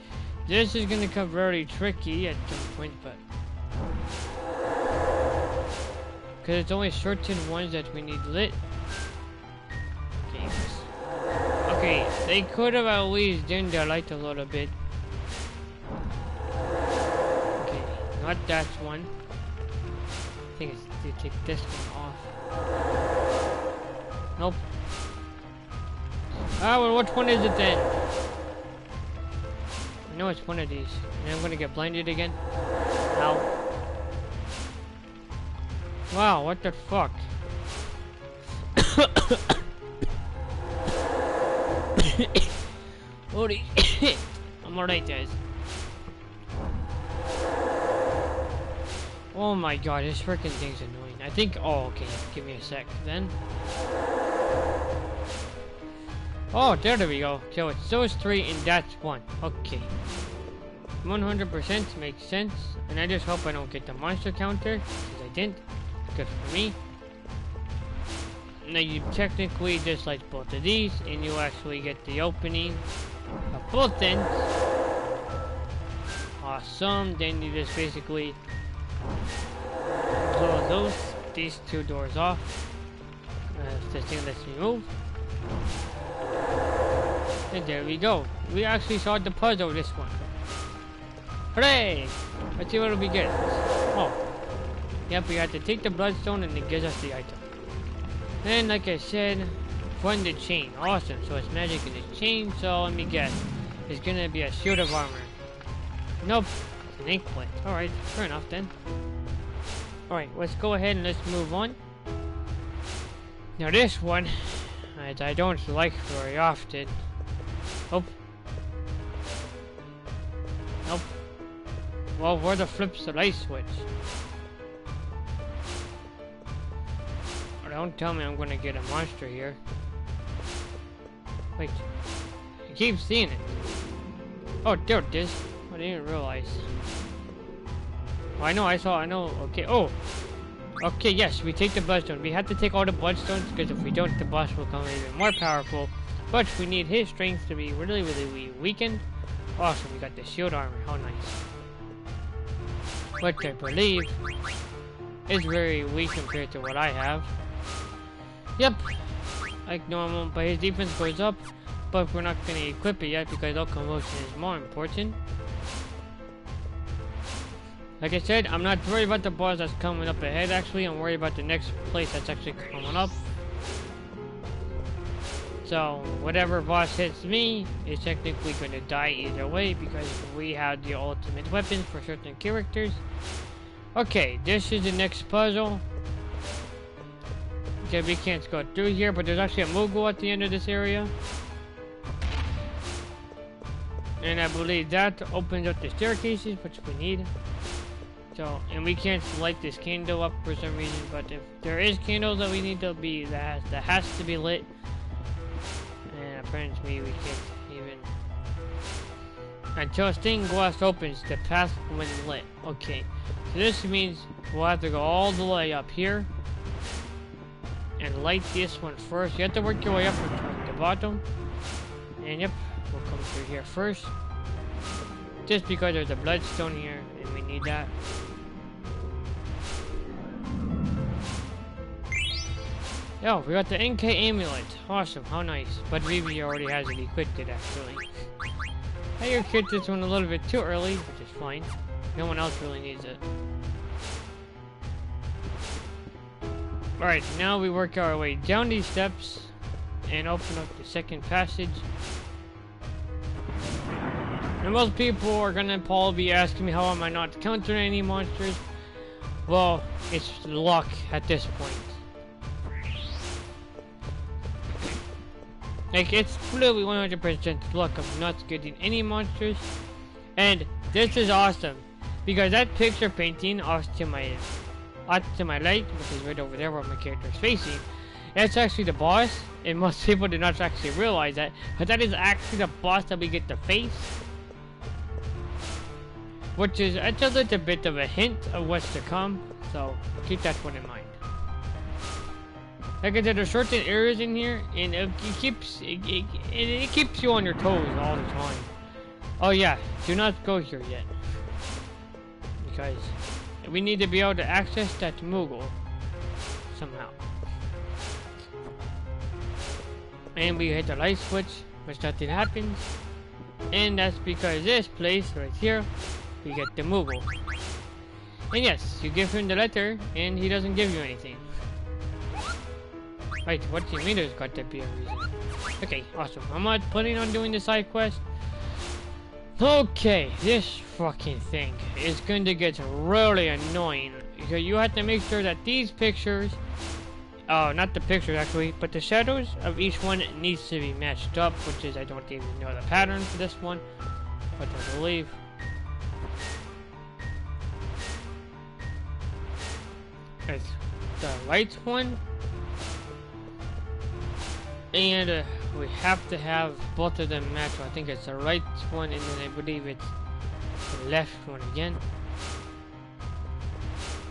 This is gonna come very tricky at some point, but because it's only certain ones that we need lit. Okay, they could have at least dimmed their light a little bit. Okay, not that one. I think it's to take this one off. Nope. Ah, well, which one is it then? I know it's one of these. And I'm gonna get blinded again. Ow. Wow, what the fuck? Holy shit. I'm alright, guys. Oh my god, this freaking thing's annoying. I think. Oh, okay. Give me a sec then. Oh, there we go. So it's those 3 and that's 1. Okay. 100% makes sense. And I just hope I don't get the monster counter, because I didn't. Good for me. Now you technically just like both of these, and you actually get the opening of both ends. Awesome. Then you just basically close these 2 doors off. This thing lets me move. And there we go. We actually solved the puzzle this one. Hooray! Let's see what we get. Oh. Yep, we had to take the bloodstone and it gives us the item. And like I said, fund the chain. Awesome. So it's magic in the chain. So let me guess. It's gonna be a shield of armor. Nope. It's an ink plate. Alright, fair enough then. Alright, let's go ahead and let's move on. Now this one, I don't like very often. Nope. Nope. Well, where the flips the light switch? Don't tell me I'm gonna get a monster here. Wait. I keep seeing it. Oh, there it is. I didn't realize. Oh, I know. Okay. Oh. Okay, yes, we take the bloodstone. We have to take all the bloodstones because if we don't, the boss will become even more powerful. But we need his strength to be really, really weakened. Awesome, we got the shield armor. How nice. Which I believe is very weak compared to what I have. Yep, like normal, but his defense goes up, but we're not going to equip it yet because locomotion is more important. Like I said, I'm not worried about the boss that's coming up ahead, actually. I'm worried about the next place that's actually coming up. So, whatever boss hits me is technically going to die either way because we have the ultimate weapons for certain characters. Okay, this is the next puzzle. Okay, we can't go through here, but there's actually a Moogle at the end of this area. And I believe that opens up the staircases, which we need. So, and we can't light this candle up for some reason, but if there is candles that we need to be, that has to be lit. And apparently we can't even, until stained glass opens, the path when lit. Okay, so this means we'll have to go all the way up here and light this one first. You have to work your way up from the bottom. And yep, we'll come through here first. Just because there's a bloodstone here and we need that. Oh, we got the NK amulet. Awesome, how nice. But Vivi already has it equipped actually. I equipped this one a little bit too early, which is fine. No one else really needs it. Alright, now we work our way down these steps and open up the second passage. And most people are gonna probably be asking me how am I not countering any monsters. Well, it's luck at this point. Like, it's literally 100% luck of not getting any monsters. And this is awesome. Because that picture painting off to my right, which is right over there where my character is facing, that's actually the boss. And most people do not actually realize that. But that is actually the boss that we get to face. Which is a little bit of a hint of what's to come. So, keep that one in mind. Like I said, there's certain areas in here, and it keeps you on your toes all the time. Oh yeah, do not go here yet, because we need to be able to access that Moogle somehow. And we hit the light switch, which nothing happens, and that's because this place right here, we get the Moogle. And yes, you give him the letter, and he doesn't give you anything. Right, what do you mean there's got to be a reason? Okay, awesome. I'm not planning on doing the side quest. Okay, this fucking thing is going to get really annoying. Because you have to make sure that these pictures, not the pictures actually, but the shadows of each one needs to be matched up, which is, I don't even know the pattern for this one, but I believe. It's the right one. And we have to have both of them match. I think it's the right one, and then I believe it's the left one again.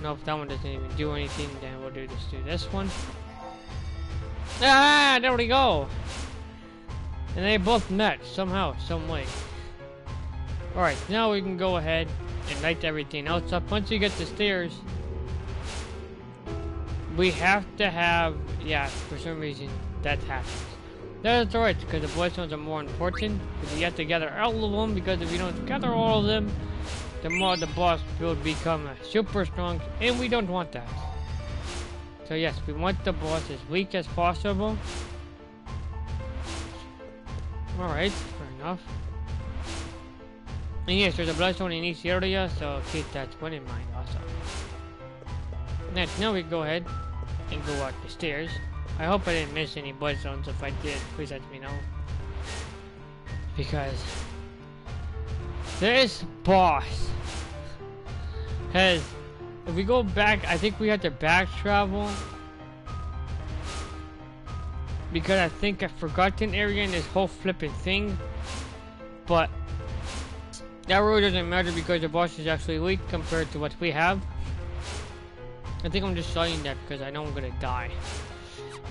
No, if that one doesn't even do anything, then we'll do this one. Ah, there we go. And they both match somehow, some way. Alright, now we can go ahead and light everything else up. Once you get the stairs, we have to have, yeah, for some reason, that happens. That's alright, because the bloodstones are more important, because you have to gather all of them, because if you don't gather all of them, the more the boss will become super strong, and we don't want that. So yes, we want the boss as weak as possible. Alright, fair enough. And yes, there's a bloodstone in each area, so keep that one in mind also. Next, now we go ahead and go up the stairs. I hope I didn't miss any bloodstones. If I did, please let me know. Because this boss has, if we go back, I think we have to back travel. Because I think I've forgotten area in this whole flipping thing. But that really doesn't matter because the boss is actually weak compared to what we have. I think I'm just saying that because I know I'm gonna die.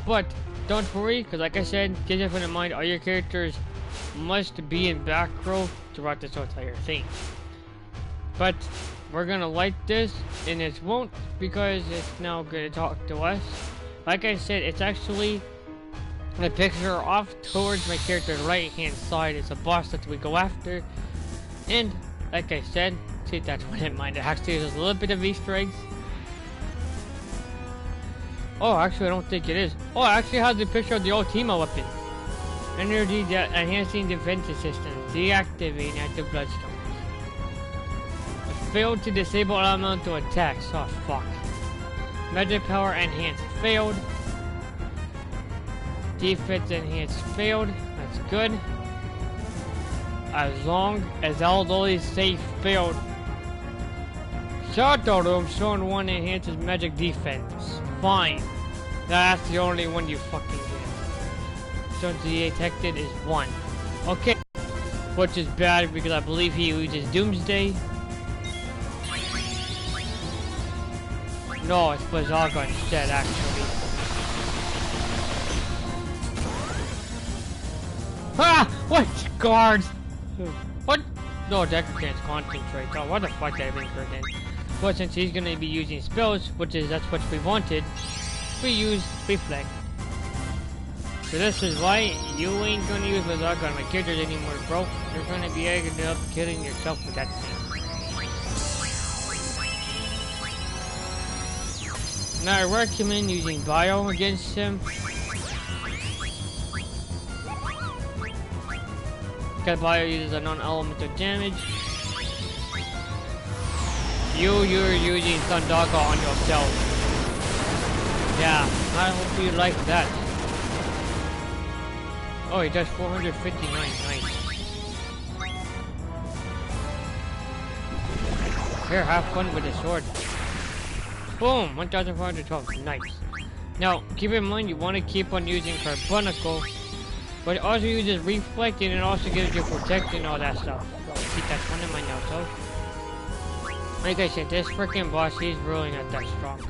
But don't worry, because like I said, keep that in mind, all your characters must be in back row throughout this entire thing. But we're gonna light this, and it won't because it's now gonna talk to us. Like I said, it's actually a picture off towards my character's right hand side. It's a boss that we go after. And like I said, keep that one in mind. It actually has a little bit of Easter eggs. Oh, actually, I don't think it is. Oh, it actually has a picture of the Ultima weapon. Energy enhancing defensive systems. Deactivating active bloodstones. Failed to disable elemental attacks. Oh, fuck. Magic power enhanced. Failed. Defense enhanced. Failed. That's good. As long as Aldoli's safe failed. Shadow Room showing one enhances magic defense. Fine. That's the only one you fucking get. So detected is 1. Okay. Which is bad because I believe he uses Doomsday. No, it's Blizzaga instead, actually. Ah! What? Guards! What? No, Decker can't concentrate. Oh, what the fuck did I bring her in? But since he's gonna be using spells, that's what we wanted, we use Reflect. So this is why you ain't gonna use Blizzaga on my characters anymore, bro. You're gonna be ending up killing yourself with that thing. Now I recommend using Bio against him. Because Bio uses a non-elemental damage. You're using Thundaga on yourself. Yeah, I hope you like that. Oh, he does 459, nice. Here, have fun with the sword. Boom, 1,412, nice. Now, keep in mind you want to keep on using Carbonical, but it also uses Reflect and it also gives you Protect and all that stuff. So keep that one in mind now, so. Like I said, this freaking boss, he's really not that strong.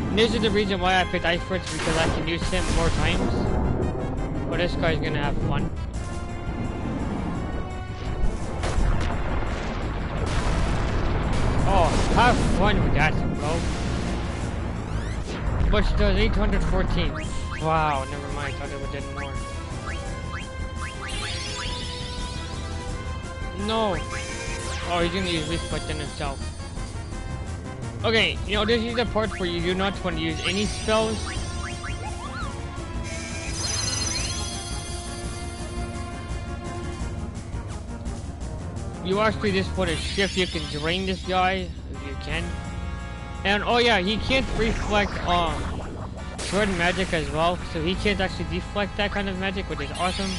And this is the reason why I picked Ice Fritz, because I can use him more times. But this guy's gonna have fun. Oh, have fun with that, bro. But does 814. Wow, never mind, I thought it would do more. No. Oh, he's gonna use Reflect on himself. Okay, you know, this is the part where you do not want to use any spells. You actually just want to shift, you can drain this guy, if you can. And, oh yeah, he can't reflect, sword magic as well, so he can't actually deflect that kind of magic, which is awesome.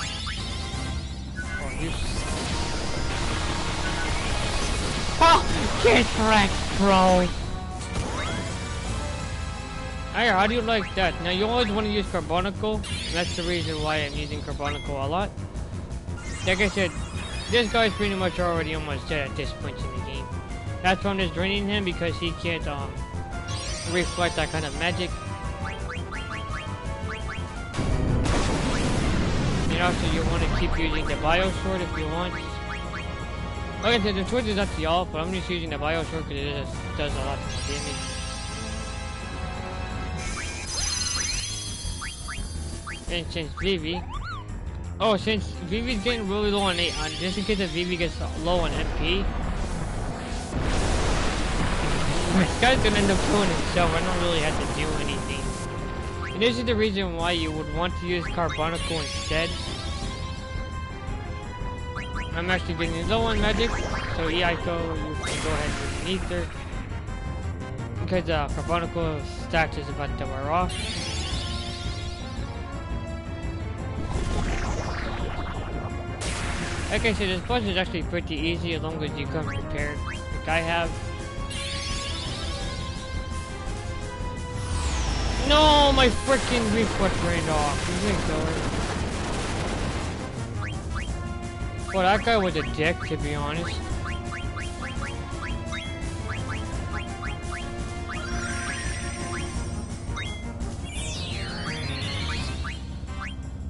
Oh, you... Oh, get wrecked, bro! Hey, how do you like that? Now, you always want to use Carbonical. That's the reason why I'm using Carbonical a lot. Like I said, this guy's pretty much already almost dead at this point in the game. That's why I'm just draining him, because he can't, reflect that kind of magic. And also, you want to keep using the Bio Sword if you want. Like I said, the sword is up to y'all, but I'm just using the Bio Sword because it does a lot more damage. And since Vivi... Oh, since Vivi's getting really low on just in case if Vivi gets low on MP, this guy's gonna end up killing himself. I don't really have to do anything. And this is the reason why you would want to use Carbonical instead. I'm actually getting low on magic, so Eiko, you can go ahead with Ether. Because Carbonical stats is about to wear off. Like I said, this boss is actually pretty easy as long as you come prepared, like I have. No, my freaking reflex ran off. You didn't kill her. Well, that guy was a dick, to be honest.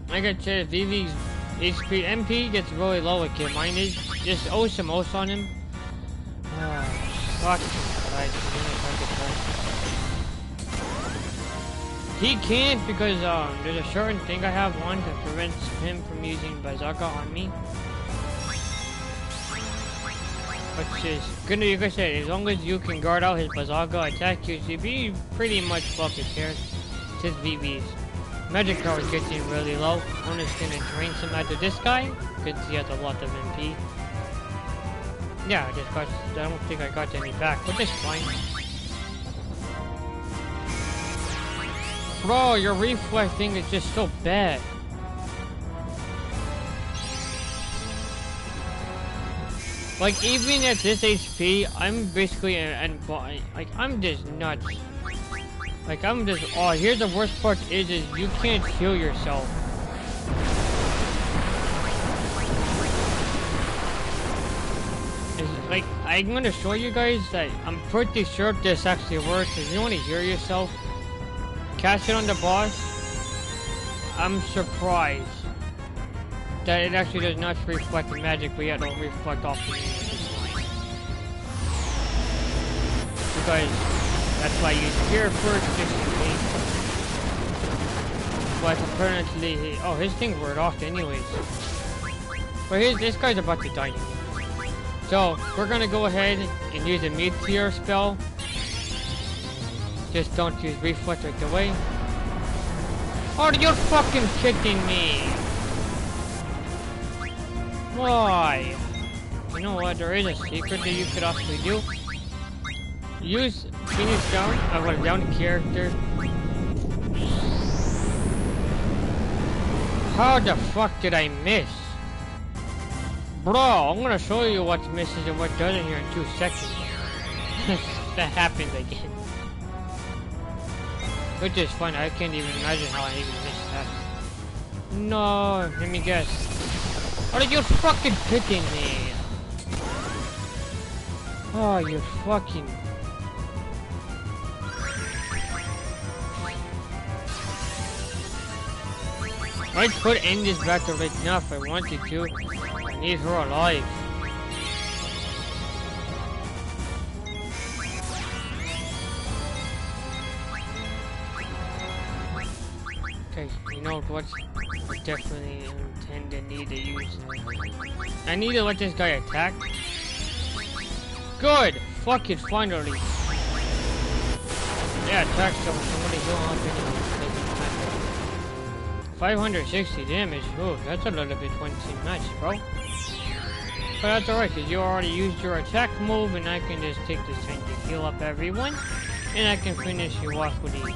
Like I said, Vivi's HP MP gets really low again. Mine is just some else on him. Fuck. He can't because there's a certain thing I have on that prevents him from using bazooka on me. Which is good, like I said, as long as you can guard out his bazooka attack, you should be pretty much focused here. It's his VVs. Magic power is getting really low. I'm just gonna drain some out of this guy, because he has a lot of MP. Yeah, I don't think I got any back, but it's fine. Bro, your reflex thing is just so bad. Like, even at this HP, I'm basically, like, I'm just nuts. Like, I'm just, oh, here's the worst part is you can't heal yourself. It's like, I'm gonna show you guys that I'm pretty sure this actually works. If you want to heal yourself, cast it on the boss. I'm surprised that it actually does not reflect the magic, but yet it'll reflect off the enemy. Because that's why I use gear first, just in case. But apparently, oh, his thing wore off anyways. But this guy's about to die. So, we're gonna go ahead and use a meteor spell. Just don't use reflect right away. Oh, you're fucking kidding me! Why? You know what? There is a secret that you could actually do. Use Phoenix down. I want down character. How the fuck did I miss? Bro, I'm gonna show you what misses and what doesn't here in 2 seconds. That happens again. Which is fun. I can't even imagine how I even missed that. No, let me guess. Are you fucking kidding me? Oh, you fucking... I could end this battle right now if I wanted to. I need her alive. Okay, you know what? I definitely intend to need to use. I need to let this guy attack. Good! Fuck it, finally. Yeah, attack somebody heal up anyway. 560 damage. Oh, that's a little bit too much, bro. But that's alright, because you already used your attack move, and I can just take this time to heal up everyone, and I can finish you off with ease.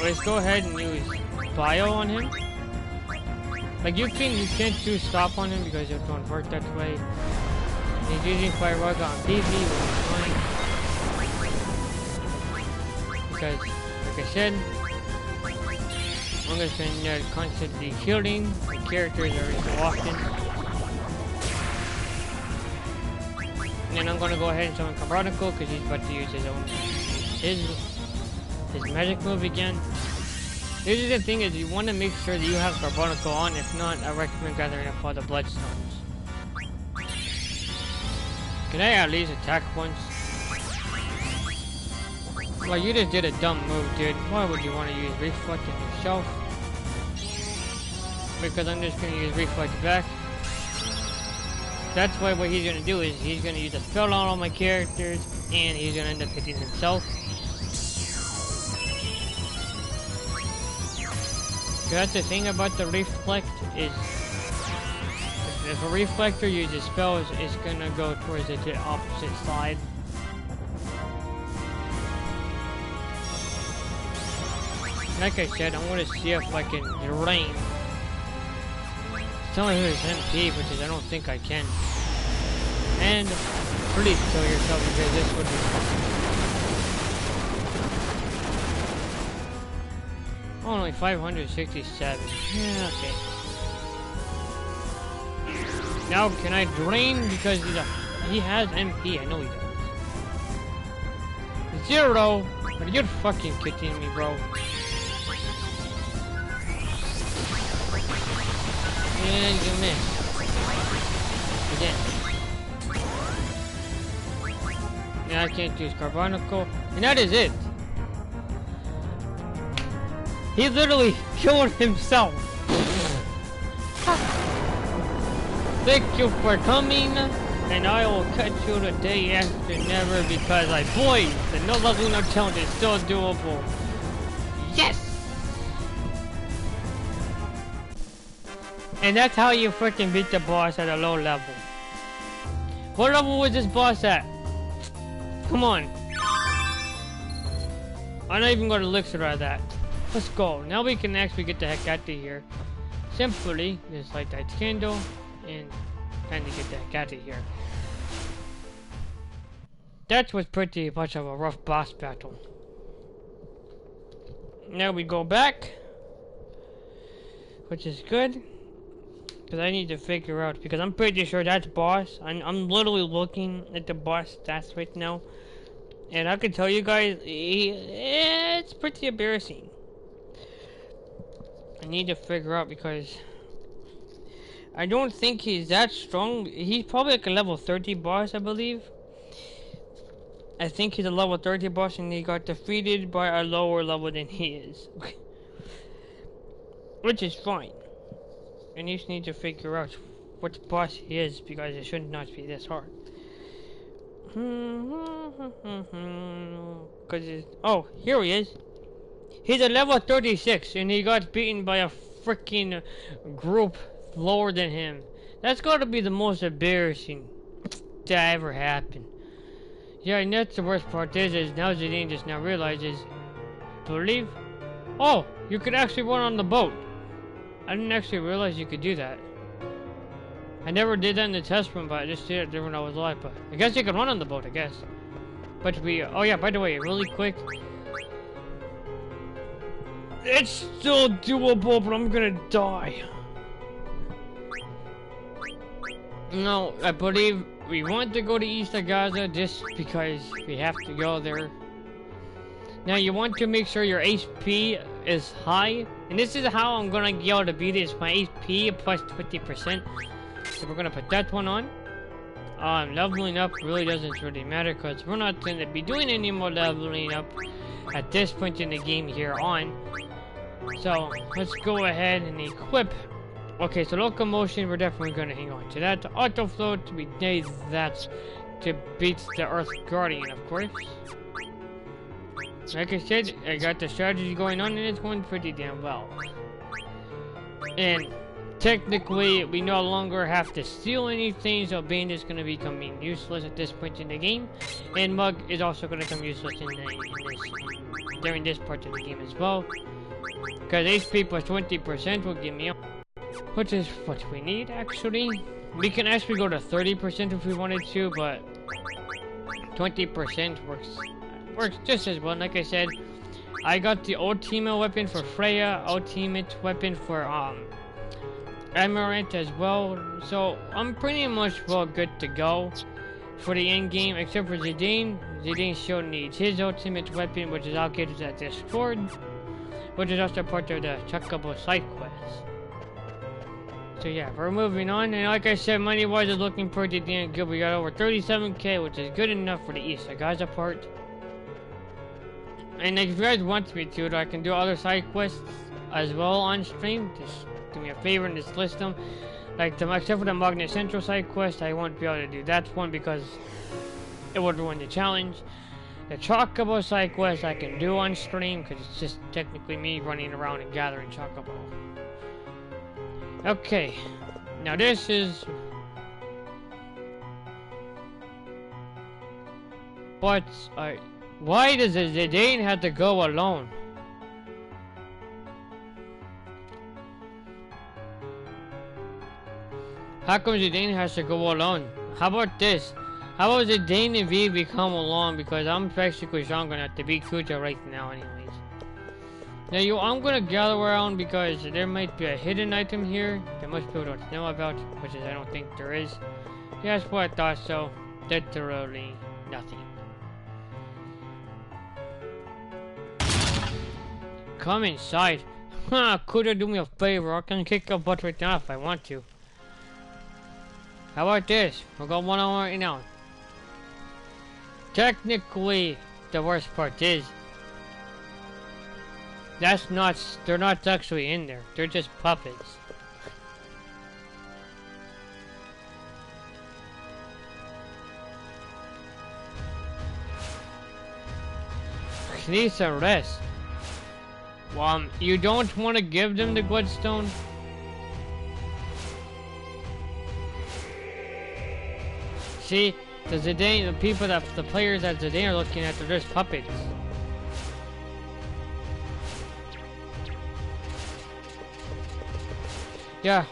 Let's go ahead and use Bio on him. Like you can't do stop on him because it don't work that way. He's using Fire Rug on PV, which is fine. Because, like I said, I'm just gonna constantly healing the characters every so often. And then I'm gonna go ahead and summon Chronicle because he's about to use his magic move again. This is the thing is you want to make sure that you have Carbonicle on. If not, I recommend gathering up all the bloodstones. Can I at least attack once? Well, you just did a dumb move, dude. Why would you want to use Reflect on yourself? Because I'm just going to use Reflect back. That's why what he's going to do is he's going to use a spell on all my characters, and he's going to end up hitting himself. That's the thing about the Reflect is if a Reflector uses spells, it's gonna go towards the opposite side. Like I said, I want to see if I can drain some of his MP, because I don't think I can. And please kill yourself because this would be only 567. Yeah, okay. Now, can I drain? Because he has MP. I know he does. 0. Are you fucking kidding me, bro? And you missed. Again. Yeah, I can't use Carbonicle. And that is it. He literally killed himself. Thank you for coming, and I will catch you the day after never, because boys, the no level no challenge is still doable. Yes! And that's how you freaking beat the boss at a low level. What level was this boss at? Come on. I'm not even going to elixir out of that. Let's go. Now we can actually get the heck out of here. Simply, just light that candle and kind of get the heck out of here. That was pretty much of a rough boss battle. Now we go back, which is good, because I need to figure out, because I'm pretty sure that's boss. I'm literally looking at the boss stats right now, and I can tell you guys, it's pretty embarrassing. I need to figure out, because I don't think he's that strong. He's probably like a level 30 boss, I believe. I think he's a level 30 boss, and he got defeated by a lower level than he is. Which is fine. And you just need to figure out what boss he is, because it should not be this hard. Oh, here he is. He's a level 36, and he got beaten by a freaking group lower than him. That's gotta be the most embarrassing that ever happened. Yeah, and that's the worst part is now Zidane just now realizes, believe, oh, you could actually run on the boat. I didn't actually realize you could do that. I never did that in the test run, but I just did it when I was live. But I guess you can run on the boat, I guess. But oh yeah, by the way, really quick, it's still doable, but I'm gonna die. No, I believe we want to go to East of Gaza just because we have to go there. Now you want to make sure your HP is high, and this is how I'm gonna be able to beat this. My HP plus 20%. So we're gonna put that one on. Leveling up really doesn't really matter, because we're not gonna be doing any more leveling up at this point in the game here on. So let's go ahead and equip. Okay, so locomotion, we're definitely gonna hang on to that. Auto float, we need that to beat the Earth Guardian, of course. Like I said, I got the strategy going on, and it's going pretty damn well. And technically, we no longer have to steal anything, so Bane is going to become useless at this point in the game. And Mug is also going to become useless during this part of the game as well. Because HP plus 20% will give me up, which is what we need, actually. We can actually go to 30% if we wanted to, but 20% works just as well. Like I said, I got the ultimate weapon for Freya, ultimate weapon for Amaranth as well, so I'm pretty much well good to go for the end game, except for Zidane. Zidane still needs his ultimate weapon, which is I'll get at Discord, which is also part of the Chocobo side quest. So yeah, we're moving on, and like I said, money-wise is looking pretty damn good. We got over 37k, which is good enough for the East of Gaza part. And if you guys want me to, I can do other side quests as well on stream. Just do me a favor and just list them. Like, except for the Magnet Central side quest, I won't be able to do that one because it would ruin the challenge. The Chocobo side quest I can do on stream because it's just technically me running around and gathering Chocobo. Okay, now this is why does Zidane have to go alone? How come Zidane has to go alone? How about this? How about Zidane and V become alone? Because I'm basically sure I'm gonna have to beat Kuja right now anyways. Now I'm gonna gather around because there might be a hidden item here that most people don't know about, which is I don't think there is. Yeah, that's what I thought, so literally nothing. Come inside. Kuja, do me a favor, I can kick your butt right now if I want to. How about this? We'll go one-on-one right now. Technically, the worst part is. They're not actually in there. They're just puppets. He needs some rest. You don't want to give them the Bloodstone? See, the players that Zidane are looking at, they're just puppets. Yeah,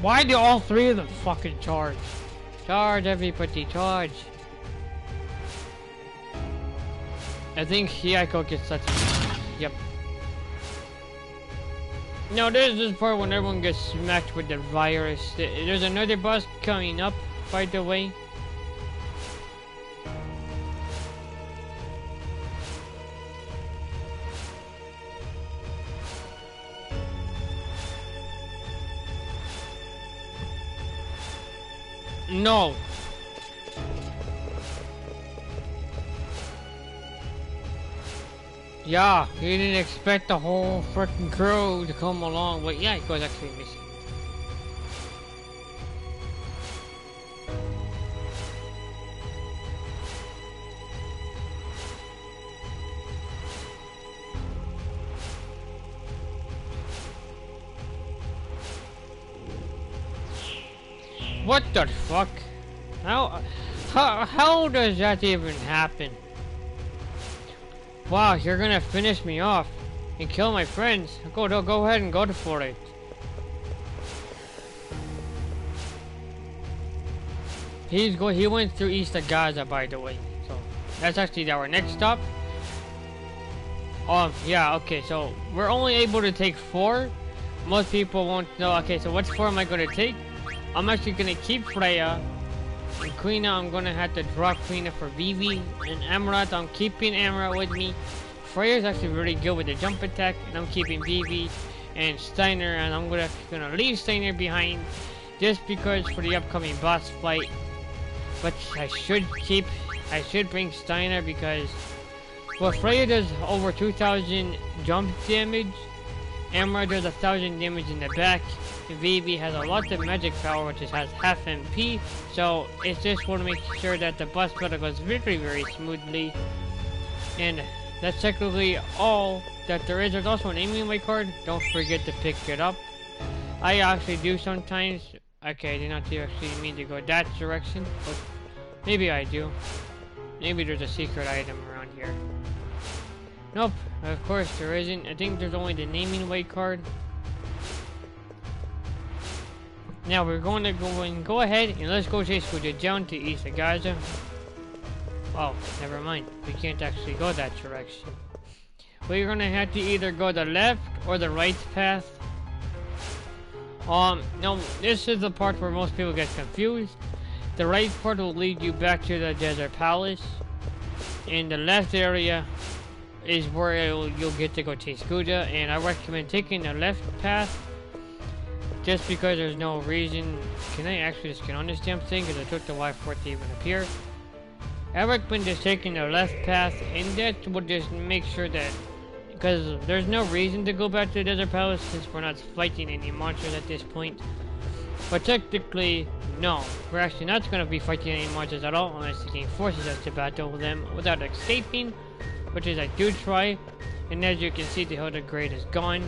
why do all three of them fucking charge? Charge, everybody, charge. I think Hiyako gets such. Yep. No, there's this part when everyone gets smacked with the virus. There's another boss coming up, by the way. No. Yeah, he didn't expect the whole freaking crew to come along, but yeah, he was actually missing. What the fuck? How does that even happen? Wow, you're gonna finish me off and kill my friends. Go ahead and go for it. He went through east of Gaza, by the way. So that's actually our next stop. Yeah, okay, so we're only able to take 4. Most people won't know. Okay, so what 4 am I gonna take? I'm actually gonna keep Freya. And Quina, I'm gonna have to drop Quina for Vivi. And Amaranth, I'm keeping Amaranth with me. Freya's actually really good with the jump attack, and I'm keeping Vivi and Steiner, and I'm gonna leave Steiner behind just because for the upcoming boss fight. But I should bring Steiner because, well, Freya does over 2,000 jump damage. Amaranth does 1,000 damage in the back. Vivi has a lot of magic power, which has half MP, so it's just want to make sure that the boss battle goes very, very smoothly. And that's technically all that there is. There's also an aiming way card. Don't forget to pick it up. I actually do sometimes. Okay, I did not actually mean to go that direction, but maybe I do. Maybe there's a secret item around here. Nope, of course there isn't. I think there's only the naming way card. Now we're going to go ahead and let's go chase Kuja down to east of Gaza. Oh, never mind. We can't actually go that direction. We're gonna have to either go the left or the right path. No, this is the part where most people get confused. The right part will lead you back to the Desert Palace. In the left area is where you'll get to go chase Kuja, and I recommend taking the left path. Just because there's no reason. Can I actually just get on this damn thing? Because it took the Y for it to even appear. I recommend just taking the left path, and that will just make sure that, because there's no reason to go back to the Desert Palace since we're not fighting any monsters at this point. But technically, no, we're actually not going to be fighting any monsters at all unless the game forces us to battle them without escaping, which is I do try. And as you can see, the Hilda Grade is gone.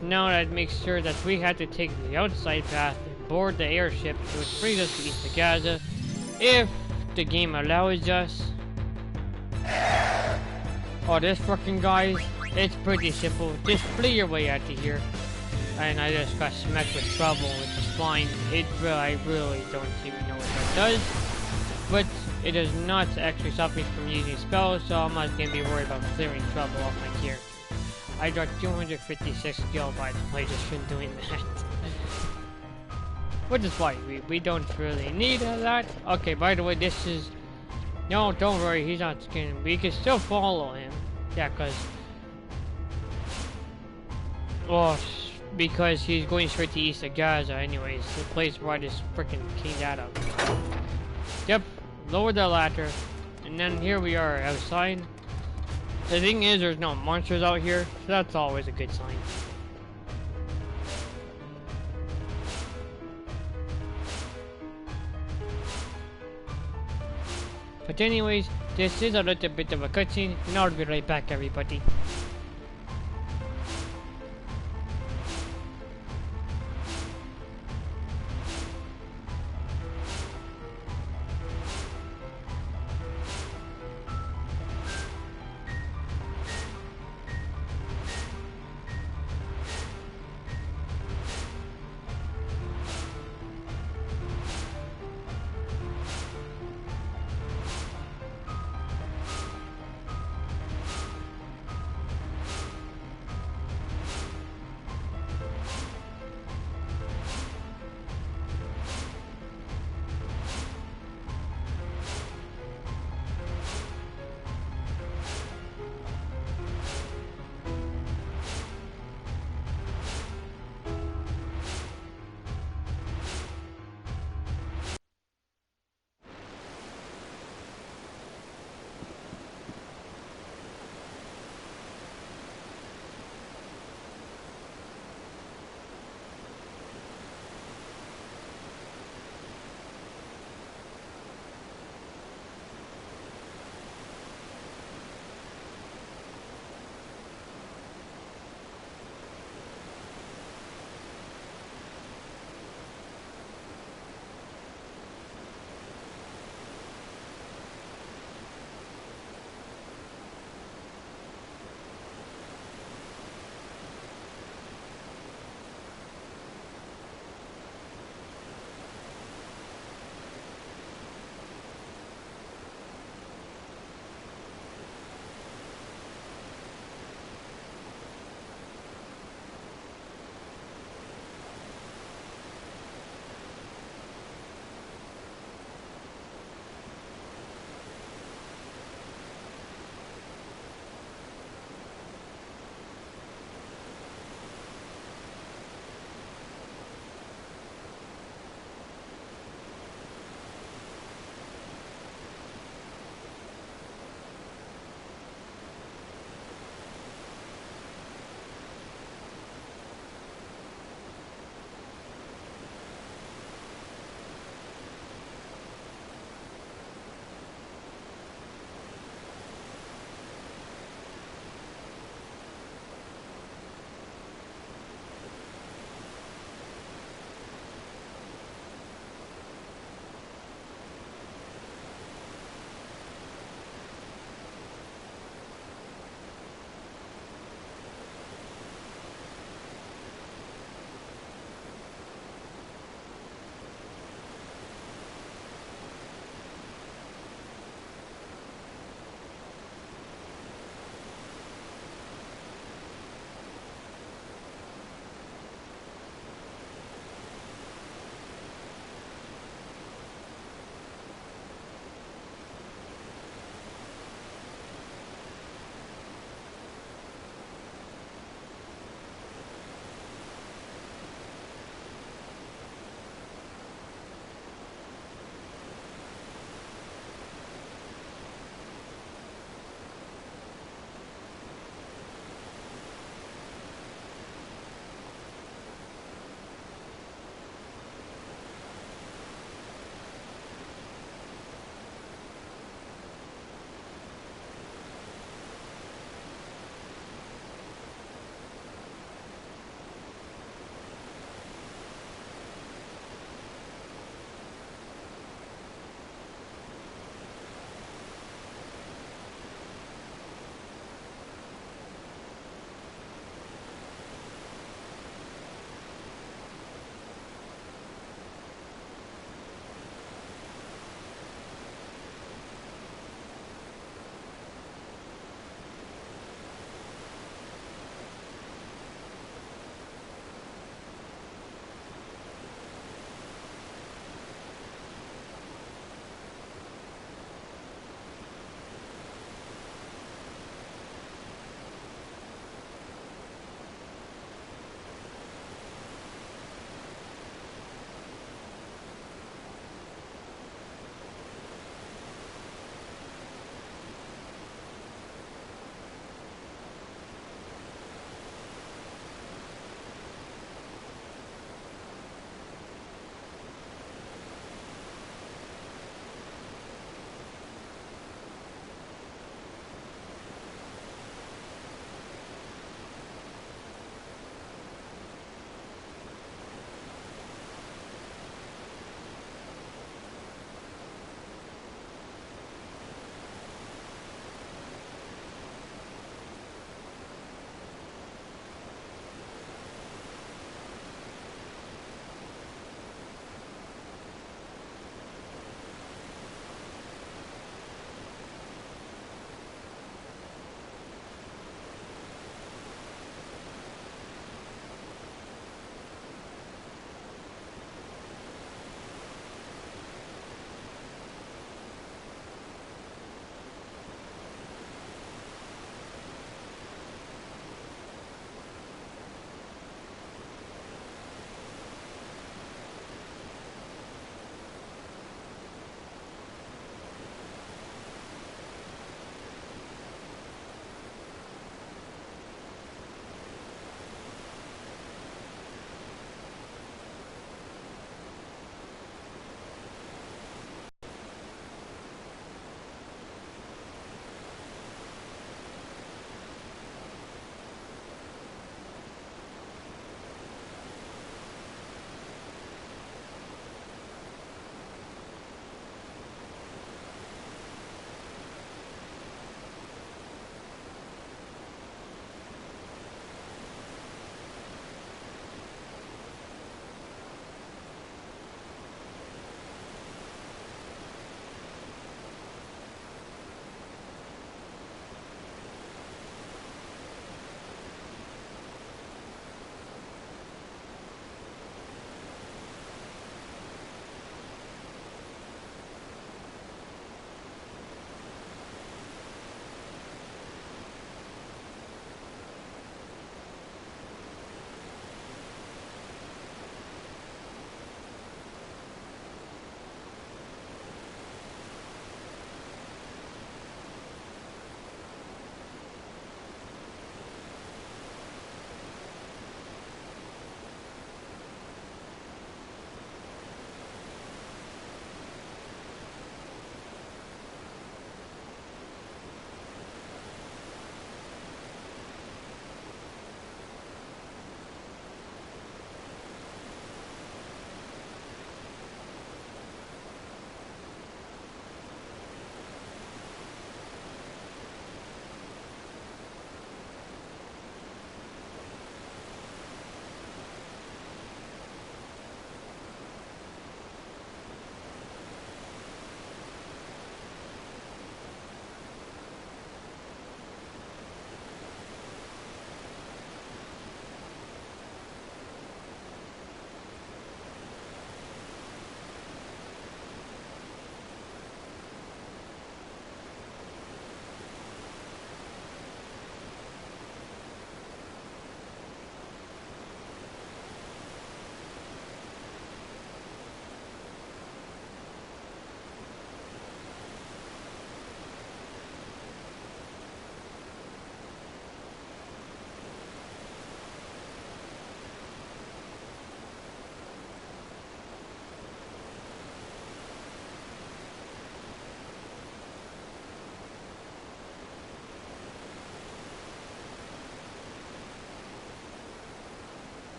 Now that makes sure that we have to take the outside path and board the airship, which brings us to east of Gaza, if the game allows us. Oh, this fucking guys, it's pretty simple. Just flee your way out of here. And I just got smacked with trouble, which is fine. I really don't even know what that does. But it does not actually stop me from using spells, so I'm not going to be worried about clearing trouble off my gear. I got 256 skill by the way just from doing that. Which is why we don't really need that. Okay, by the way, this is... No, don't worry, he's not skinning. We can still follow him. Yeah, because he's going straight to east of Gaza anyways. The place where I just freaking cleaned out of. Yep, lower the ladder. And then here we are outside. The thing is, there's no monsters out here, so that's always a good sign. But anyways, this is a little bit of a cutscene, and I'll be right back, everybody.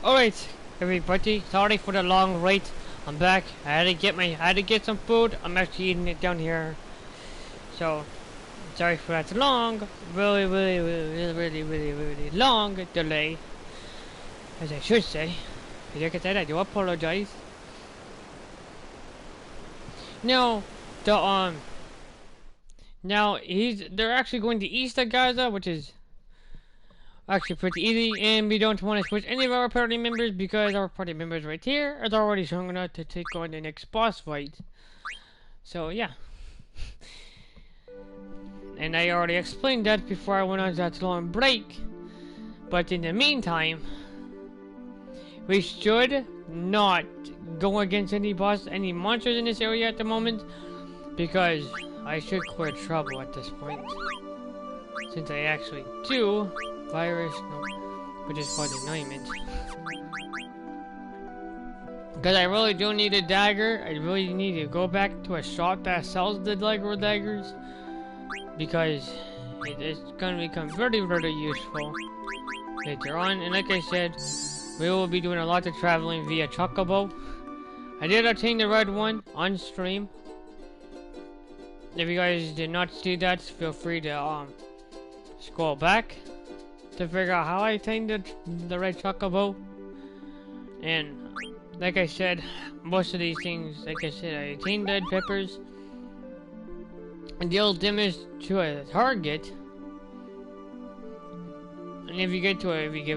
Alright, everybody, sorry for the long wait. I'm back. I had to get some food. I'm actually eating it down here. So, sorry for that long, really long delay, as I should say. Like I said, I do apologize. Now, they're actually going to east of Gaza, which is actually pretty easy, and we don't want to switch any of our party members because our party members right here are already strong enough to take on the next boss fight. So yeah. And I already explained that before I went on that long break. But in the meantime, we should not go against any monsters in this area at the moment, because I should clear trouble at this point. Since I actually do virus, which is called anointment. Because I really do need a dagger. I really need to go back to a shop that sells the Lego daggers, because it's going to become very useful later on. And like I said, we will be doing a lot of traveling via Chocobo. I did obtain the red one on stream. If you guys did not see that, feel free to scroll back to figure out how I obtained the red Chocobo. And like I said, most of these things, like I said, I obtained red peppers and deal damage to a target. And if you give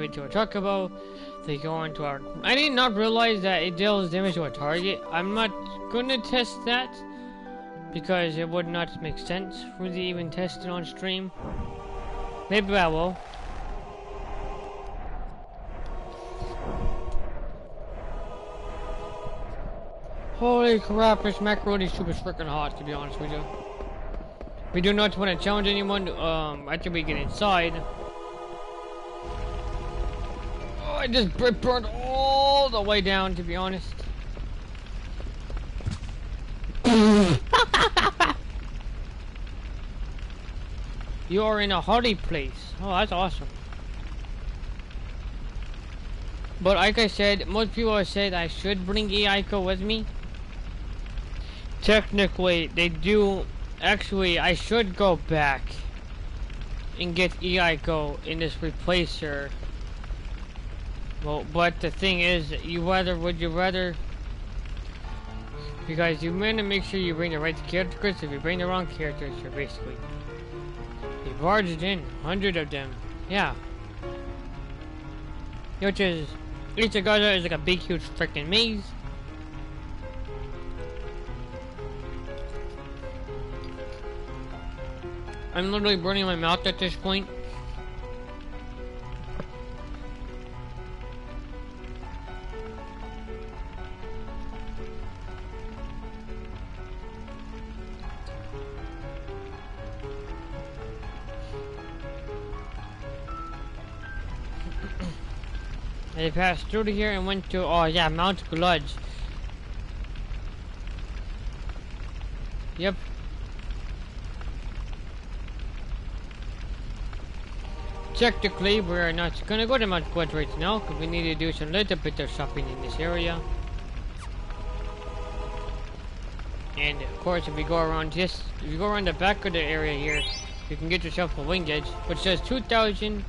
it to a Chocobo, they go into our... I did not realize that it deals damage to a target. I'm not gonna test that, because it would not make sense for me to even test it on stream. Maybe I will. Holy crap, this macaroni soup is freaking hot, to be honest with you. We do not want to challenge anyone after we get inside. Oh, I just burned all the way down, to be honest. You are in a hardy place. Oh, that's awesome. But like I said, most people have said I should bring Eiko with me. Technically, they do. Actually, I should go back and get Eiko in this replacer. Well, but the thing is, would you rather? Because you want to make sure you bring the right characters. If you bring the wrong characters, you're basically barged in 100 of them. Yeah. Which is, each of Gaza is like a big, huge freaking maze. I'm literally burning my mouth at this point. I passed through here and went to, oh yeah, Mount Gludge. Yep. Technically, we're not gonna go to Mount Gludge right now, because we need to do some little bit of shopping in this area. And of course, if you go around the back of the area here, you can get yourself a wing edge, which says 2,000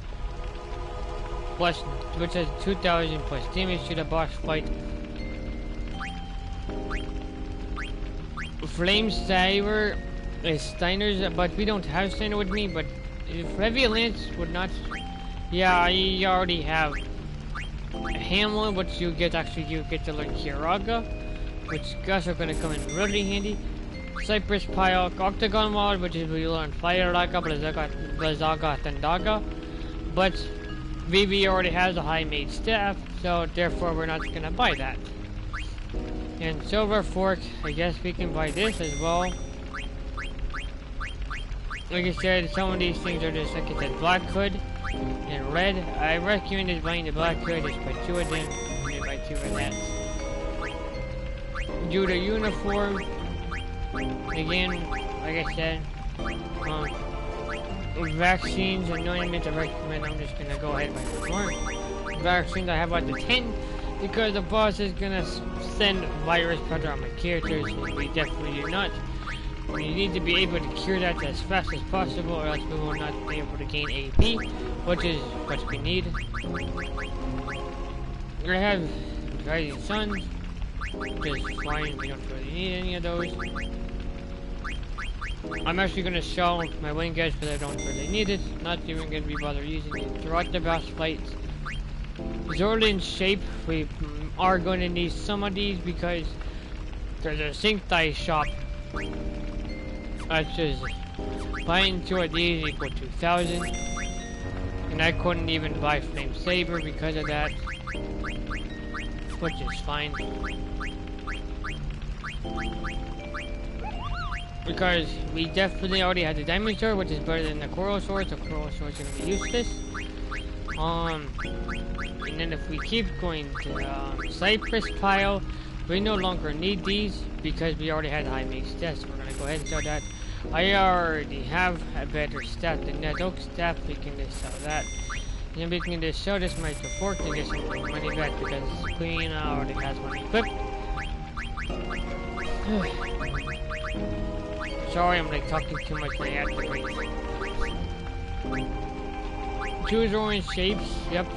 plus, which says 2,000 plus damage to the boss fight. Flame Saver is Steiner's, but we don't have Steiner with me. But if Heavy Lance would not, yeah, you already have a Hamlin, which you get to learn Kiraga, which guys are gonna come in really handy. Cypress Pile, Octagon Mod, which is where you learn Fire Raga, Blazaga, Thandaga. But VV already has a high mage staff, so therefore we're not gonna buy that. And Silver Fork, I guess we can buy this as well. Like I said, some of these things are just, like I said, Black Hood and Red. I recommend buying the Black Hood, just buy 2 of them, and then buy 2 of that. Do the uniform, again, like I said, vaccines, anointment, I recommend. I'm just gonna go ahead and buy 4. vaccines I have out of 10 because the boss is gonna send virus pressure on my characters, and we definitely do not. You need to be able to cure that as fast as possible, or else we will not be able to gain AP, which is what we need. I have Rising Sun, which is fine, we don't really need any of those. I'm actually going to sell my wing edge because I don't really need it. Not even going to be bothered using it throughout the boss fights. Zorlin's shape, we are going to need some of these because there's a sync die shop. That's just buying 2 of these equal to 1,000. And I couldn't even buy Flame Saber because of that, which is fine. Because we definitely already had the Diamond Sword, which is better than the Coral Sword, so Coral Sword is going to be useless. And then if we keep going to Cypress Pile, we no longer need these because we already had high max stats, so we're going to go ahead and sell that. I already have a better staff than that oak staff, we can just sell that. And then we can just sell this Master Fork and get some money back because Queen already has one equipped. Sorry, I'm like talking too much, I have to breathe. Choose orange shapes, yep.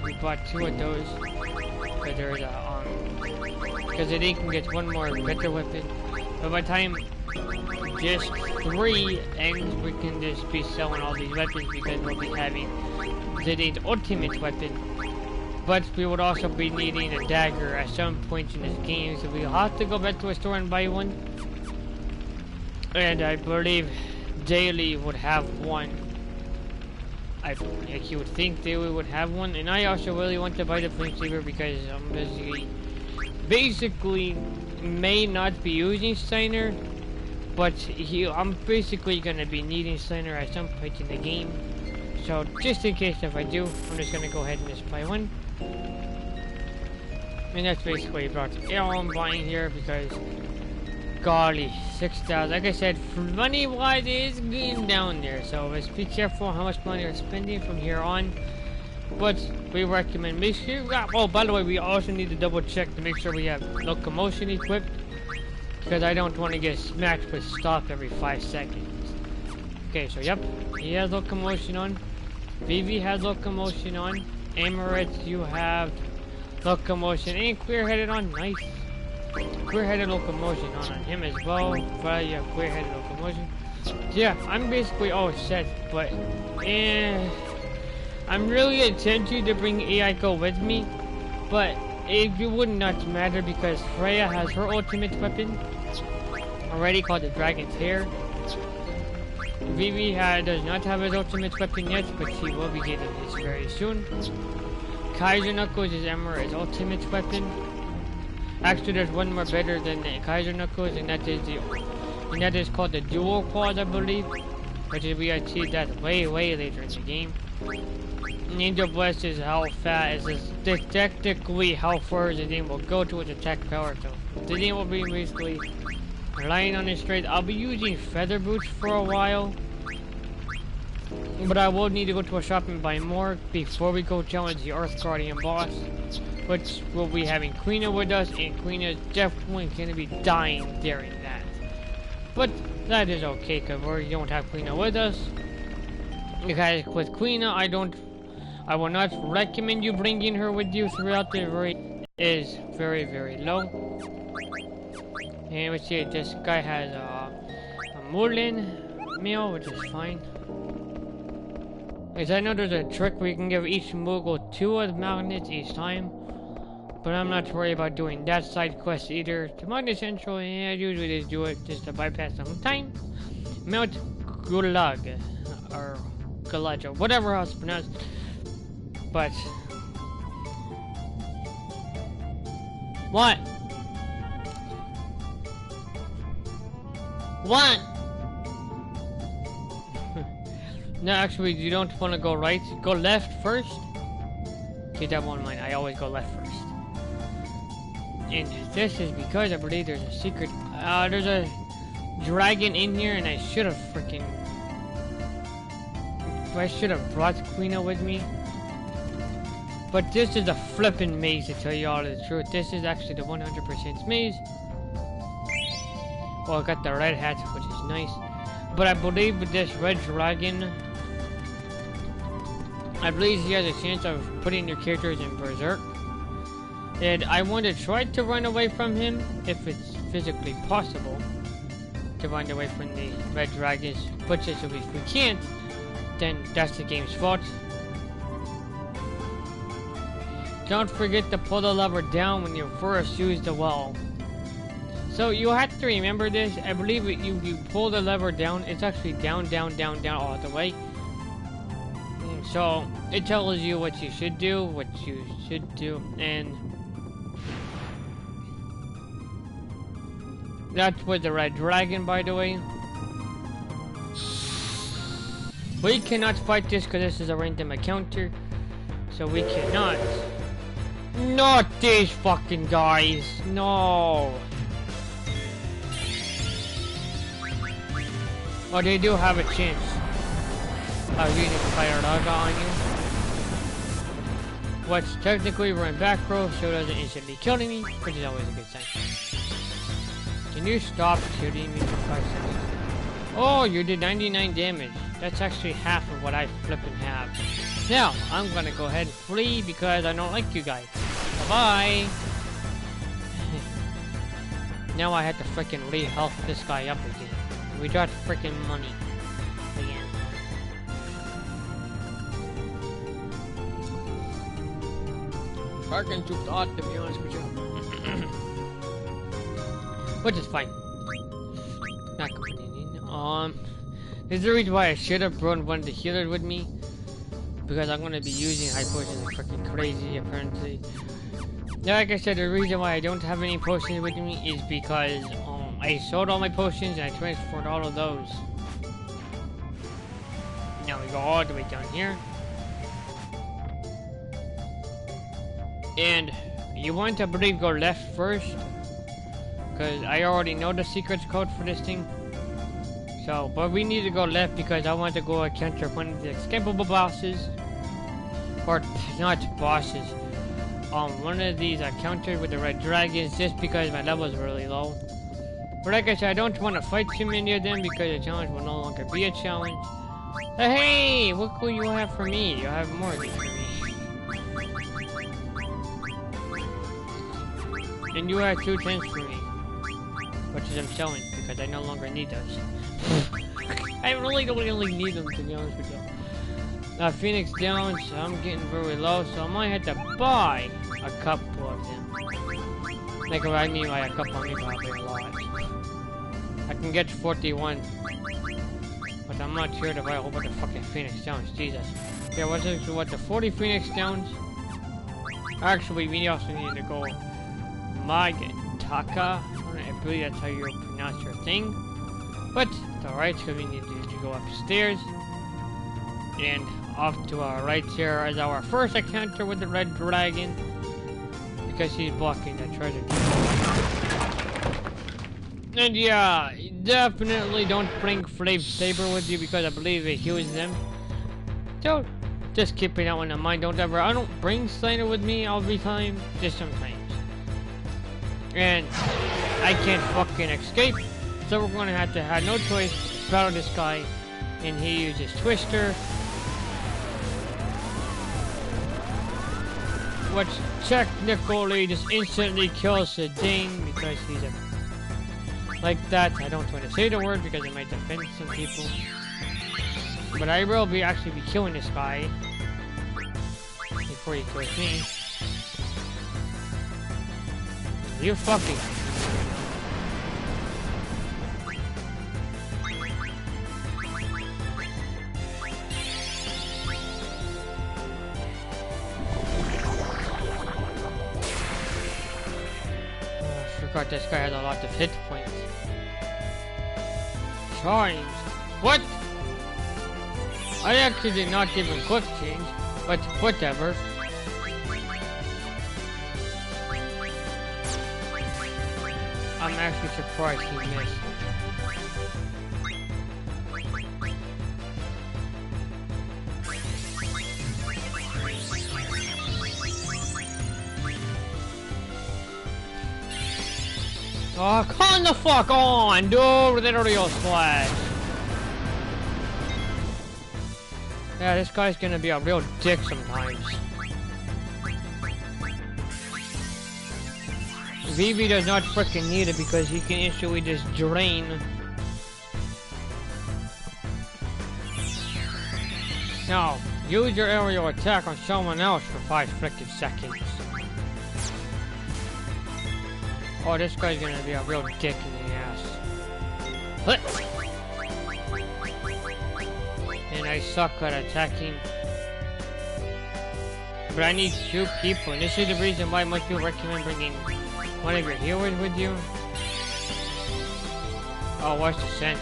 We bought 2 of those. Because there's a, because they can get 1 more better weapon. But by the time just 3 ends, we can just be selling all these weapons because we'll be having the ultimate weapon. But we would also be needing a dagger at some point in this game, so we'll have to go back to a store and buy one. And I believe Daily would have one. Like you would think Daily would have one, and I also really want to buy the Flame Saber because I'm basically may not be using Steiner, but I'm basically gonna be needing Steiner at some point in the game. So just in case if I do, I'm just gonna go ahead and just buy one. And that's basically about all I'm buying here because golly, 6,000. Like I said, money wise is getting down there, so let's be careful how much money we're spending from here on. But we recommend make sure. Oh, by the way, we also need to double check to make sure we have locomotion equipped because I don't want to get smacked with stop every 5 seconds. Okay, so yep, he has locomotion on. Vivi has locomotion on. Emirates, you have locomotion and clear-headed on. Nice. Clear-headed locomotion on him as well. But yeah, clear-headed locomotion. So yeah, I'm basically all set, but I'm really attempting to bring Aiko with me, but it would not matter because Freya has her ultimate weapon already called the Dragon's Hair. Vivi does not have his ultimate weapon yet, but he will be getting his very soon. Kaiser Knuckles is Emira's ultimate weapon. Actually, there's one more better than Kaiser Knuckles, and that is called the Dual Quad, I believe. Which is we see that way later in the game. Angel Blast is how fast is technically how far the game will go to its attack power. So the game will be basically relying on it straight. I'll be using Feather Boots for a while, but I will need to go to a shop and buy more before we go challenge the Earth Guardian boss, which will be having Quina with us, and Quina is definitely going to be dying during that. But that is okay because we don't have Quina with us. Because with Quina, I will not recommend you bringing her with you throughout the raid. It is very, very low. And we see this guy has a Merlin meal, which is fine. As I know there's a trick where you can give each Moogle 2 of the magnets each time. But I'm not worried about doing that side quest either. To Magnet Central, yeah, I usually just do it just to bypass some time. Mount Gulag, or Gulag, or whatever else it's pronounced. But what? What? No, actually, you don't want to go right. Go left first. Keep that one in mind. I always go left first. And this is because I believe there's a secret. There's a dragon in here, and I should have freaking. I should have brought Quina with me. But this is a flippin' maze, to tell you all the truth. This is actually the 100% maze. Well, I got the red hat, which is nice. But I believe with this red dragon, I believe he has a chance of putting your characters in berserk. And I want to try to run away from him, if it's physically possible, to run away from the red dragons. But just if we can't, then that's the game's fault. Don't forget to pull the lever down when you first use the well. So you have to remember this. I believe you pull the lever down, it's actually down, down, down, down all the way. So it tells you what you should do, and that's with the red dragon, by the way. We cannot fight this because this is a random encounter, so we cannot. Not these fucking guys, no. Oh, they do have a chance of using Fire Laga on you. Which technically we're in back row, so it doesn't instantly kill me, which is always a good sign. Can you stop shooting me for 5 seconds? Oh, you did 99 damage. That's actually half of what I flippin' have. Now, I'm gonna go ahead and flee because I don't like you guys. Bye-bye! Now I have to frickin' re-health this guy up again. We got frickin' money. Again. Fucking too odd, to be honest with you. Which is fine. Not complaining. This is the reason why I should have brought one of the healers with me. Because I'm gonna be using high potions like freaking crazy, apparently. Now, like I said, the reason why I don't have any potions with me is because I sold all my potions and I transferred all of those. Now we go all the way down here. And you want to, I believe, go left first. Because I already know the secret code for this thing. So, but we need to go left because I want to go encounter one of the escapable bosses. Or not bosses. One of these I countered with the red dragons just because my level is really low. But like I said, I don't want to fight too many of them because the challenge will no longer be a challenge. Hey, what cool you have for me? You have more than for me. And you have 2 tens for me. Which is I'm selling because I no longer need those. I really don't really need them, to be honest with you. Phoenix down, so I'm getting very low, so I might have to buy a couple of them. Like what I mean by a couple, I mean probably a lot. I can get 41. But I'm not sure to buy a whole bunch of fucking Phoenix Downs, Jesus. Yeah, what's the 40 Phoenix Downs? Actually, we also need to go Magtaka. I believe that's how you pronounce your thing. But it's alright, so we need to go upstairs. And off to our right here is our first encounter with the red dragon. Because he's blocking the treasure. And yeah, definitely don't bring Flame Saber with you because I believe it heals them. So, just keeping that one in mind. I don't bring Slayer with me all the time, just sometimes. And I can't fucking escape, so we're gonna have to have no choice to battle this guy. And he uses Twister. Which technically just instantly kills Sedane because he's a... Like that, I don't want to say the word because it might offend some people. But I will actually be killing this guy before he kills me. You fucking... God, this guy has a lot of hit points. Charge. What? I actually did not give him quick change, but whatever. I'm actually surprised he missed. Oh, come the fuck on, dude, with that Oreo splash. Yeah, this guy's gonna be a real dick sometimes. Vivi does not freaking need it because he can instantly just drain. Now, use your aerial attack on someone else for 5 freaking seconds. Oh, this guy's gonna be a real dick in the ass. And I suck at attacking. But I need 2 people, and this is the reason why most people recommend bringing one of your healers with you. Oh, what's the sense?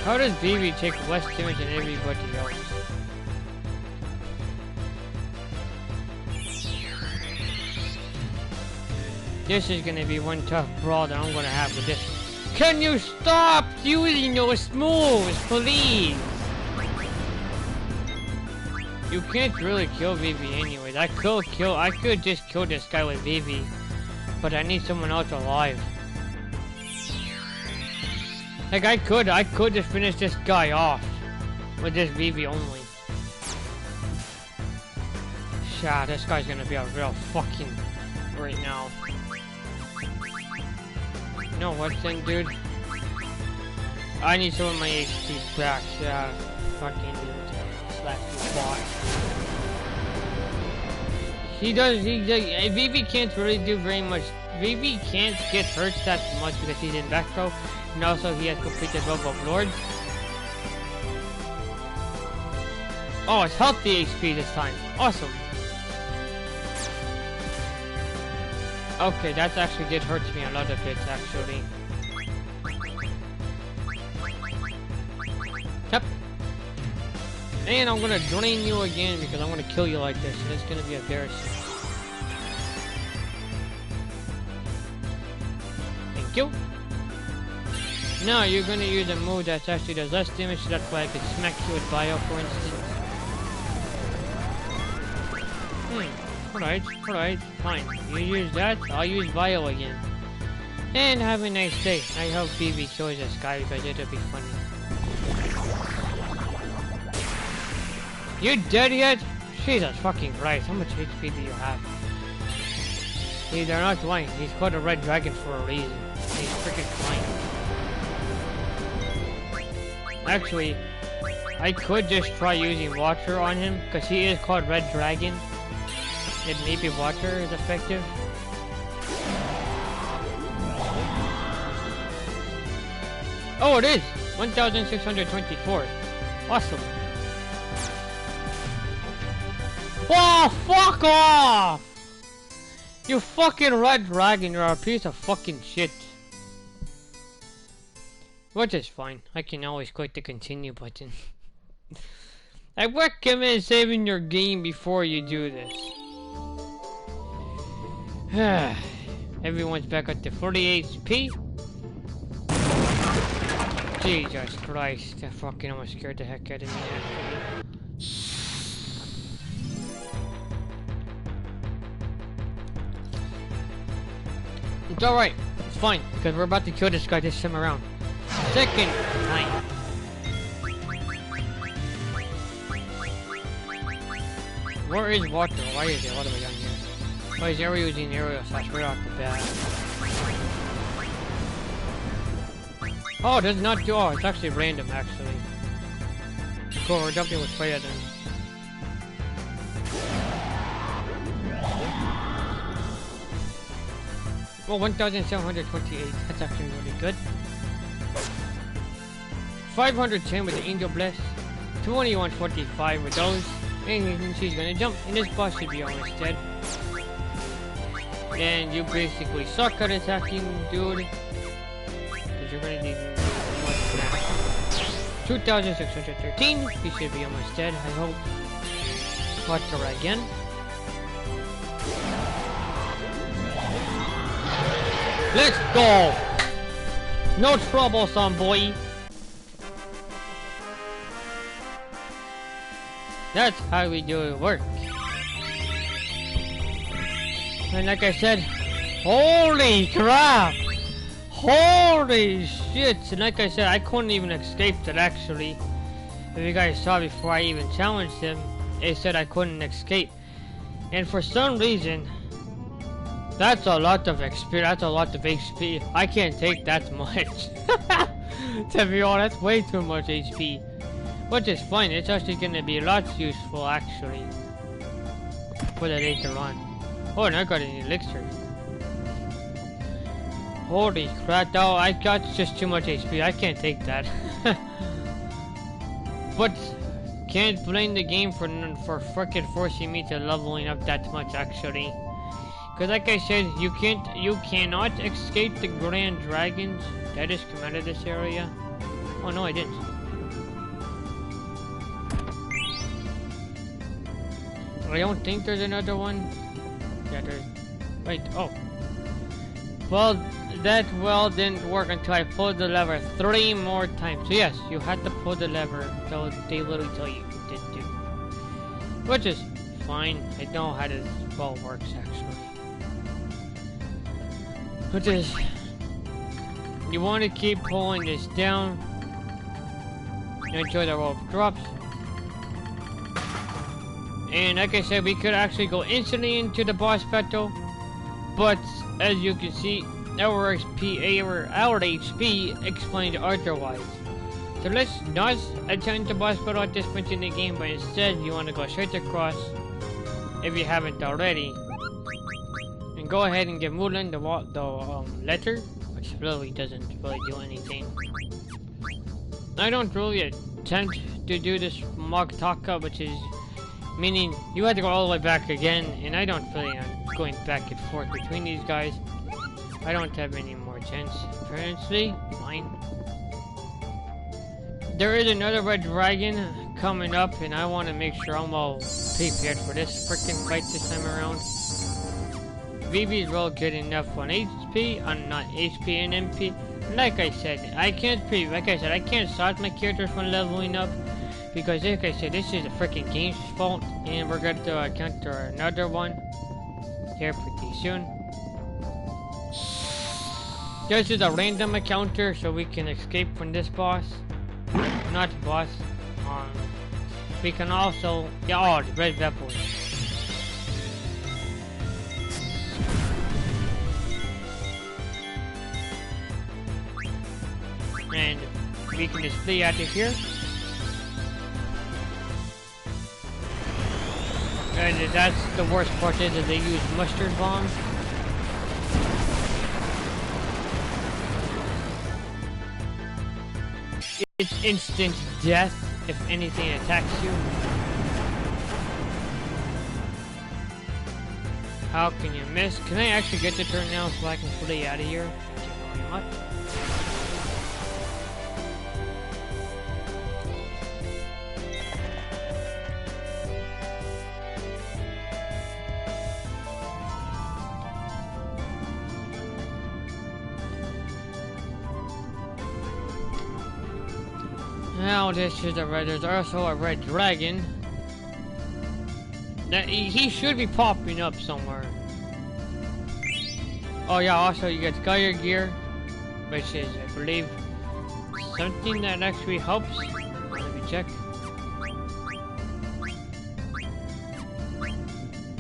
How does Vivi take less damage than everybody else? This is gonna be one tough brawl that I'm gonna have with this. Can you stop using those moves, please? You can't really kill Vivi anyways. I could just kill this guy with Vivi, but I need someone else alive. Like I could just finish this guy off with this Vivi only. Shah, this guy's gonna be a real fucking right now. No, what then, dude? I need some of my HP back. Yeah, fucking dude. Slap you bot. Vivi can't really do very much. Vivi can't get hurt that much because he's in back row, and also he has completed Robo of Lords. Oh, it's healthy HP this time. Awesome. Okay, that actually did hurt me a lot of bit, actually. Yep. And I'm gonna drain you again because I'm gonna kill you like this, and it's gonna be embarrassing. Thank you. Now you're gonna use a move that actually does less damage, so that's why I could smack you with Bio, for instance. Alright, fine. You use that, I'll use Bio again. And have a nice day. I hope Vivi kills this guy because it'll be funny. You dead yet? Jesus fucking Christ, how much HP do you have? See, they're not lying. He's called a red dragon for a reason. He's freaking flying. Actually, I could just try using water on him because he is called red dragon. And maybe water is effective. Oh, it is! 1,624. Awesome. Oh, fuck off! You fucking red dragon, you're a piece of fucking shit. Which is fine. I can always click the continue button. I recommend saving your game before you do this. Everyone's back at the 40 HP. Jesus Christ, that fucking almost scared the heck out of me actually. It's alright, it's fine, because we're about to kill this guy this time around. Second time. Where is water? Why is it all the way down here? Why is Ariel using aerial slash right off the bat? Oh, does not do. Oh, it's actually random, actually. Cool, we're jumping with fire then. Oh, 1,728. That's actually really good. 510 with the Angel Bless. 2145 with those. And she's gonna jump. And this boss should be almost dead. And you basically suck at attacking, dude. Because you're gonna need more than that. 2,613. He should be almost dead, I hope. Water again. Let's go! No trouble, son boy. That's how we do it work. And like I said, holy crap! Holy shit! And like I said, I couldn't even escape that actually. If you guys saw before I even challenged him, it said I couldn't escape. And for some reason, that's a lot of experience, that's a lot of HP. I can't take that much. To be honest, that's way too much HP. Which is fine, it's actually going to be lots useful actually. For the later on. Oh, and I got an elixir. Holy crap, though, I got just too much HP, I can't take that. But can't blame the game for frickin' forcing me to leveling up that much actually. Cause like I said, you cannot escape the Grand Dragons that just come out of this area. Oh no, I didn't. I don't think there's another one. Yeah, there's. Wait, oh. Well, that didn't work until I pulled the lever 3 more times. So yes, you had to pull the lever until they literally tell you to do. Which is fine. I know how this spell works actually. Which is, you want to keep pulling this down until the rope drops. And like I said, we could actually go instantly into the boss battle, but as you can see, our HP explained otherwise. So let's not attempt the boss battle at this point in the game, but instead you want to go straight across, if you haven't already, and go ahead and give Mulan the letter, which really doesn't really do anything. I don't really attempt to do this Magtaka, which is meaning you have to go all the way back again, and I don't plan on going back and forth between these guys. I don't have any more chance, apparently. Fine. There is another red dragon coming up, and I want to make sure I'm all prepared for this freaking fight this time around. Vivi's well good enough on HP, on not HP and MP. Like I said, I can't stop my characters from leveling up, because like I said, this is the freaking game's fault, and we're going to encounter another one here pretty soon. This is a random encounter, so we can escape from this boss. Not boss. We can also, yeah, oh, the red weapons. And we can just flee out of here. And that's the worst part, is that they use mustard bombs. It's instant death if anything attacks you. How can you miss? Can I actually get the turn now so I can flee out of here? Thank you very much. Now this is there's also a red dragon. That he should be popping up somewhere. Oh yeah, also you get Gaia gear, which is, I believe, something that actually helps. Let me check.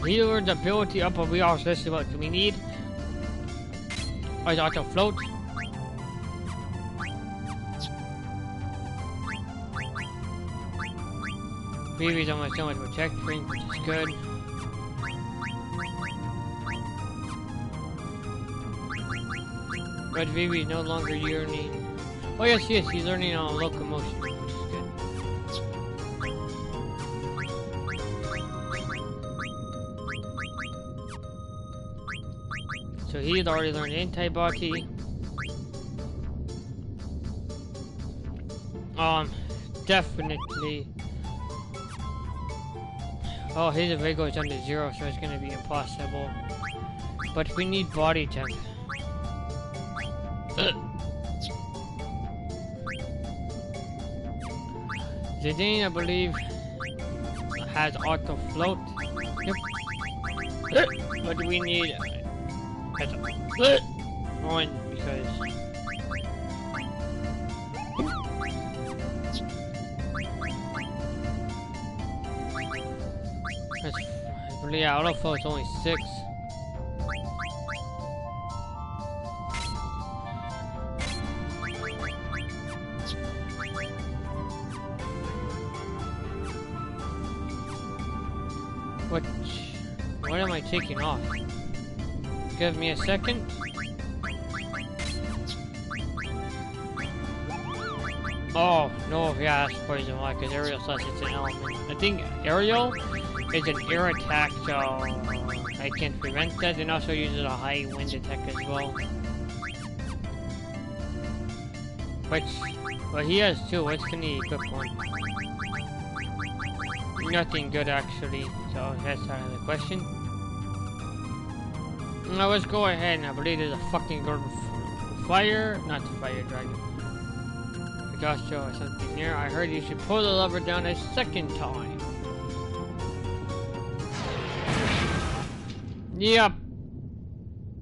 Healer's ability up, but we also listen what we need. Oh, it's auto float. Vivi's almost so much protection, which is good. But Vivi's no longer yearning. Oh yes, yes, he's learning on locomotion, which is good. So he's already learned anti-body. Definitely. Oh, his evade goes down to 0, so it's gonna be impossible. But we need body temp. Zidane, I believe, has auto float. Yep. But we need one because yeah, autofill is only 6. What am I taking off? Give me a second. Oh, no, yeah, that's poison why, because aerial says it's an element. I think aerial is an air attack, so I can prevent that, and also uses a high wind attack as well. But he has 2, what's can he equip one? Nothing good actually, so that's out of the question. Now let's go ahead, and I believe there's a fucking golden fire, not the fire dragon. Industrial or something there. I heard you should pull the lever down a second time. Yep.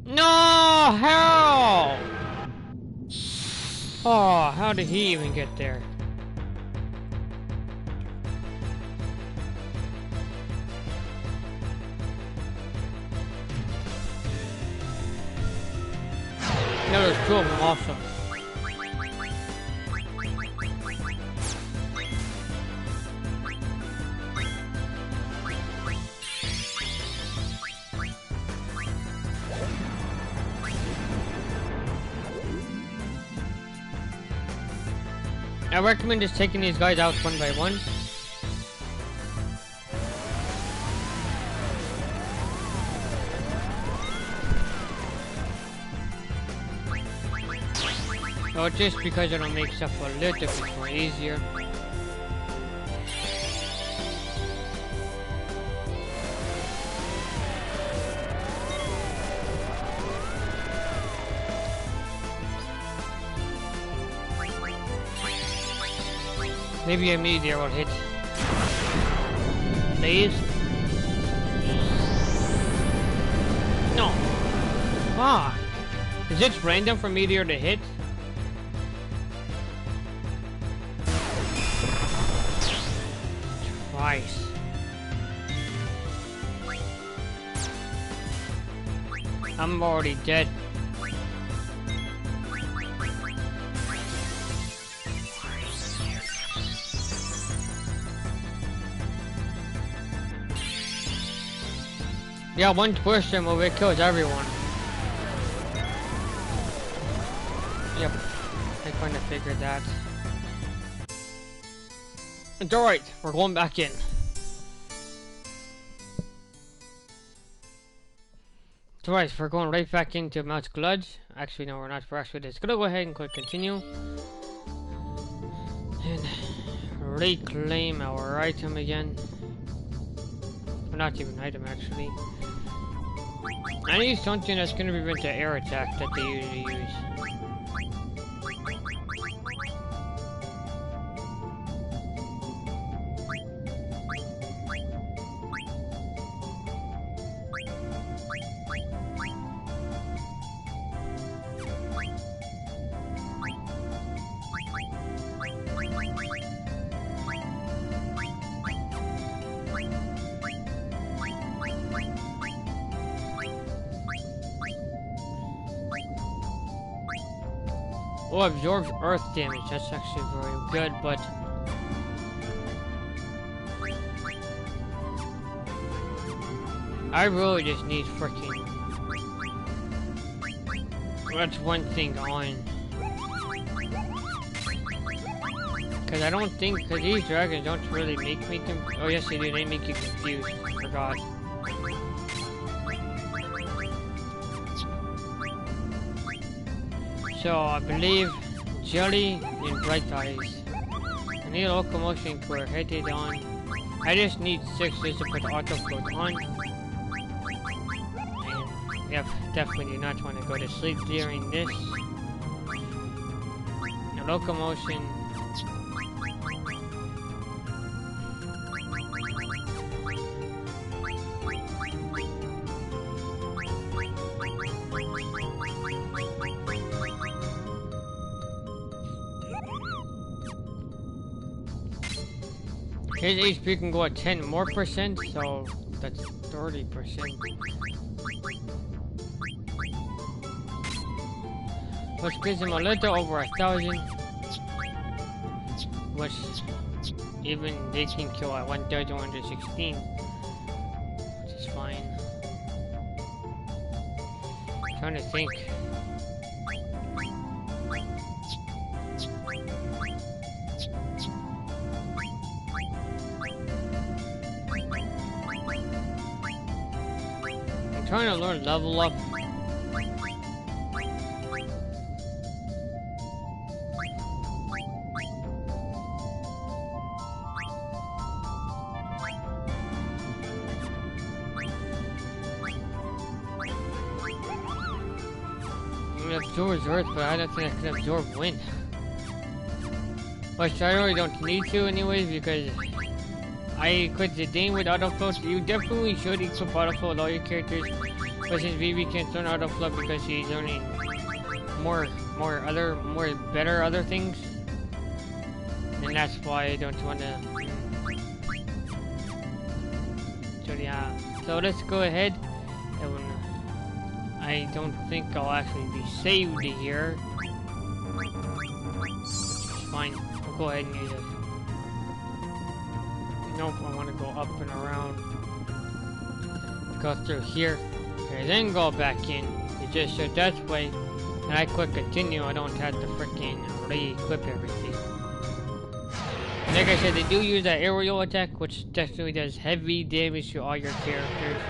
No, hell! Oh, how did he even get there? No, there's 2 of them also. I recommend just taking these guys out one by one. So just because it'll make stuff a little bit more easier. Maybe a meteor will hit. Please? No. Ah. Is it random for meteor to hit? Twice. I'm already dead. Yeah, one twister move, it kills everyone. Yep, I kind of figured that. It's alright, we're going back in. It's alright, we're going right back into Mount Gludge. Actually, no, we're not. We're actually just gonna go ahead and click continue. And reclaim our item again. Well, not even item, actually. I need something that's gonna prevent the air attack that they usually use. Oh, absorbs earth damage. That's actually very good, but I really just need freaking. That's one thing on. Because I don't think, because these dragons don't really make me confused. Oh yes they do, they make you confused. I forgot. So I believe Jelly and Bright Eyes. I need a locomotion core headed on. I just need 6 just to put auto float on. And yep, definitely do not want to go to sleep during this. A locomotion. His HP can go at 10 more percent, so that's 30%. Which gives him a little over 1,000. Which even they can kill at 1,116. Which is fine. I'm trying to think. I'm trying to learn level up. Absorbs earth, but I don't think I can absorb wind. Which I really don't need to anyways, because I equipped the Dane with autoflow. You definitely should equip autoflow with all your characters, but since Vivi can't learn autoflow because she's learning better other things, and that's why I don't want to. So yeah, so let's go ahead and. I don't think I'll actually be saved here. Fine, I'll go ahead and use it. Nope, I want to go up and around. Go through here. Okay, then go back in. It just should that way. And I click continue, I don't have to freaking re-equip everything. Like I said, they do use that aerial attack, which definitely does heavy damage to all your characters.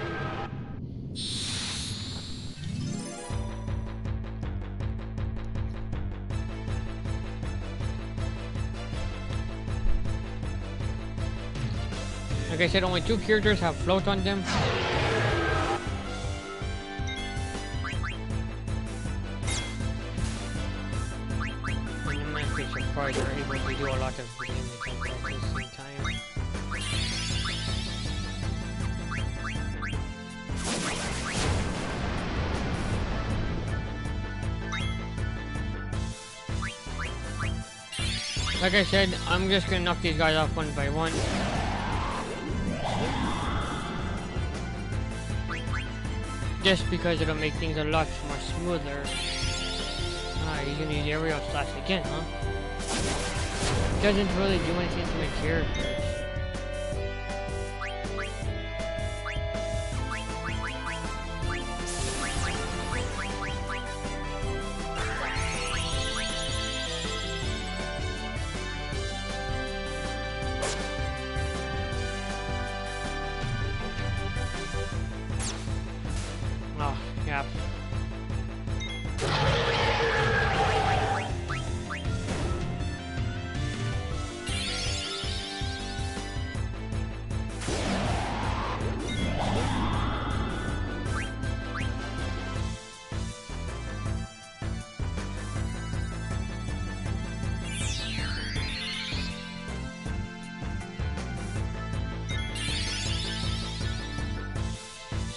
Like I said, only 2 characters have float on them. And you might be surprised they're able to do a lot of damage at the same time. Like I said, I'm just gonna knock these guys off one by one. Just because it'll make things a lot more smoother. Ah, he's gonna use aerial slash again, huh? Doesn't really do anything to my characters. Oh, yeah.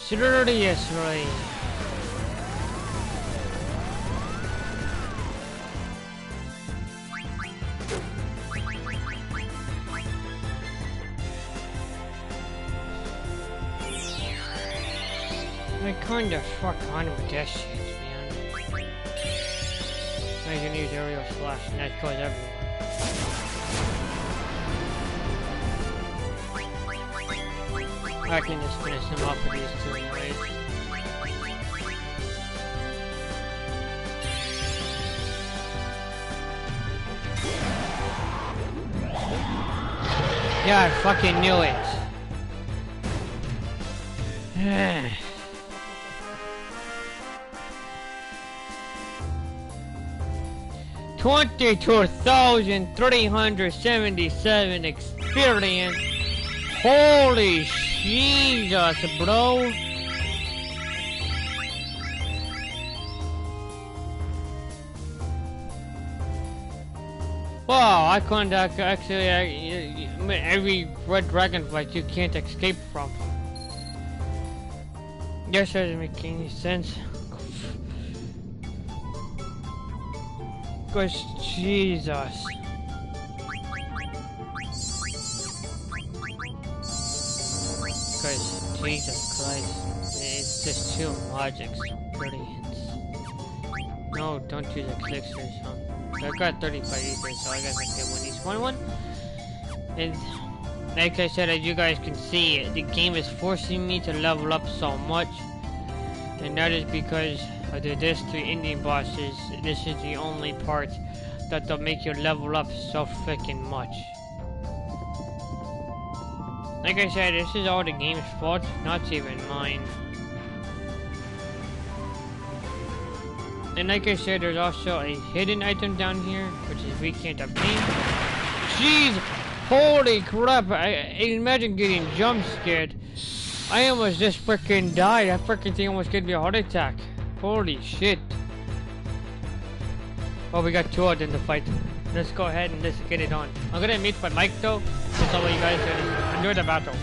Seriously. I kinda fuck on with that shit, man. I can use aerial slash and that kills everyone. I can just finish them off with these 2 anyways. Yeah, I fucking knew it. 22,377 experience. Holy Jesus, bro. Wow, I can't actually every red dragon fight you can't escape from. This doesn't make any sense. Gosh, Jesus. Jesus Christ. It's just too much experience. No, don't use elixirs, huh? So I got 35 ether, so I guess I can win each one. And like I said, as you guys can see, the game is forcing me to level up so much. And that is because of the this 3 Indian bosses. This is the only part that'll make you level up so freaking much. Like I said, this is all the game's fault, not even mine. And like I said, there's also a hidden item down here, which is we can't obtain. Jeez! Holy crap! I imagine getting jump scared. I almost just freaking died. That freaking thing almost gave me a heart attack. Holy shit. Oh, we got 2 of them to fight. Let's go ahead and let's get it on. I'm gonna meet my mic though, so you guys can enjoy the battle.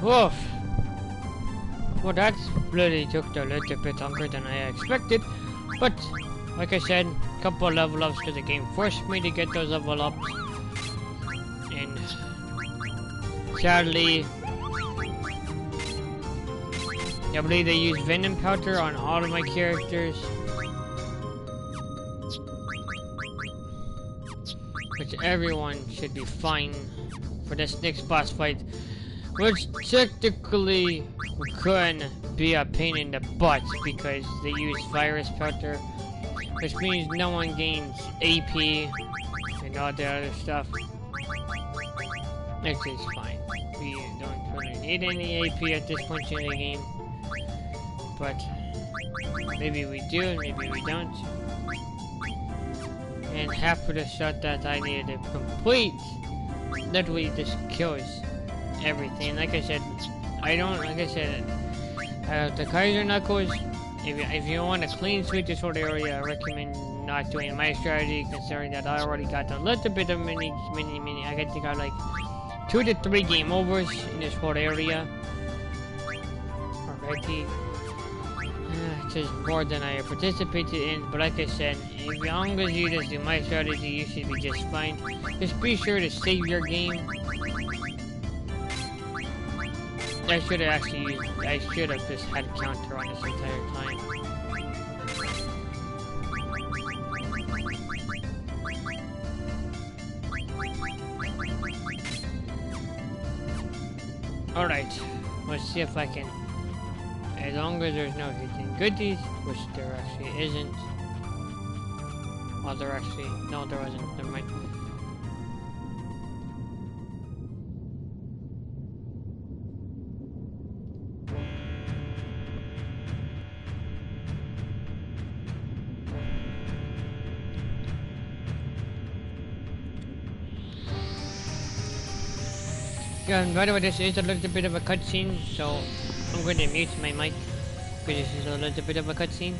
Woof. Well, that really took a little bit longer than I expected, but like I said, a couple of level ups because the game forced me to get those level ups, and sadly, I believe they used venom powder on all of my characters, which everyone should be fine for this next boss fight. Which technically could be a pain in the butt because they use virus powder, which means no one gains AP and all the other stuff. Which is fine. We don't really need any AP at this point in the game. But maybe we do, maybe we don't. And half of the shot that I needed to complete literally just kills everything. Like I said, the Kaiser Knuckles, if you want a clean sweep this whole area, I recommend not doing my strategy, considering that I already got a little bit of mini, I think I got like 2 to 3 game overs in this whole area already. It's just more than I participated in, but like I said, as long as you just do my strategy, you should be just fine. Just be sure to save your game. I should have just had counter on this entire time. Alright, let's see if I can, as long as there's no hidden goodies, which there actually isn't. Well, no, there wasn't, never mind. Yeah, and by the way, this is a little bit of a cutscene, so I'm going to mute my mic because this is a little bit of a cutscene.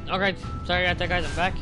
Okay, sorry about that, guys. I'm back.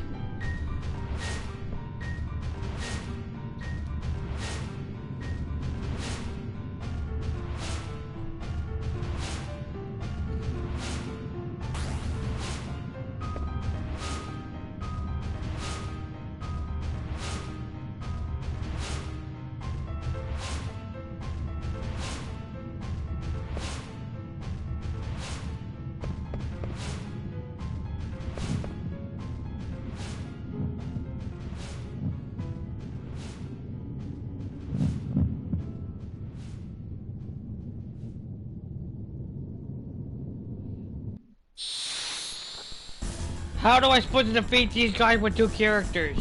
How do I supposed to defeat these guys with 2 characters?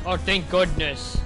Oh, thank goodness.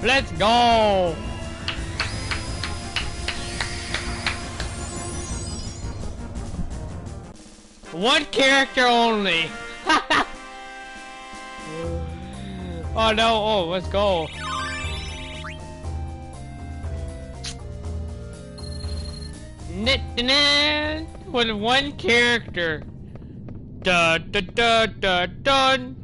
Let's go! One character only! Oh no, oh, let's go. With one character. Da da da da dun.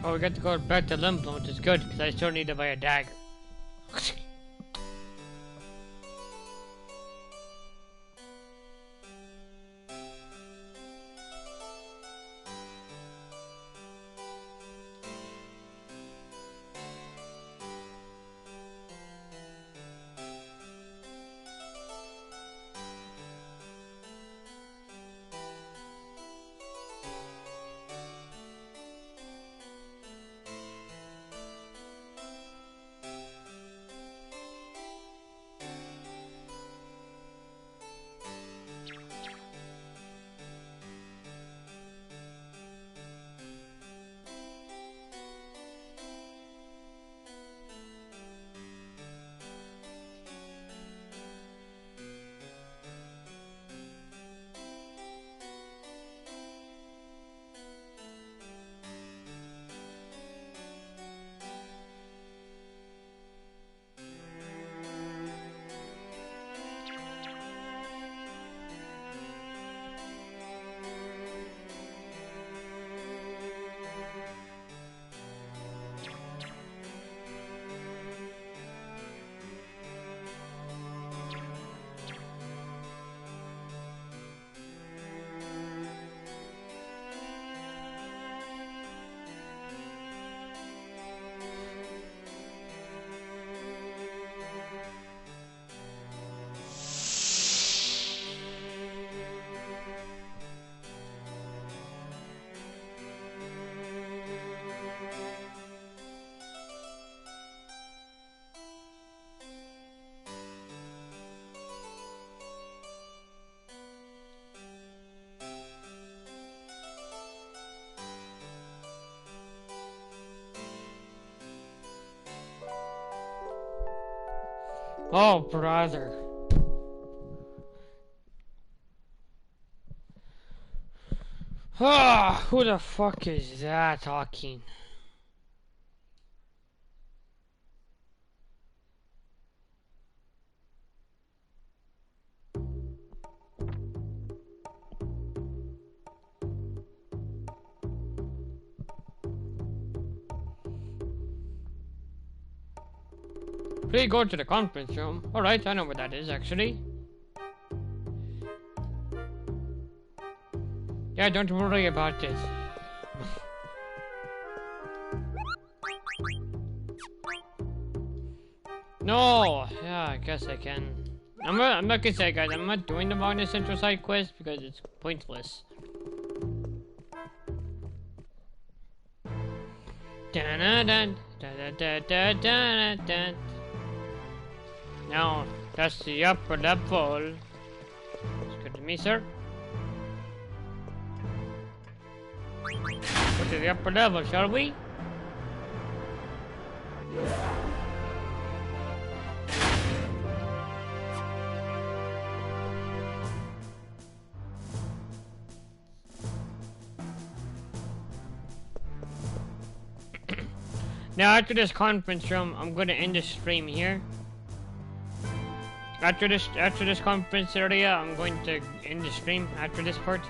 Oh, we got to go back to Limbo, which is good, because I still need to buy a dagger. Oh, brother. Ah, who the fuck is that talking? Please go to the conference room. Alright, I know where that is actually. Yeah, don't worry about it. No! Yeah, I guess I can. I'm not gonna say, guys, I'm not doing the Magna Central side quest because it's pointless. Now, that's the upper level. Excuse me, sir. Go to the upper level, shall we? Now after this conference room, I'm gonna end the stream here. After this conference area, I'm going to end the stream after this part.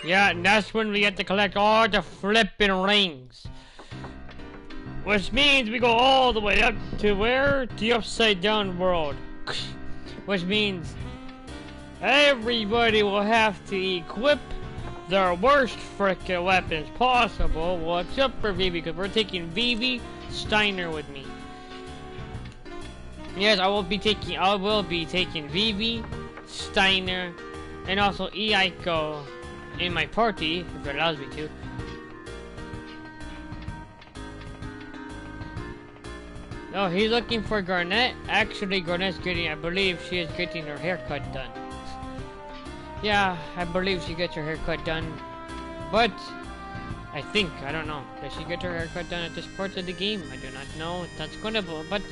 Yeah, and that's when we get to collect all the flippin' rings. Which means we go all the way up to where? The upside down world. Which means everybody will have to equip their worst frickin' weapons possible. Well, except for Vivi, because we're taking Vivi Steiner with me. Yes, I will be taking Vivi, Steiner, and also Eiko in my party, if it allows me to. Oh, he's looking for Garnet. Actually, Garnet's getting, I believe she is getting her haircut done. Yeah, I believe she gets her haircut done. But, I don't know. Does she get her haircut done at this part of the game? I do not know. That's gonna be, but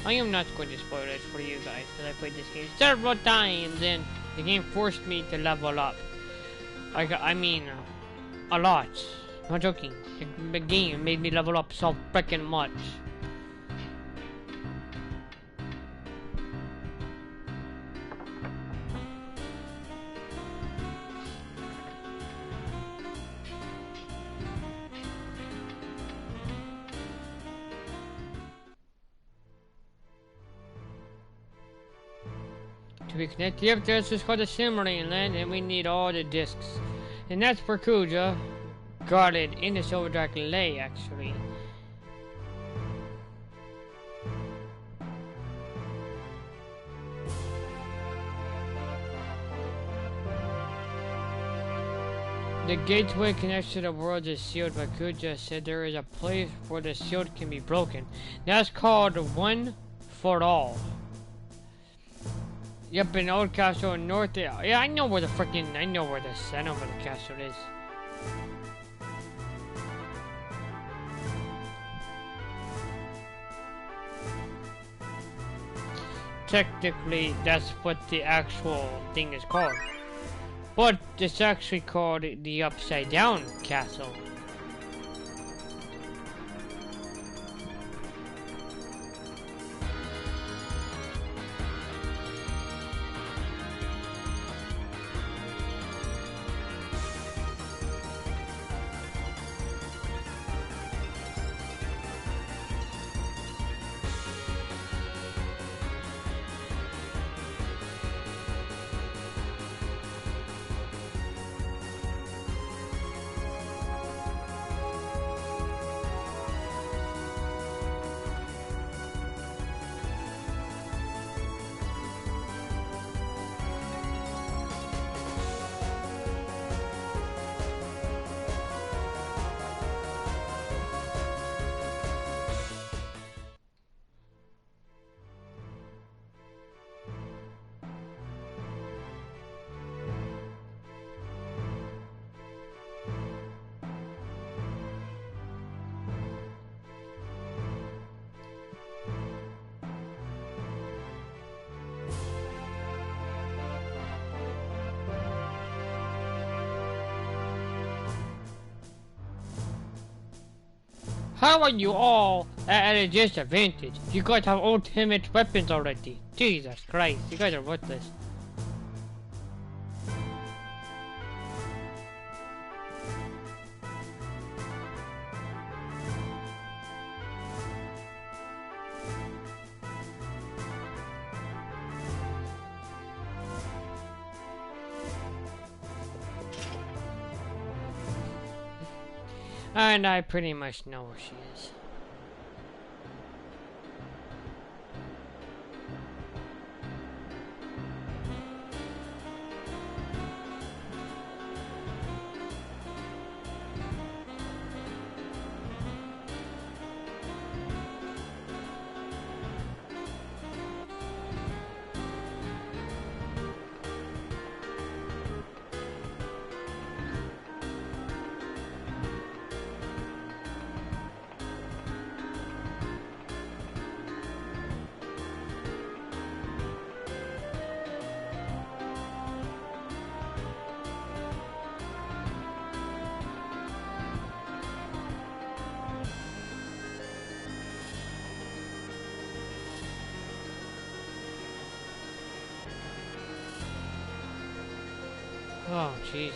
I am not going to spoil it for you guys, because I played this game several times, and the game forced me to level up. I mean, a lot. I'm not joking. The game made me level up so freaking much. To be connected, yep, this is called the Shimmering Land, and we need all the discs. And that's for Kuja, guarded in the Silver Dragon Lay, actually. The gateway connects to the world is sealed, but Kuja said there is a place where the shield can be broken. That's called One for All. Yep, in Old Castle in North. Yeah, I know where the castle is. Technically, that's what the actual thing is called. But it's actually called the Upside Down Castle. How are you all at a disadvantage? You guys have ultimate weapons already. Jesus Christ, you guys are worthless. And I pretty much know where she is. Oh, Jesus.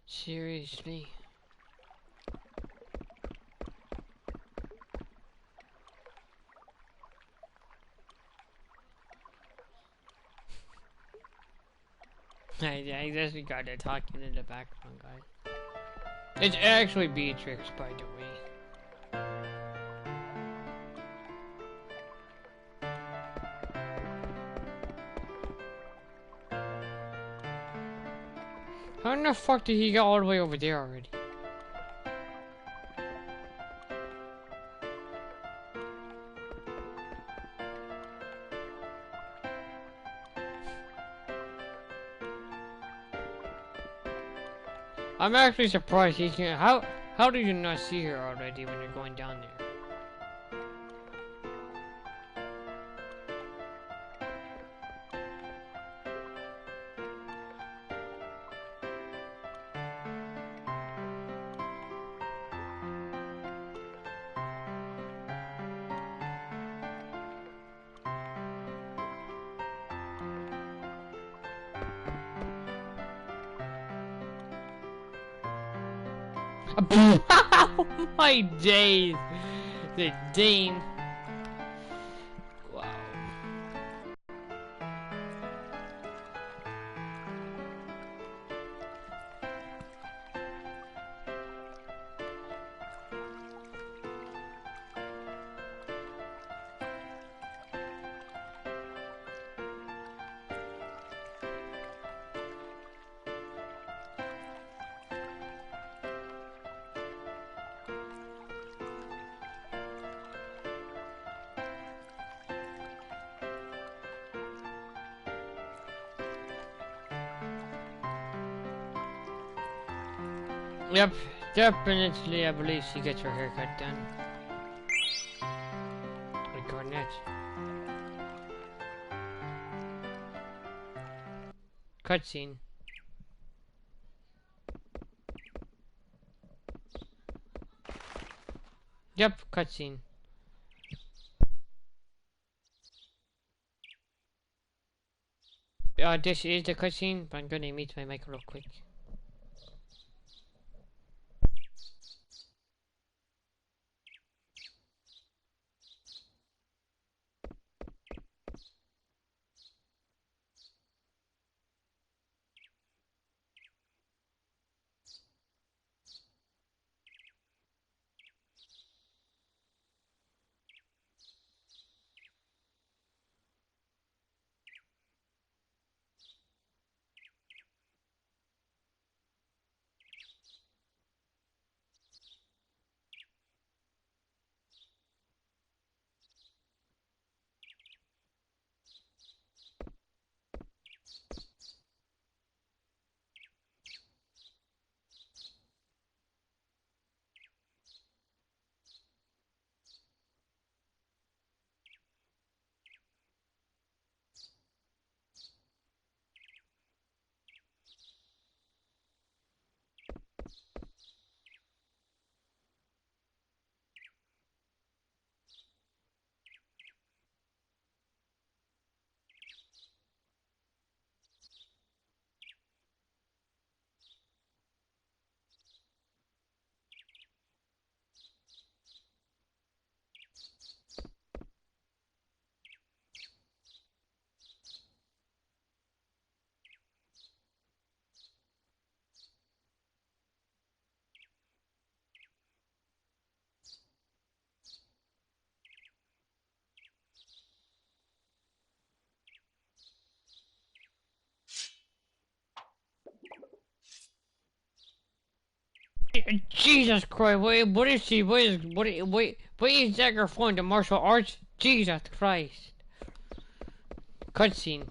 Seriously? I just got it talking in the background, guys. It's actually Beatrix, by the way. How in the fuck did he get all the way over there already? I'm actually surprised he can. How did you not see her already when you're going down there? Oh my days! The Dane. Wow. Yep, definitely I believe she gets her haircut done. Like Garnett. Cutscene. Yep, cutscene. This is the cutscene, but I'm gonna mute my mic real quick. Jesus Christ, what is she? What is Dagger from the martial arts? Jesus Christ. Cutscene.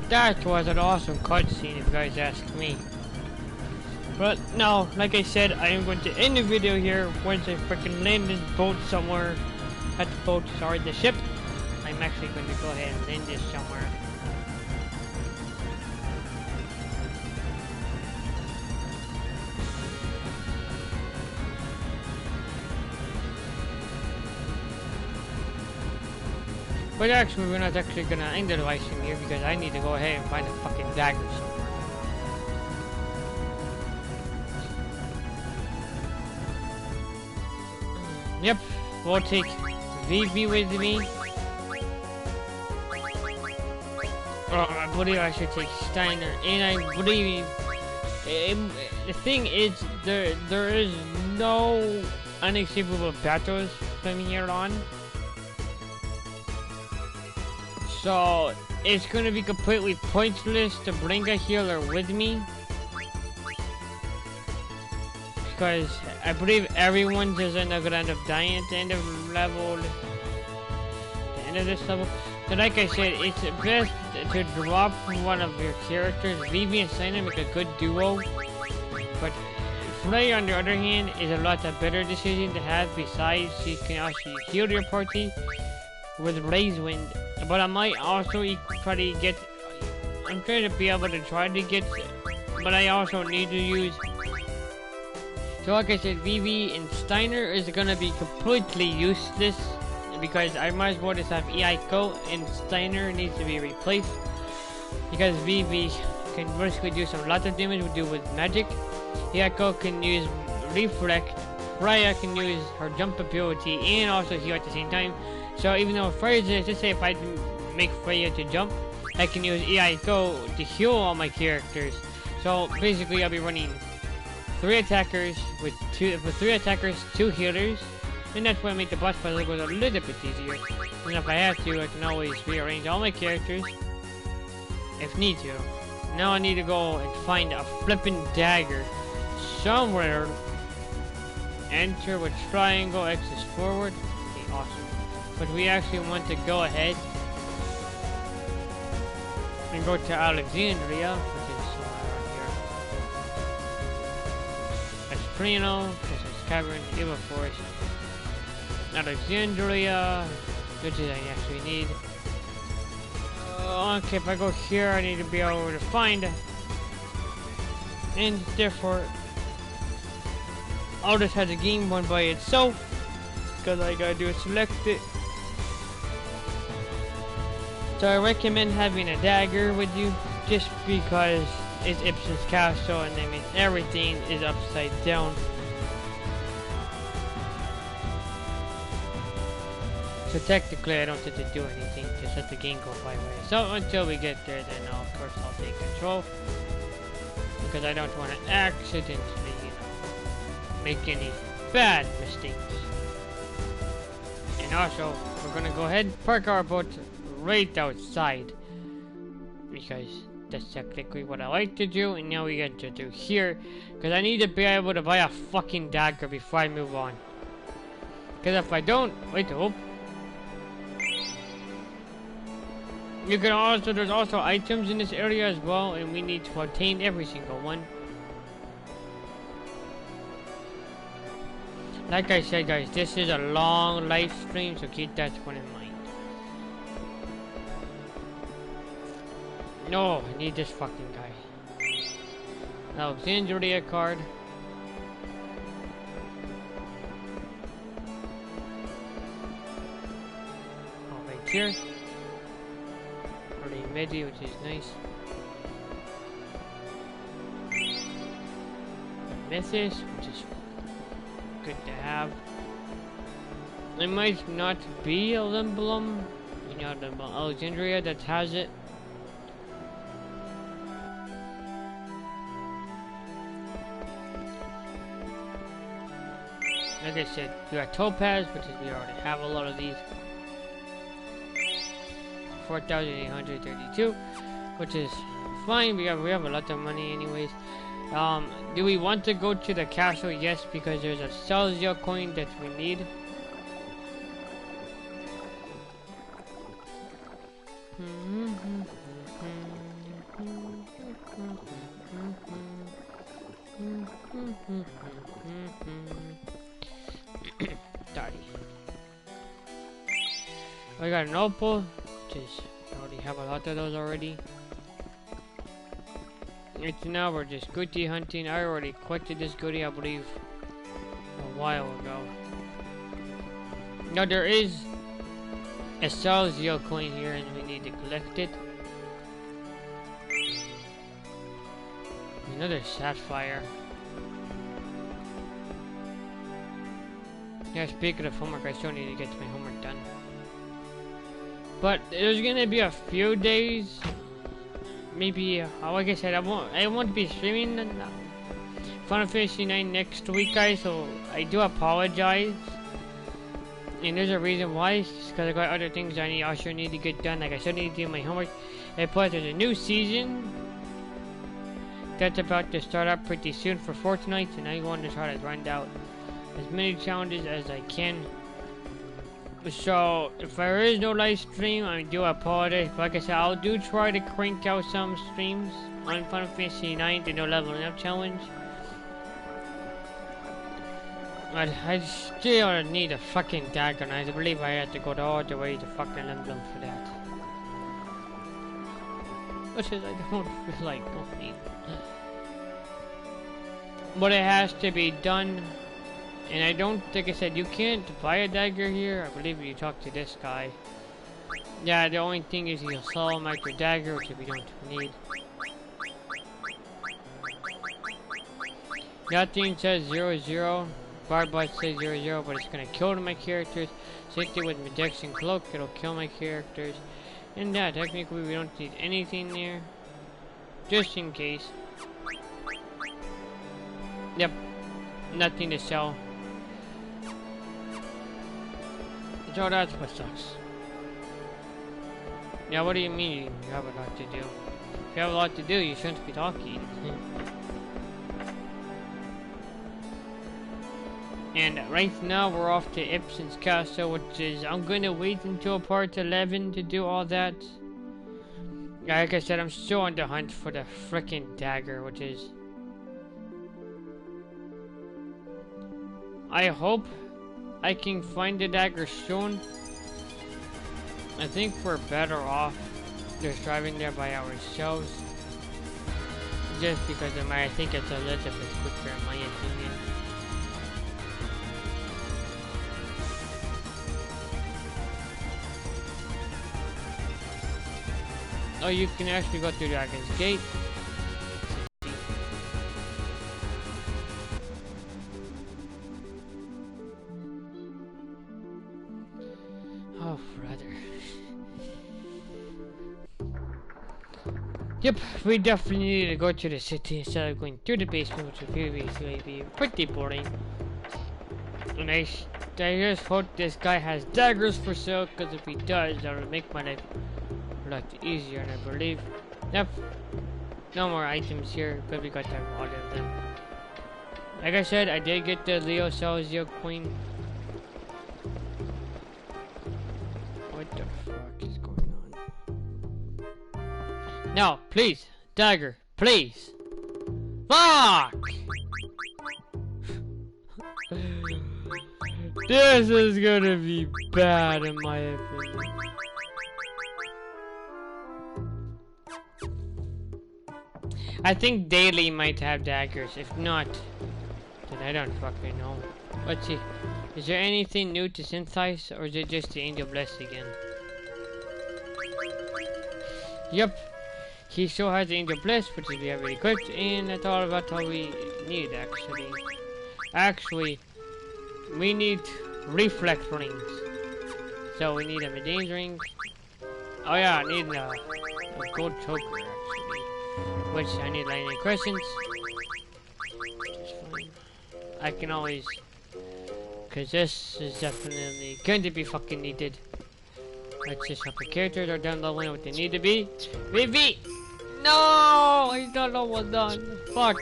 That was an awesome cutscene if you guys ask me. But no, like I said, I am going to end the video here once I freaking land this boat somewhere. Not the boat, sorry, the ship. I'm actually going to go ahead and land this somewhere. But actually, we're not actually gonna end the live stream here because I need to go ahead and find a fucking dagger somewhere. Yep, we'll take VV with me. I believe I should take Steiner, and I believe the thing is there is no unescapable battles from here on. So it's gonna be completely pointless to bring a healer with me because I believe everyone is gonna end up dying at the end of this level. So like I said, it's best to drop one of your characters. Vivi and Steiner make a good duo, but Freya on the other hand is a lot better decision to have. Besides, she can also heal your party with Blaze Wind. But I might also try to get, I'm trying to be able to try to get, but I also need to use, so like I said, VV and Steiner is gonna be completely useless because I might as well just have Eiko and Steiner needs to be replaced because VV can basically do some lot of damage with magic. Eiko can use Reflect, Freya can use her jump ability and also heal at the same time. So even though Freya, just say if I make Freya to jump, I can use Eiko to heal all my characters. So basically I'll be running 3 attackers with 2 healers, and that's why I make the boss puzzle go a little bit easier. And if I have to, I can always rearrange all my characters if need to. Now I need to go and find a flippin' dagger somewhere. Enter with triangle, X is forward. Okay, awesome. But we actually want to go ahead and go to Alexandria, which is around here. Esprino, this is Cavern, Evil Forest. Alexandria, which is I actually need. Okay, if I go here, I need to be able to find, and therefore, I'll just have the game one by itself, because I gotta do is select it. So I recommend having a dagger with you, just because it's Ibsen's castle and I mean everything is upside down. So technically I don't have to do anything, just let the game go my way. So until we get there, then of course I'll take control. Because I don't want to accidentally, make any bad mistakes. And also, we're gonna go ahead and park our boat right outside, because That's technically what I like to do, and now we get to do here, because I need to be able to buy a fucking dagger before I move on. Because if I don't, wait, oh. You can also, there's also items in this area as well, and we need to obtain every single one. Like I said, guys, this is a long live stream, so keep that one in mind. No, I need this fucking guy. Alexandria card. Oh, right here. Already midi, which is nice. Mythos, which is good to have. It might not be a Limblum, you know, the Alexandria that has it. Like I said, we got Topaz, which is we already have a lot of these. 4,832, which is fine. We have a lot of money anyways. Do we want to go to the castle? Yes, because there's a Celsia coin that we need. We got an opal, which is, I already have a lot of those already. Right now we're just goodie hunting. I already collected this goodie, I believe, a while ago. Now there is a Celsia coin here and we need to collect it. Another sapphire. Yeah, speaking of homework, I still need to get my homework done. But there's gonna be a few days, maybe, like I said, I won't be streaming Final Fantasy 9 next week, guys, so I do apologize. And there's a reason why, it's because I got other things I also need to get done, like I still need to do my homework. And plus there's a new season that's about to start up pretty soon for Fortnite, and I want to try to grind out as many challenges as I can. So if there is no live stream, I do apologize. Like I said, I'll do try to crank out some streams on Final Fantasy 9 to no leveling up challenge. I still need a fucking dagger, and I believe I have to go all the way to fucking Emblem for that. Which is, I don't feel like going. But it has to be done. And I don't think I said you can't buy a dagger here. I believe you talk to this guy. Yeah, the only thing is he'll sell a micro dagger, which we don't need. Nothing says 0-0. Barbite says 0-0, but it's gonna kill my characters. Same thing with Medex and Cloak, it'll kill my characters. And yeah, technically we don't need anything there. Just in case. Yep. Nothing to sell. So that's what sucks. Yeah, what do you mean you have a lot to do? If you have a lot to do, you shouldn't be talking. And right now we're off to Ibsen's castle, which is, I'm gonna wait until part 11 to do all that. Like I said, I'm still on the hunt for the frickin' dagger, which is... I hope I can find the dagger soon. I think we're better off just driving there by ourselves. Just because of I think it's a little bit quicker in my opinion. Oh, you can actually go through Dragon's Gate. Oh, brother. Yep, we definitely need to go to the city instead of going through the basement, which would previously be pretty boring. And I just hope this guy has daggers for sale, because if he does, that will make my life a lot easier, and I believe Yep. No more items here, but we got all of them. Like I said, I did get the Leo Celsius coin. What the fuck is going on? No, please, dagger, please. Fuck! This is gonna be bad in my opinion. I think Daily might have daggers. If not, then I don't fucking know. Let's see. Is there anything new to synthesize, or is it just the Angel Bless again? Yep. He still has the Angel Bless, which is we have already equipped, and that's all about all we need actually. Actually, we need reflex rings. So we need a Medane's ring. Oh yeah, I need a gold choker actually. Which I need lightning crescents. I can always, cause this is definitely going to be fucking needed. Let's just hope the characters are done leveling what they need to be. Vivi! No! He's not almost done. Fuck.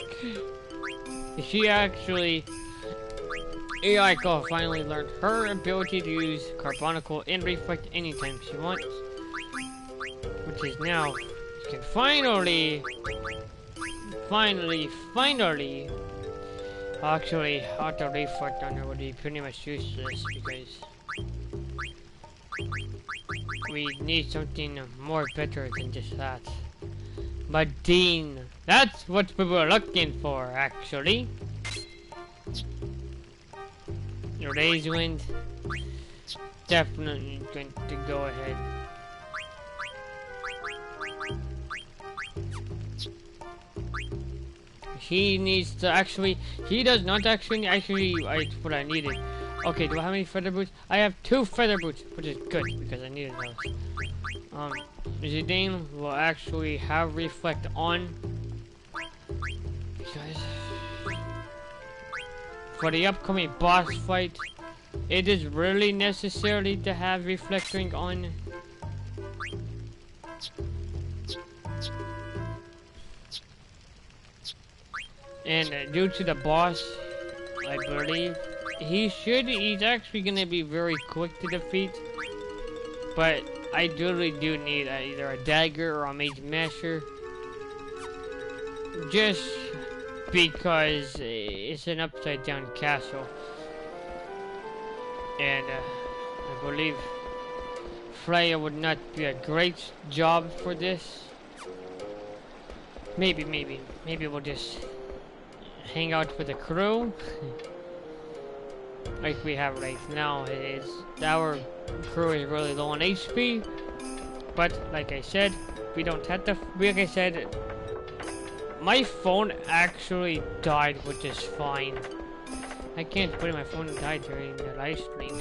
She actually, Aiko finally learned her ability to use Carbonicle and Reflect anytime she wants. Which is now, she can finally, actually, auto reflect on her would be pretty much useless because we need something more better than just that. But Dean, that's what we were looking for actually. Your Raise Wind, definitely going to go ahead. He needs to actually, he does not actually, it's what I needed. Okay, do I have any feather boots? I have 2 feather boots, which is good, because I needed those. Zidane will actually have Reflect on. Because for the upcoming boss fight, it is really necessary to have Reflecting on. And due to the boss, I believe, he's actually gonna be very quick to defeat. But I really do need either a dagger or a mage masher. Just because it's an upside down castle. And I believe Freya would not be a great job for this. Maybe we'll just hang out with the crew like we have right now. Our crew is really low on HP, but like I said, we don't have to. Like I said, my phone actually died, which is fine. I can't believe my phone died during the live stream.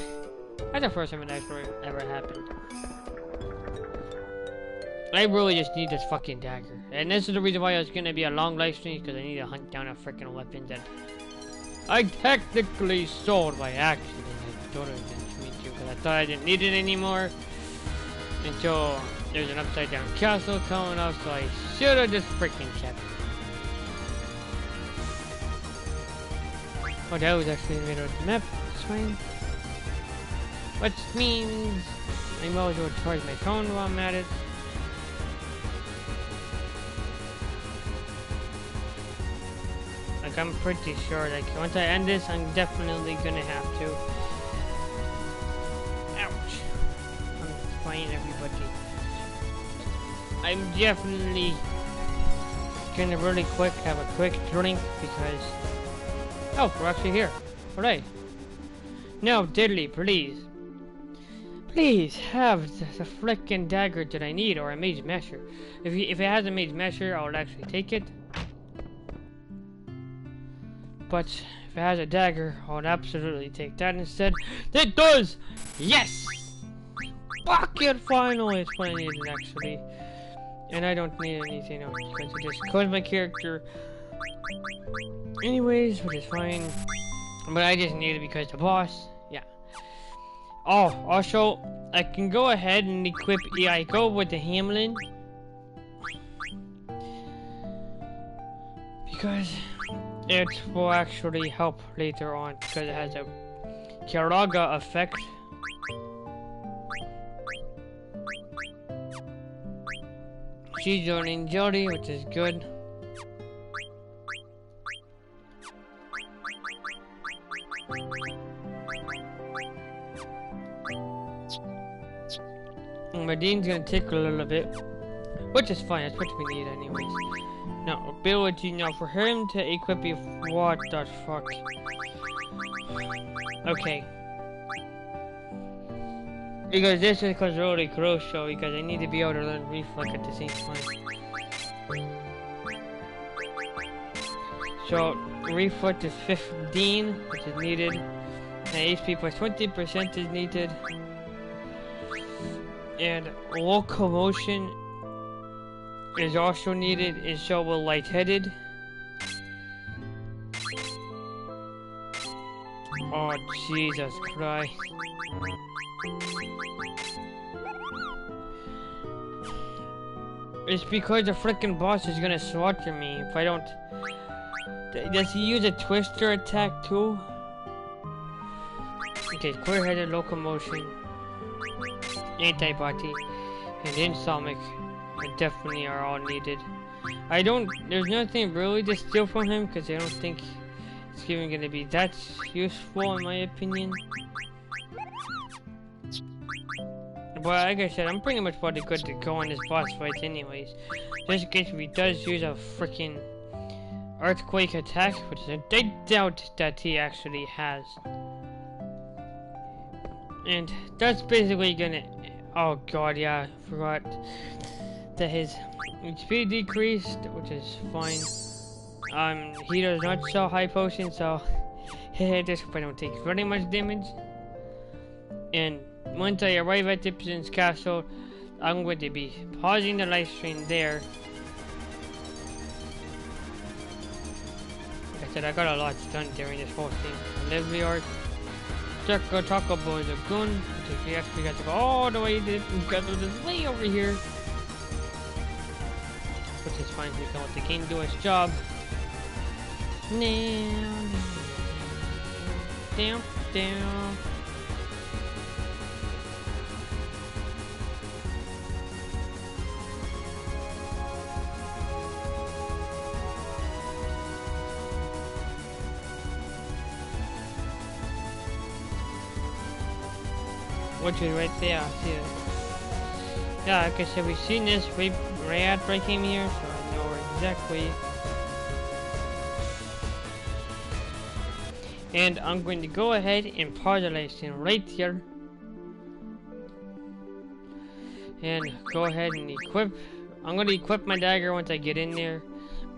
That's the first time that ever happened. I really just need this fucking dagger. And this is the reason why it's gonna be a long live stream, because I need to hunt down a freaking weapon that I technically sold by accident. I don't mean to, because I thought I didn't need it anymore. Until there's an upside down castle coming up, so I should have just freaking kept it. Oh, that was actually in the middle of the map. It's fine. Which means I might as well charge my phone while I'm at it. Like, I'm pretty sure, like, once I end this, I'm definitely gonna have to. Ouch. I'm fine, everybody. I'm definitely gonna really quick have a quick drink because. Oh, we're actually here. Alright. No, Diddley, please. Please have the frickin' dagger that I need, or a mage mesher. If it has a mage mesher, I'll actually take it. But if it has a dagger, I would absolutely take that instead. It does! Yes! Fuck it, finally! It's what I needed, actually. And I don't need anything else, because it just close my character. Anyways, which is fine. But I just need it because the boss, yeah. Oh, also, I can go ahead and equip Aiko with the Hamlin. because it will actually help later on because it has a Kiraga effect. She's learning Jelly, which is good. Madine's gonna take a little bit, which is fine, that's what we need anyways. Now, ability, now for him to equip you, what the fuck? Okay. Because this is really crucial, because I need to be able to learn Reflect at the same time. So, Reflect is 15, which is needed, and HP plus 20% is needed. And Locomotion is also needed, and so will Lightheaded. Oh, Jesus Christ. It's because the frickin' boss is gonna slaughter me if I don't... Does he use a Twister attack too? Okay, Clear-Headed, Locomotion, Anti-Body, and Insomniac definitely are all needed. There's nothing really to steal from him because I don't think it's even gonna be that useful in my opinion. But like I said, I'm pretty much pretty good to go on this boss fight anyways. Just in case if he does use a freaking Earthquake attack, which I doubt that he actually has. And that's basically gonna... Oh god, yeah, I forgot that his HP decreased, which is fine. He does not sell high potions, so this I don't take very much damage. And once I arrive at Dipson's castle, I'm going to be pausing the live stream there. Like I said, I got a lot done during this whole thing. Delivery art. Chocobo is a gun, which we actually got to go all the way because of this way over here. Which is fine, we can let the game do its job. Down. Which is right there, I see it. Yeah, like I said, we've seen this right after I came here, so I know exactly. And I'm going to go ahead and pause the live stream right here. And go ahead and equip. I'm going to equip my dagger once I get in there.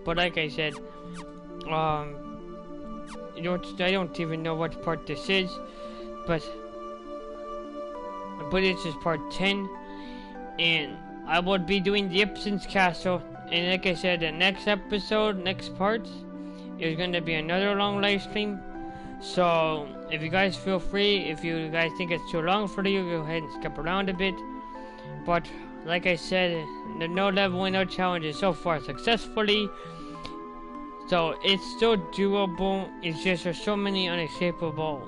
But like I said, I don't even know what part this is, but this is part 10, and I will be doing the Ipsen's Castle, and like I said, the next part, is going to be another long live stream. So, if you guys feel free, if you guys think it's too long for you, go ahead and skip around a bit. But, like I said, the no level, no challenges so far successfully. So, it's still doable, it's just there's so many unescapable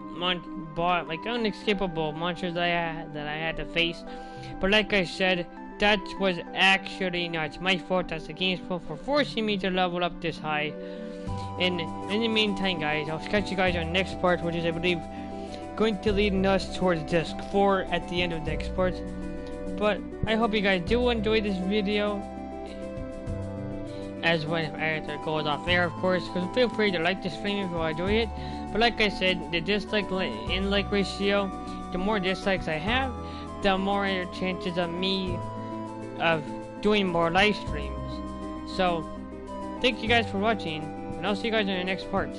monsters that I had to face. But like I said, that was actually not my fault, that's the game's fault for forcing me to level up this high. And in the meantime guys, I'll catch you guys on the next part, which is I believe going to lead us towards disc 4 at the end of the next part. But I hope you guys do enjoy this video. As when it goes off air, of course, because feel free to like the stream if you enjoy it. But like I said, the dislike and like ratio, the more dislikes I have, the more chances of me of doing more live streams. So, thank you guys for watching, and I'll see you guys in the next part.